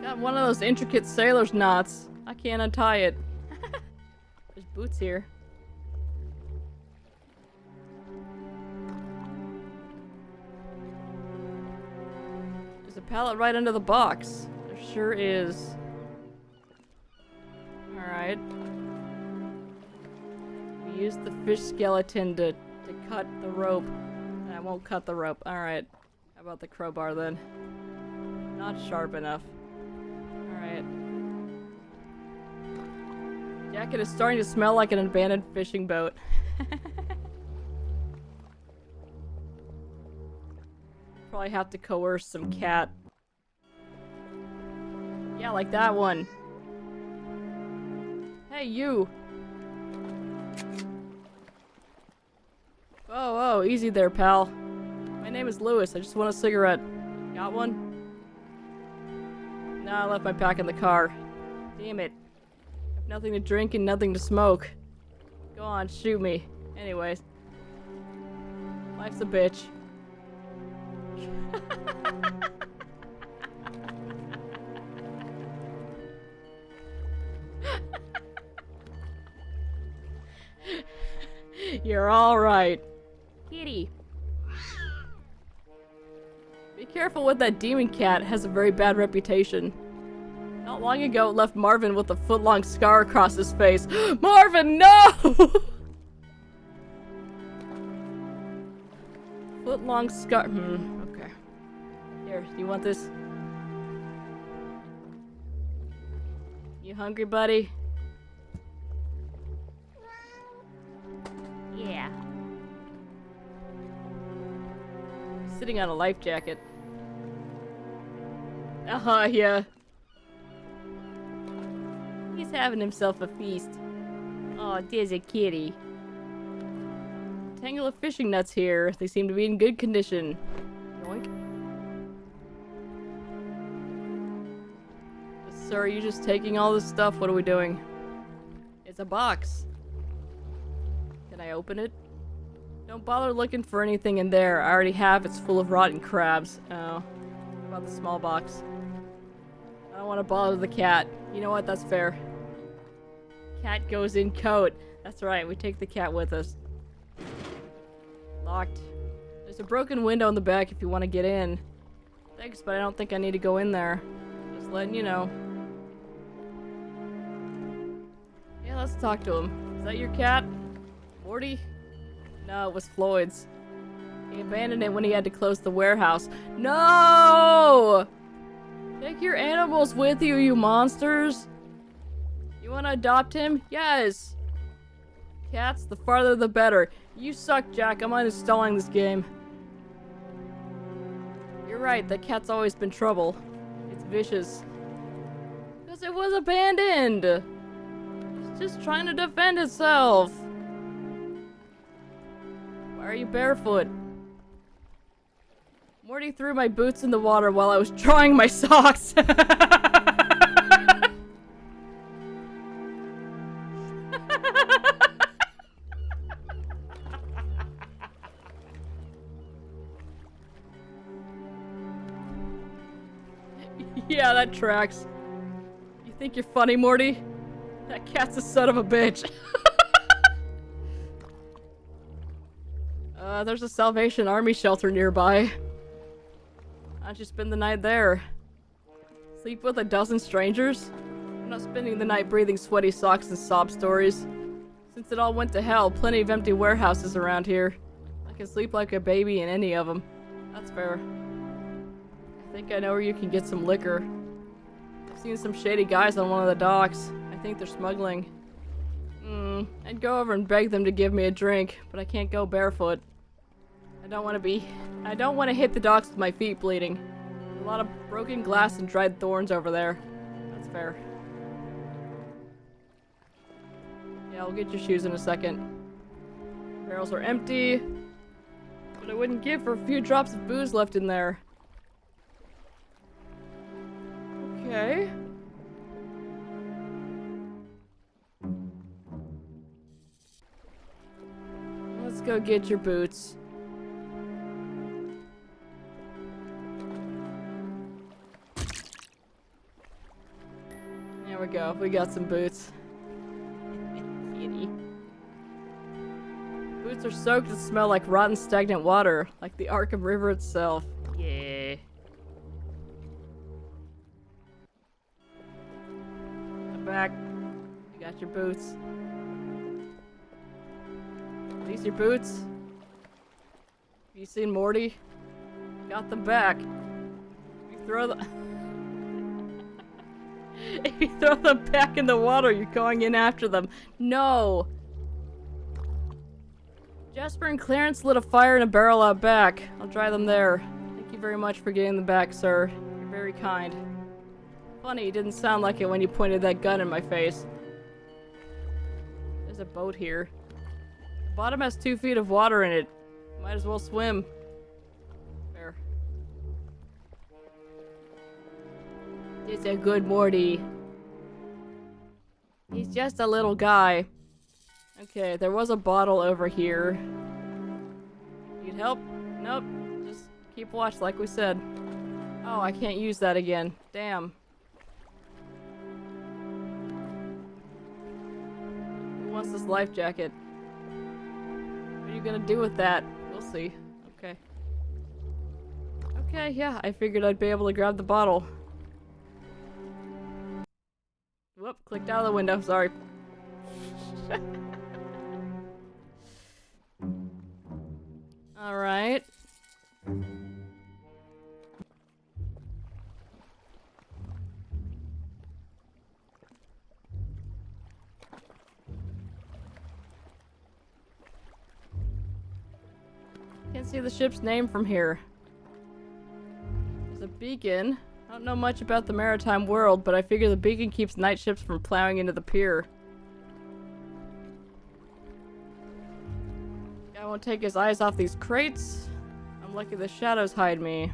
Got one of those intricate sailor's knots. I can't untie it. There's boots here. There's a pallet right under the box. There sure is. Alright. We used the fish skeleton to cut the rope. I won't cut the rope. Alright. How about the crowbar then? Not sharp enough. Alright. Jacket is starting to smell like an abandoned fishing boat. Probably have to coerce some cat. Yeah, like that one. Hey, you! Whoa, whoa, easy there, pal. My name is Lewis. I just want a cigarette. Got one? No, I left my pack in the car. Damn it. I've nothing to drink and nothing to smoke. Go on, shoot me. Anyways. Life's a bitch. You're alright. Kitty. Be careful with that demon cat. It has a very bad reputation. Not long ago, it left Marvin with a foot-long scar across his face. Marvin, no! Foot-long scar. Okay. Here, do you want this? You hungry, buddy? Yeah. Sitting on a life jacket. Yeah. He's having himself a feast. Oh, there's a kitty. Tangle of fishing nets here. They seem to be in good condition. Yoink. Sir, are you just taking all this stuff? What are we doing? It's a box. Can I open it? Don't bother looking for anything in there. I already have. It's full of rotten crabs. Oh. What about the small box? I don't want to bother the cat. You know what? That's fair. Cat goes in coat. That's right. We take the cat with us. Locked. There's a broken window in the back if you want to get in. Thanks, but I don't think I need to go in there. Just letting you know. Yeah, let's talk to him. Is that your cat? Morty? No, it was Floyd's. He abandoned it when he had to close the warehouse. No! Take your animals with you, you monsters! You want to adopt him? Yes! Cats, the farther the better. You suck, Jack. I'm uninstalling this game. You're right, that cat's always been trouble. It's vicious. Because it was abandoned! It's just trying to defend itself. Why are you barefoot? Morty threw my boots in the water while I was drying my socks. Yeah, that tracks. You think you're funny, Morty? That cat's a son of a bitch. There's a Salvation Army shelter nearby. Why don't you spend the night there? Sleep with a dozen strangers? I'm not spending the night breathing sweaty socks and sob stories. Since it all went to hell, plenty of empty warehouses around here. I can sleep like a baby in any of them. That's fair. I think I know where you can get some liquor. I've seen some shady guys on one of the docks. I think they're smuggling. I'd go over and beg them to give me a drink, but I can't go barefoot. I don't want to hit the docks with my feet bleeding. There's a lot of broken glass and dried thorns over there. That's fair. Yeah, I'll get your shoes in a second. Barrels are empty. But I wouldn't give for a few drops of booze left in there. Okay. Let's go get your boots. There we go. We got some boots. Kitty. Boots are soaked and smell like rotten stagnant water, like the Arkham River itself. Yeah. You got your boots. Are these your boots? Have you seen Morty? Got them back. You throw them... If you throw them back in the water, you're going in after them. No! Jasper and Clarence lit a fire in a barrel out back. I'll dry them there. Thank you very much for getting them back, sir. You're very kind. Funny, it didn't sound like it when you pointed that gun in my face. There's a boat here. The bottom has 2 feet of water in it. Might as well swim. There. It's a good Morty. He's just a little guy. Okay, there was a bottle over here. Need help? Nope. Just keep watch like we said. Oh, I can't use that again. Damn. Who wants this life jacket? What are you gonna do with that? We'll see. Okay. Okay, yeah, I figured I'd be able to grab the bottle. Whoop, clicked out of the window, sorry. Alright. Can't see the ship's name from here. There's a beacon. I don't know much about the maritime world, but I figure the beacon keeps night ships from plowing into the pier. I won't take his eyes off these crates. I'm lucky the shadows hide me.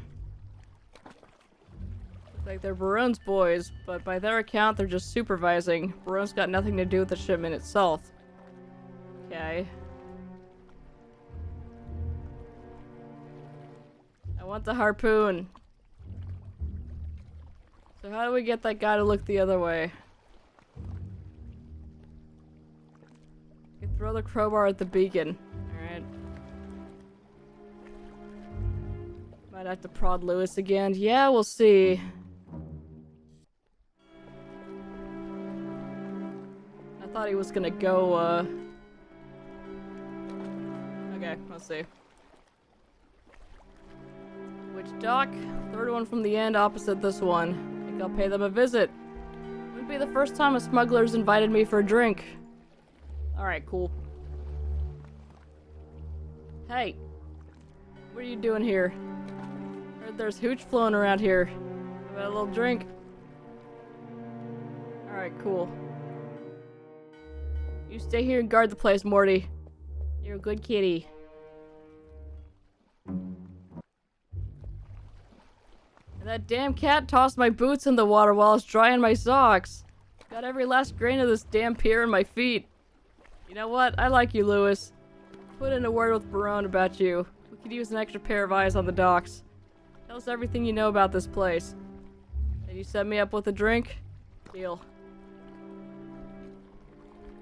Looks like they're Barone's boys, but by their account, they're just supervising. Barone's got nothing to do with the shipment itself. Okay. I want the harpoon. So how do we get that guy to look the other way? You can throw the crowbar at the beacon. Alright. Might have to prod Lewis again. Yeah, we'll see. I thought he was gonna go, Okay, let's see. Which dock? Third one from the end, opposite this one. I think I'll pay them a visit. Wouldn't be the first time a smuggler's invited me for a drink. Alright, cool. Hey. What are you doing here? Heard there's hooch flowing around here. Have a little drink. Alright, cool. You stay here and guard the place, Morty. You're a good kitty. And that damn cat tossed my boots in the water while I was drying my socks. Got every last grain of this damn pier in my feet. You know what? I like you, Lewis. Put in a word with Barone about you. We could use an extra pair of eyes on the docks. Tell us everything you know about this place. And you set me up with a drink? Deal.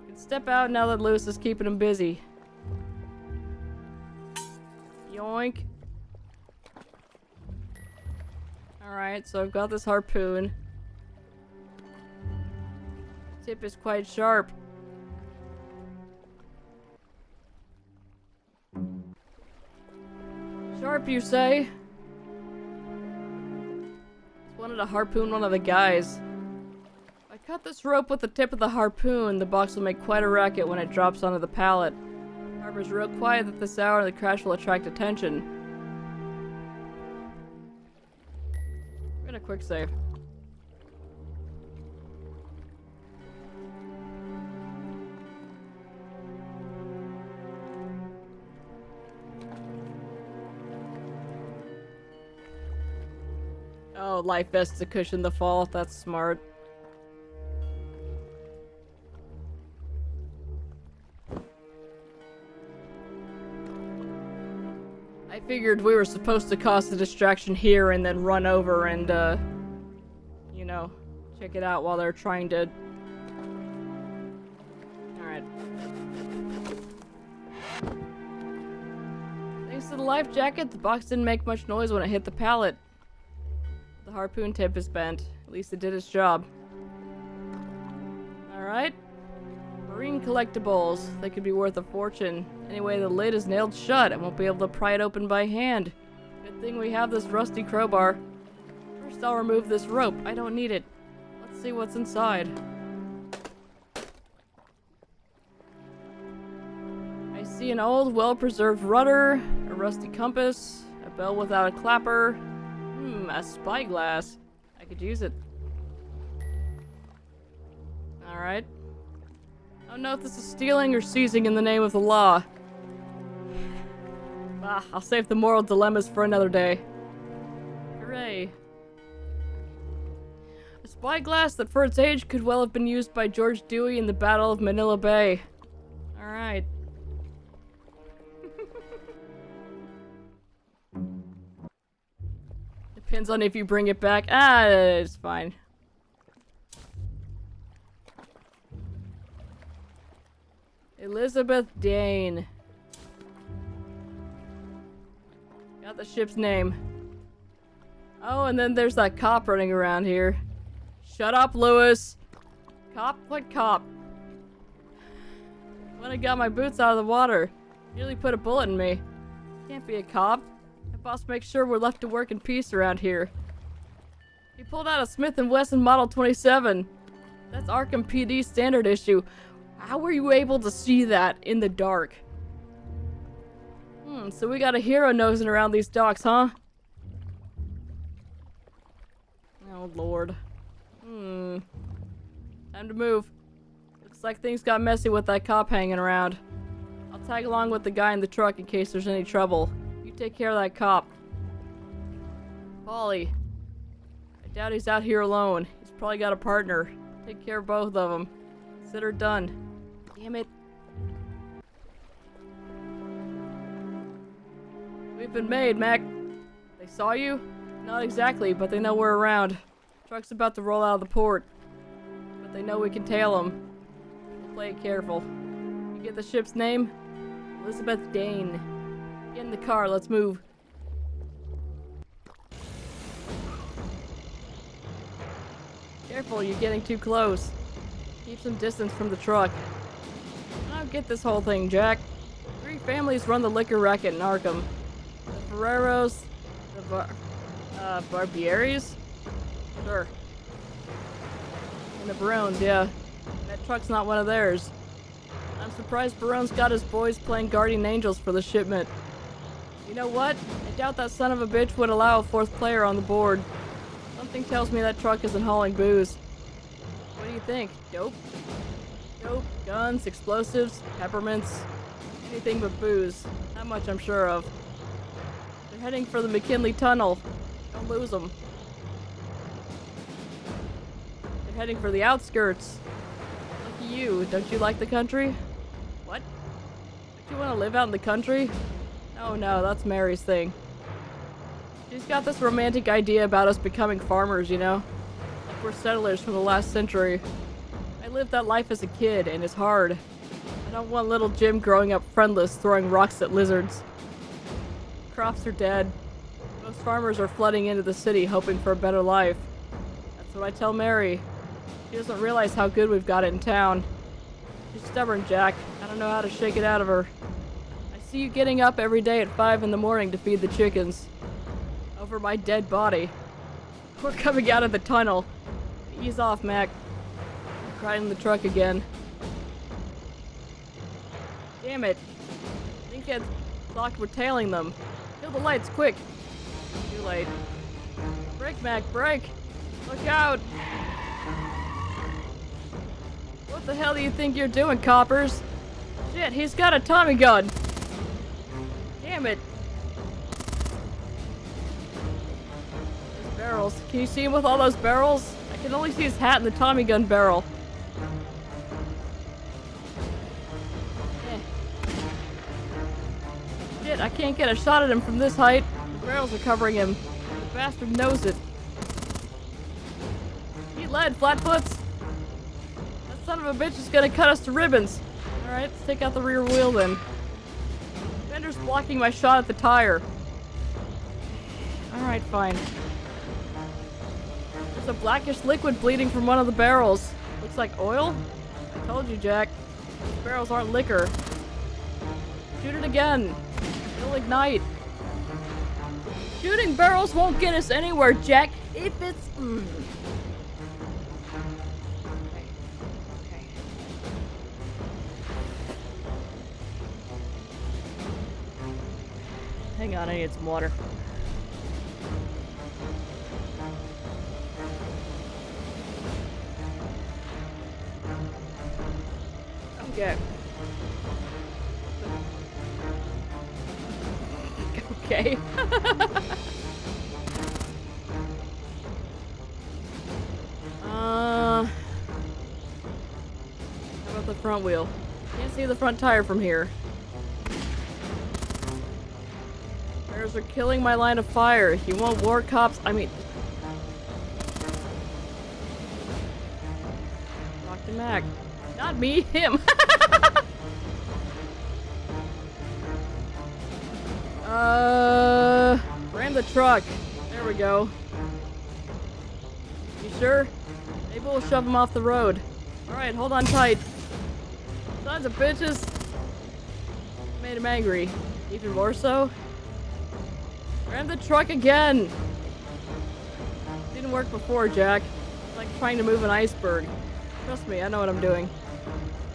You can step out now that Lewis is keeping him busy. Yoink. Alright, so I've got this harpoon. Tip is quite sharp. Sharp, you say? Just wanted to harpoon one of the guys. If I cut this rope with the tip of the harpoon, the box will make quite a racket when it drops onto the pallet. Harbor's real quiet at this hour, and the crash will attract attention. We're gonna quick save. Oh, life vest to cushion the fall. That's smart. I figured we were supposed to cause the distraction here and then run over and, you know, check it out while they're trying to... Alright. Thanks to the life jacket, the box didn't make much noise when it hit the pallet. The harpoon tip is bent. At least it did its job. Alright. Green collectibles. They could be worth a fortune. Anyway, the lid is nailed shut. I won't be able to pry it open by hand. Good thing we have this rusty crowbar. First, I'll remove this rope. I don't need it. Let's see what's inside. I see an old, well-preserved rudder, a rusty compass, a bell without a clapper. A spyglass. I could use it. Alright. I don't know if this is stealing or seizing in the name of the law. I'll save the moral dilemmas for another day. Hooray. A spyglass that for its age could well have been used by George Dewey in the Battle of Manila Bay. Alright. Depends on if you bring it back. It's fine. Elizabeth Dane. Got the ship's name. Oh, and then there's that cop running around here. Shut up, Lewis. Cop? What cop? When I got my boots out of the water, nearly put a bullet in me. Can't be a cop. My boss makes sure we're left to work in peace around here. He pulled out a Smith & Wesson Model 27. That's Arkham PD standard issue. How were you able to see that in the dark? So we got a hero nosing around these docks, huh? Oh, Lord. Time to move. Looks like things got messy with that cop hanging around. I'll tag along with the guy in the truck in case there's any trouble. You take care of that cop. Polly. I doubt he's out here alone. He's probably got a partner. Take care of both of them. Consider done. Damn it. We've been made, Mac. They saw you? Not exactly, but they know we're around. Truck's about to roll out of the port. But they know we can tail them. We'll play it careful. You get the ship's name? Elizabeth Dane. Get in the car, let's move. Careful, you're getting too close. Keep some distance from the truck. I don't get this whole thing, Jack. 3 families run the liquor racket in Arkham. The Ferreros, the Barbieris? Sure. And the Barones, yeah. That truck's not one of theirs. I'm surprised Barone's got his boys playing guardian angels for the shipment. You know what? I doubt that son of a bitch would allow a 4th player on the board. Something tells me that truck isn't hauling booze. What do you think? Dope? Dope, guns, explosives, peppermints, anything but booze. That much I'm sure of. They're heading for the McKinley Tunnel. Don't lose them. They're heading for the outskirts. Lucky you. Don't you like the country? What? Don't you want to live out in the country? Oh no, that's Mary's thing. She's got this romantic idea about us becoming farmers, you know? Like we're settlers from the last century. I lived that life as a kid, and it's hard. I don't want little Jim growing up friendless, throwing rocks at lizards. Crops are dead. Most farmers are flooding into the city, hoping for a better life. That's what I tell Mary. She doesn't realize how good we've got it in town. She's stubborn, Jack. I don't know how to shake it out of her. I see you getting up every day at 5 in the morning to feed the chickens. Over my dead body. We're coming out of the tunnel. Ease off, Mac. I'm crying in the truck again. Damn it. I think it thought we're tailing them. Kill the lights, quick. Too late. Brake, Mac, brake. Look out. What the hell do you think you're doing, coppers? Shit, he's got a Tommy gun. Damn it. Those barrels. Can you see him with all those barrels? I can only see his hat and the Tommy gun barrel. Shit, I can't get a shot at him from this height. The barrels are covering him. The bastard knows it. Eat lead, Flatfoots! That son of a bitch is gonna cut us to ribbons. Alright, let's take out the rear wheel then. Fender's blocking my shot at the tire. Alright, fine. There's a blackish liquid bleeding from one of the barrels. Looks like oil? I told you, Jack. These barrels aren't liquor. Shoot it again. It'll ignite. Shooting barrels won't get us anywhere, Jack. If it's... Okay. Okay. Hang on, I need some water. Okay. Okay. How about the front wheel? Can't see the front tire from here. Bears are killing my line of fire. You want war cops? I mean... Talk to Mac. Not me, him. Ram the truck. There we go. You sure? Maybe we'll shove him off the road. Alright, hold on tight. Sons of bitches. Made him angry. Even more so. Ram the truck again. Didn't work before, Jack. It's like trying to move an iceberg. Trust me, I know what I'm doing.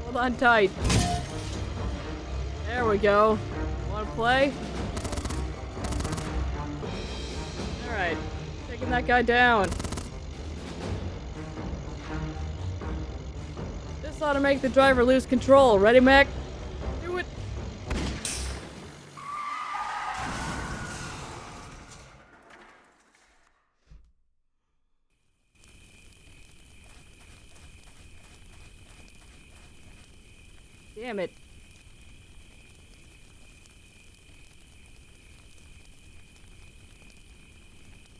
Hold on tight. There we go. Wanna play? Alright. Taking that guy down. This ought to make the driver lose control. Ready, Mac? Do it! Damn it.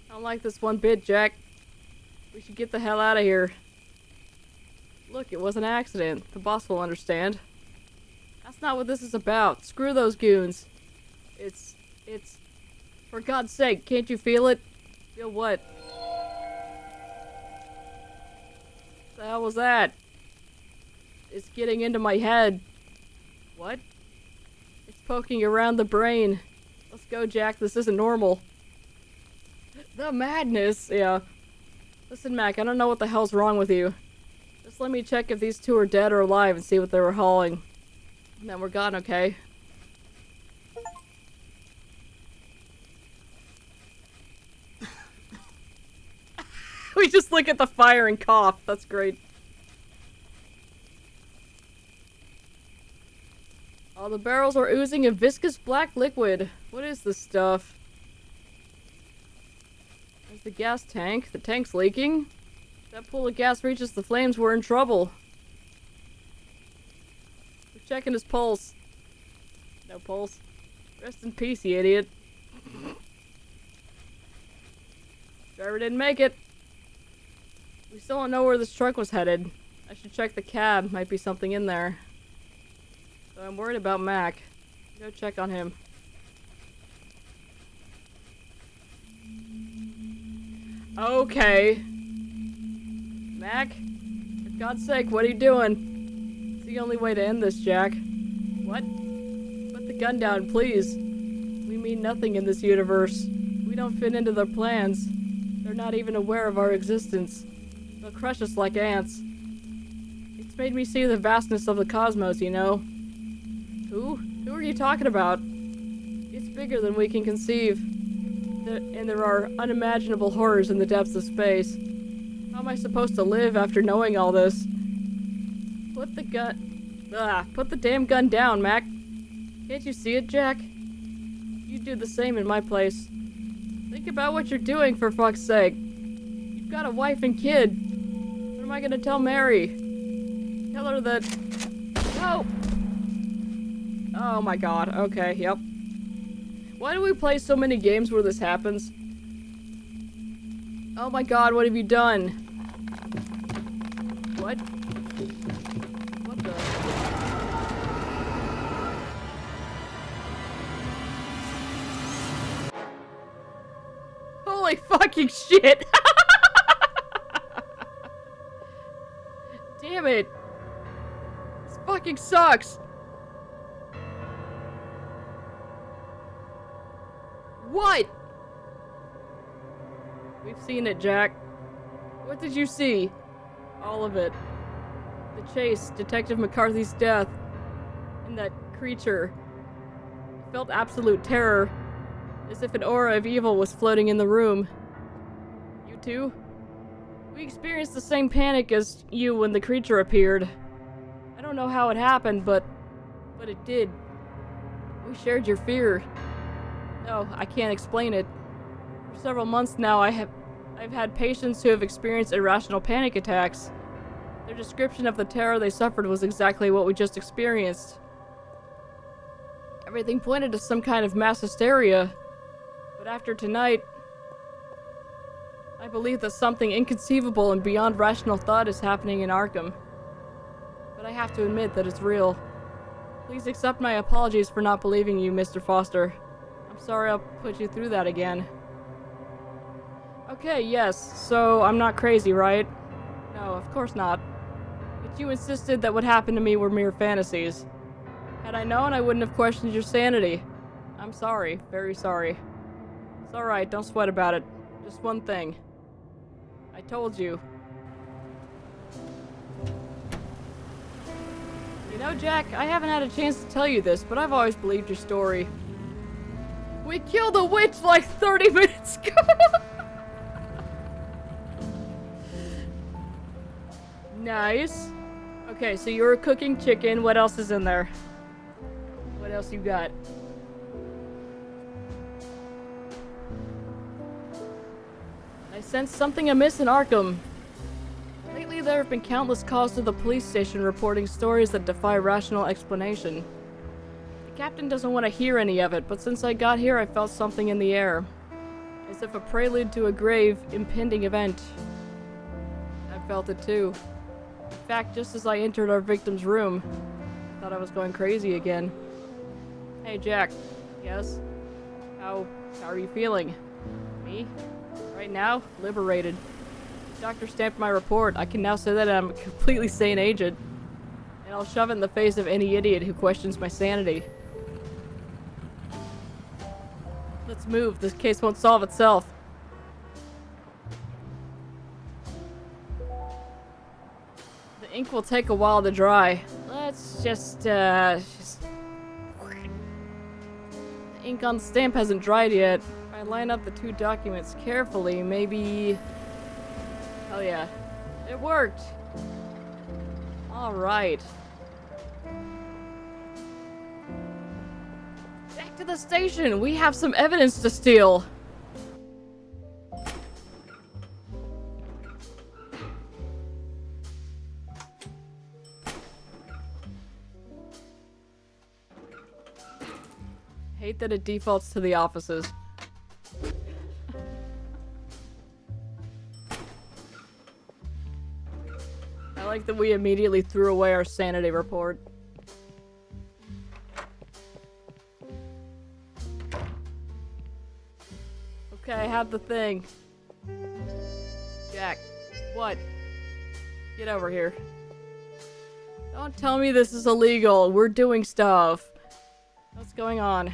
I don't like this one bit, Jack. We should get the hell out of here. Look, it was an accident. The boss will understand. That's not what this is about. Screw those goons. It's... For God's sake, can't you feel it? Feel what? What the hell was that? It's getting into my head. What? It's poking around the brain. Let's go, Jack. This isn't normal. The madness! Yeah. Listen, Mac, I don't know what the hell's wrong with you. Just let me check if these two are dead or alive and see what they were hauling. And then we're gone, okay? We just look at the fire and cough. That's great. All the barrels are oozing a viscous black liquid. What is this stuff? There's the gas tank. The tank's leaking. If that pool of gas reaches the flames, we're in trouble. We're checking his pulse. No pulse. Rest in peace, you idiot. Driver didn't make it. We still don't know where this truck was headed. I should check the cab. Might be something in there. So I'm worried about Mac. Go check on him. Okay. Mac? For God's sake, what are you doing? It's the only way to end this, Jack. What? Put the gun down, please. We mean nothing in this universe. We don't fit into their plans. They're not even aware of our existence. They'll crush us like ants. It's made me see the vastness of the cosmos, you know? Who? Who are you talking about? It's bigger than we can conceive. And there are unimaginable horrors in the depths of space. How am I supposed to live after knowing all this? Put the gun... put the damn gun down, Mac. Can't you see it, Jack? You'd do the same in my place. Think about what you're doing, for fuck's sake. You've got a wife and kid. What am I gonna tell Mary? Tell her that... No! Oh my god, okay, yep. Why do we play so many games where this happens? Oh my god, what have you done? What? What the? Holy fucking shit! Damn it! This fucking sucks! What? We've seen it, Jack. What did you see? All of it. The chase, Detective McCarthy's death, and that creature. I felt absolute terror, as if an aura of evil was floating in the room. You too? We experienced the same panic as you when the creature appeared. I don't know how it happened, but it did. We shared your fear. No, I can't explain it. For several months now, I've had patients who have experienced irrational panic attacks. Their description of the terror they suffered was exactly what we just experienced. Everything pointed to some kind of mass hysteria. But after tonight, I believe that something inconceivable and beyond rational thought is happening in Arkham. But I have to admit that it's real. Please accept my apologies for not believing you, Mr. Foster. I'm sorry I'll put you through that again. Okay, yes, so I'm not crazy, right? No, of course not. But you insisted that what happened to me were mere fantasies. Had I known, I wouldn't have questioned your sanity. I'm sorry, very sorry. It's alright, don't sweat about it. Just one thing. I told you. You know, Jack, I haven't had a chance to tell you this, but I've always believed your story. We killed a witch like 30 minutes ago! Nice. Okay, so you were cooking chicken. What else is in there? What else you got? I sense something amiss in Arkham. Lately, there have been countless calls to the police station reporting stories that defy rational explanation. The captain doesn't want to hear any of it, but since I got here, I felt something in the air. As if a prelude to a grave, impending event. I felt it too. In fact, just as I entered our victim's room, I thought I was going crazy again. Hey, Jack. Yes? How are you feeling? Me? Right now? Liberated. The doctor stamped my report. I can now say that I'm a completely sane agent. And I'll shove it in the face of any idiot who questions my sanity. Let's move. This case won't solve itself. The ink will take a while to dry. Let's just, The ink on the stamp hasn't dried yet. If I line up the two documents carefully, maybe... Hell yeah. It worked! Alright. Back to the station! We have some evidence to steal! Hate that it defaults to the offices. I like that we immediately threw away our sanity report. Okay, I have the thing. Jack, what? Get over here. Don't tell me this is illegal. We're doing stuff. What's going on?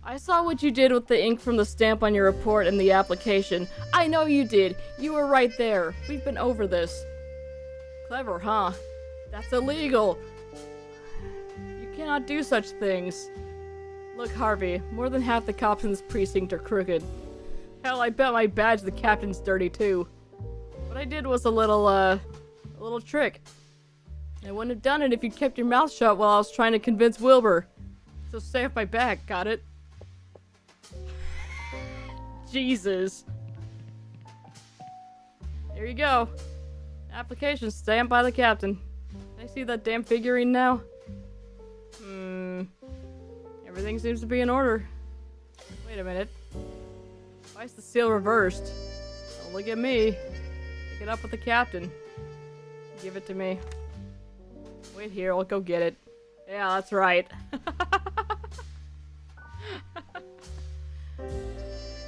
I saw what you did with the ink from the stamp on your report and the application. I know you did. You were right there. We've been over this. Clever, huh? That's illegal. You cannot do such things. Look, Harvey, more than half the cops in this precinct are crooked. Hell, I bet my badge the captain's dirty too. What I did was a little trick. I wouldn't have done it if you'd kept your mouth shut while I was trying to convince Wilbur. So stay off my back, got it? Jesus. There you go. Application stamped by the captain. Can I see that damn figurine now? Everything seems to be in order. Wait a minute. Why is the seal reversed? Don't look at me. Pick it up with the captain. Give it to me. Wait here, I'll go get it. Yeah, that's right.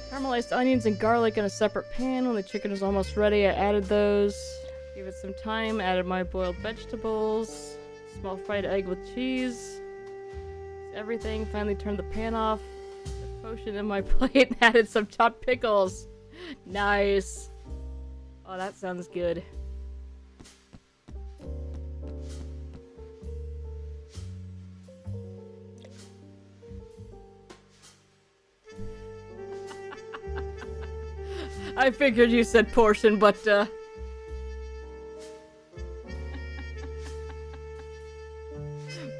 Caramelized onions and garlic in a separate pan. When the chicken was almost ready, I added those. Give it some time, added my boiled vegetables. Small fried egg with cheese. Everything. Finally turned the pan off. The potion in my plate and added some chopped pickles. Nice. Oh, that sounds good. I figured you said portion, but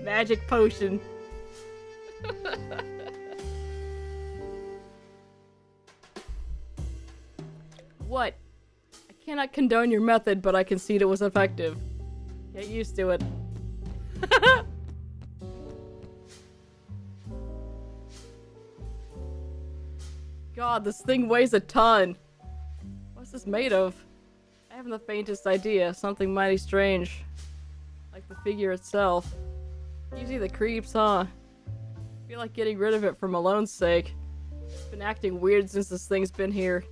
magic potion. What? I cannot condone your method, but I concede it was effective. Get used to it. God, this thing weighs a ton. What's this made of? I haven't the faintest idea. Something mighty strange. Like the figure itself. Easy the creeps, huh? Feel like getting rid of it for Malone's sake. It's been acting weird since this thing's been here.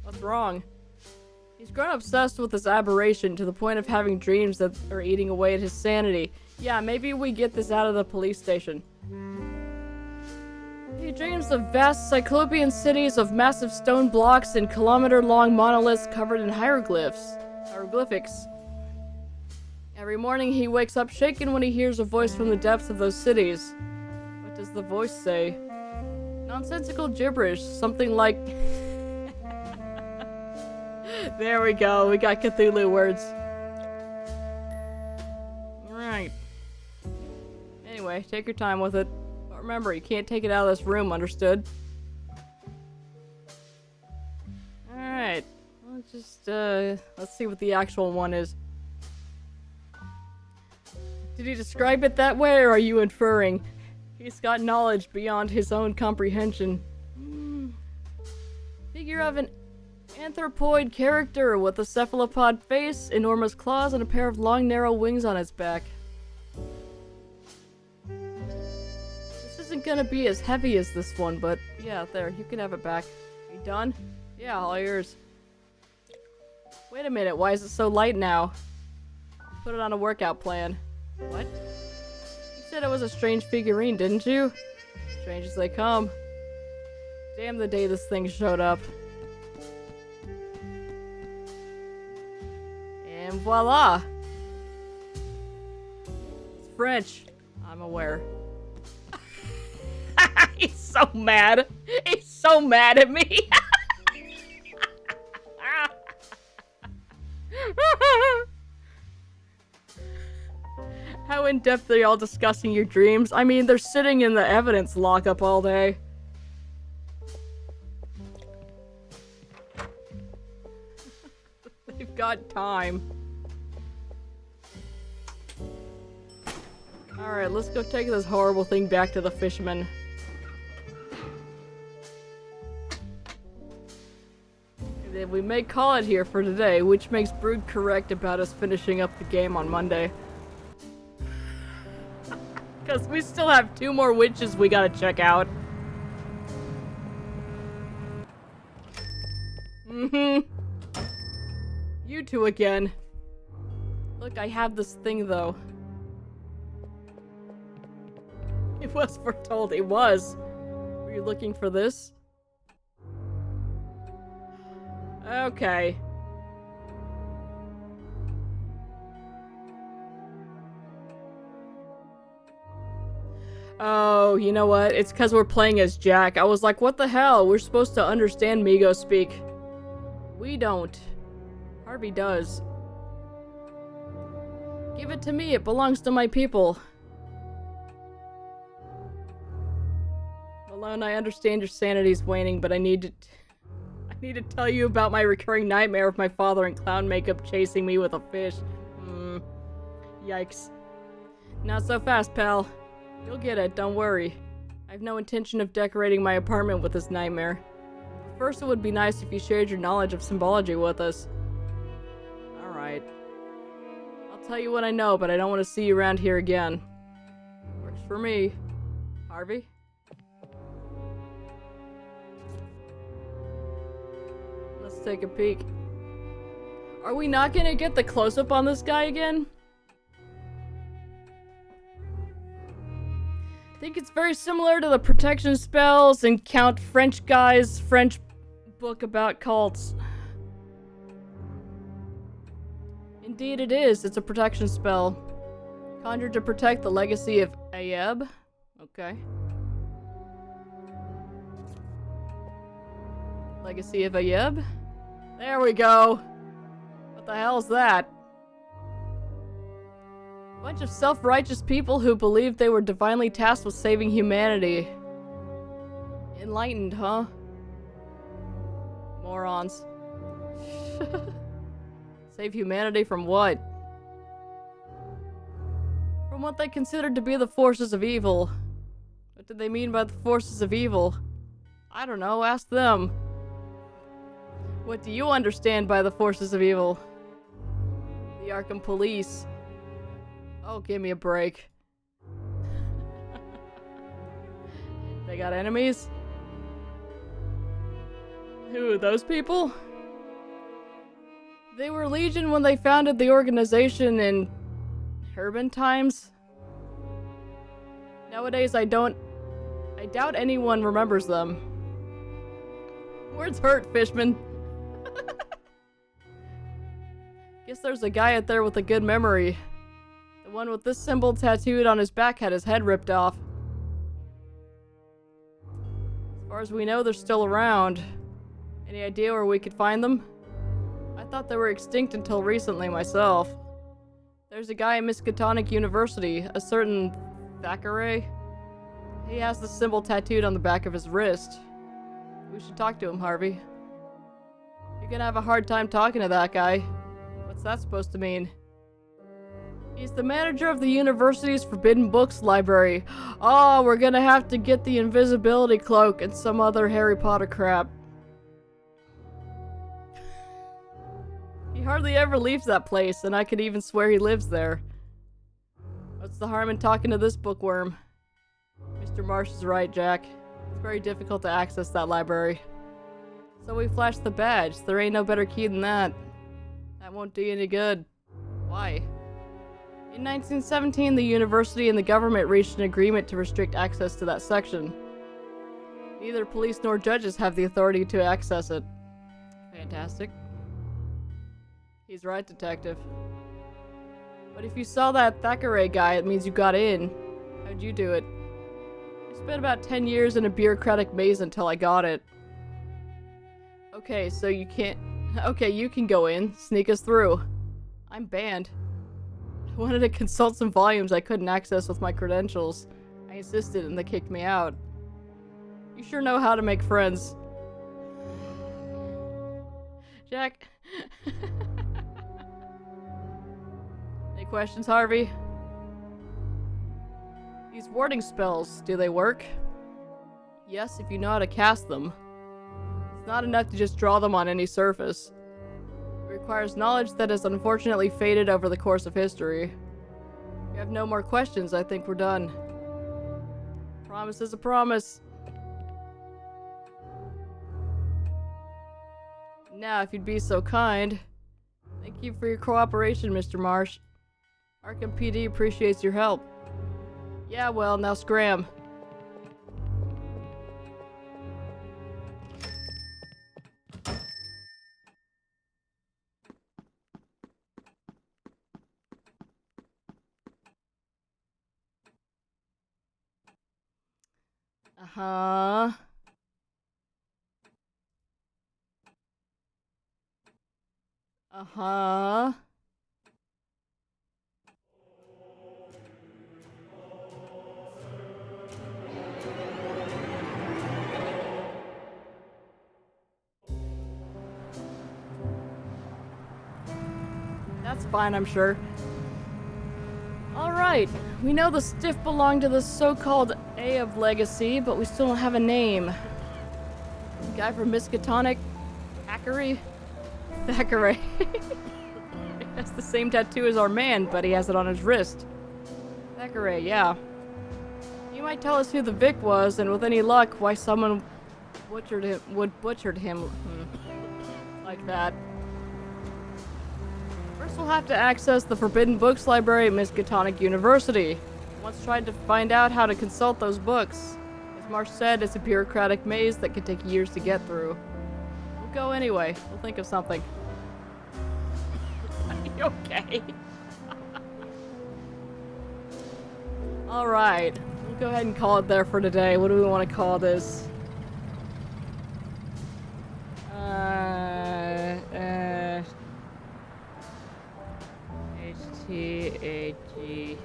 What's wrong? He's grown obsessed with this aberration to the point of having dreams that are eating away at his sanity. Yeah, maybe we get this out of the police station. He dreams of vast cyclopean cities of massive stone blocks and kilometer-long monoliths covered in hieroglyphics. Every morning he wakes up shaken when he hears a voice from the depths of those cities. What does the voice say? Nonsensical gibberish, something like... There we go, we got Cthulhu words. Alright. Anyway, take your time with it. But remember, you can't take it out of this room, understood? Alright. Let's just, let's see what the actual one is. Did he describe it that way, or are you inferring? He's got knowledge beyond his own comprehension. Figure of an anthropoid character with a cephalopod face, enormous claws, and a pair of long, narrow wings on its back. This isn't gonna be as heavy as this one, but yeah, there, you can have it back. You done? Yeah, all yours. Wait a minute, why is it so light now? Put it on a workout plan. What? You said it was a strange figurine, didn't you? Strange as they come. Damn the day this thing showed up. And voila! It's French. I'm aware. He's so mad. He's so mad at me. How in-depth are y'all discussing your dreams? I mean, they're sitting in the evidence lockup all day. They've got time. Alright, let's go take this horrible thing back to the fisherman. We may call it here for today, which makes Brood correct about us finishing up the game on Monday. Because we still have 2 more witches we gotta check out. You two again. Look, I have this thing, though. It was foretold. It was. Were you looking for this? Okay. Oh, you know what? It's because we're playing as Jack. I was like, what the hell? We're supposed to understand Migo speak. We don't. Harvey does. Give it to me. It belongs to my people. Malone, I understand your sanity's waning, but I need to tell you about my recurring nightmare of my father in clown makeup chasing me with a fish. Yikes. Not so fast, pal. You'll get it, don't worry. I have no intention of decorating my apartment with this nightmare. First, it would be nice if you shared your knowledge of symbology with us. Alright. I'll tell you what I know, but I don't want to see you around here again. Works for me. Harvey? Let's take a peek. Are we not gonna get the close-up on this guy again? I think it's very similar to the protection spells in Count French Guy's French book about cults. Indeed it is. It's a protection spell. Conjured to protect the legacy of Ayeb. Okay. Legacy of Ayeb? There we go. What the hell is that? Bunch of self-righteous people who believed they were divinely tasked with saving humanity. Enlightened, huh? Morons. Save humanity from what? From what they considered to be the forces of evil. What did they mean by the forces of evil? I don't know, ask them. What do you understand by the forces of evil? The Arkham police. Oh, give me a break. They got enemies? Who, those people? They were Legion when they founded the organization in urban times. Nowadays, I doubt anyone remembers them. Words hurt, Fishman. Guess there's a guy out there with a good memory. The one with this symbol tattooed on his back had his head ripped off. As far as we know, they're still around. Any idea where we could find them? I thought they were extinct until recently myself. There's a guy at Miskatonic University, a certain Thackeray. He has the symbol tattooed on the back of his wrist. We should talk to him, Harvey. You're gonna have a hard time talking to that guy. What's that supposed to mean? He's the manager of the university's Forbidden Books library. Oh, we're gonna have to get the invisibility cloak and some other Harry Potter crap. He hardly ever leaves that place, and I could even swear he lives there. What's the harm in talking to this bookworm? Mr. Marsh is right, Jack. It's very difficult to access that library. So we flashed the badge. There ain't no better key than that. That won't do you any good. Why? In 1917, the university and the government reached an agreement to restrict access to that section. Neither police nor judges have the authority to access it. Fantastic. He's right, Detective. But if you saw that Thackeray guy, it means you got in. How'd you do it? I spent about 10 years in a bureaucratic maze until I got it. Okay, so you can't... Okay, you can go in. Sneak us through. I'm banned. I wanted to consult some volumes I couldn't access with my credentials. I insisted and they kicked me out. You sure know how to make friends. Jack. Any questions, Harvey? These warding spells, do they work? Yes, if you know how to cast them. It's not enough to just draw them on any surface. It requires knowledge that has unfortunately faded over the course of history. If you have no more questions, I think we're done. Promise is a promise. Now, if you'd be so kind. Thank you for your cooperation, Mr. Marsh. Arkham PD appreciates your help. Yeah, well, now scram. Uh-huh. Uh-huh. That's fine, I'm sure. Alright, we know the stiff belonged to the so-called Ayeb legacy, but we still don't have a name. The guy from Miskatonic? Thackeray? Thackeray. He has the same tattoo as our man, but he has it on his wrist. Thackeray, yeah. You might tell us who the Vic was, and with any luck, why someone butchered him like that. First we'll have to access the Forbidden Books Library at Miskatonic University. once tried to find out how to consult those books. As Marsh said, it's a bureaucratic maze that can take years to get through. We'll go anyway. We'll think of something. Are you okay? Alright. We'll go ahead and call it there for today. What do we want to call this? H-T-A-G-N.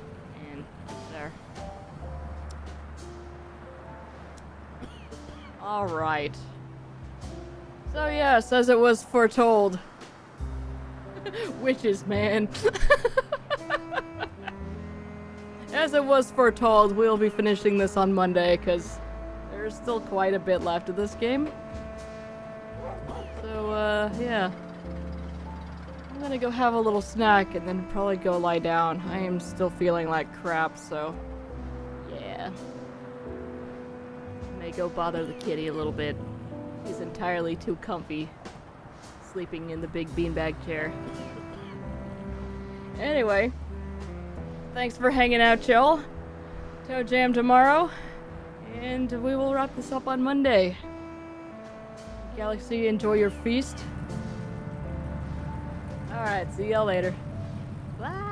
There. Alright. So yes, as it was foretold. Witches, man. As it was foretold, we'll be finishing this on Monday, because there's still quite a bit left of this game. So, yeah. I'm gonna go have a little snack and then probably go lie down. I am still feeling like crap, so... yeah. May go bother the kitty a little bit. He's entirely too comfy, sleeping in the big beanbag chair. Anyway, thanks for hanging out, Joel. Toe Jam tomorrow, and we will wrap this up on Monday. Galaxy, enjoy your feast. Alright, see y'all later. Bye!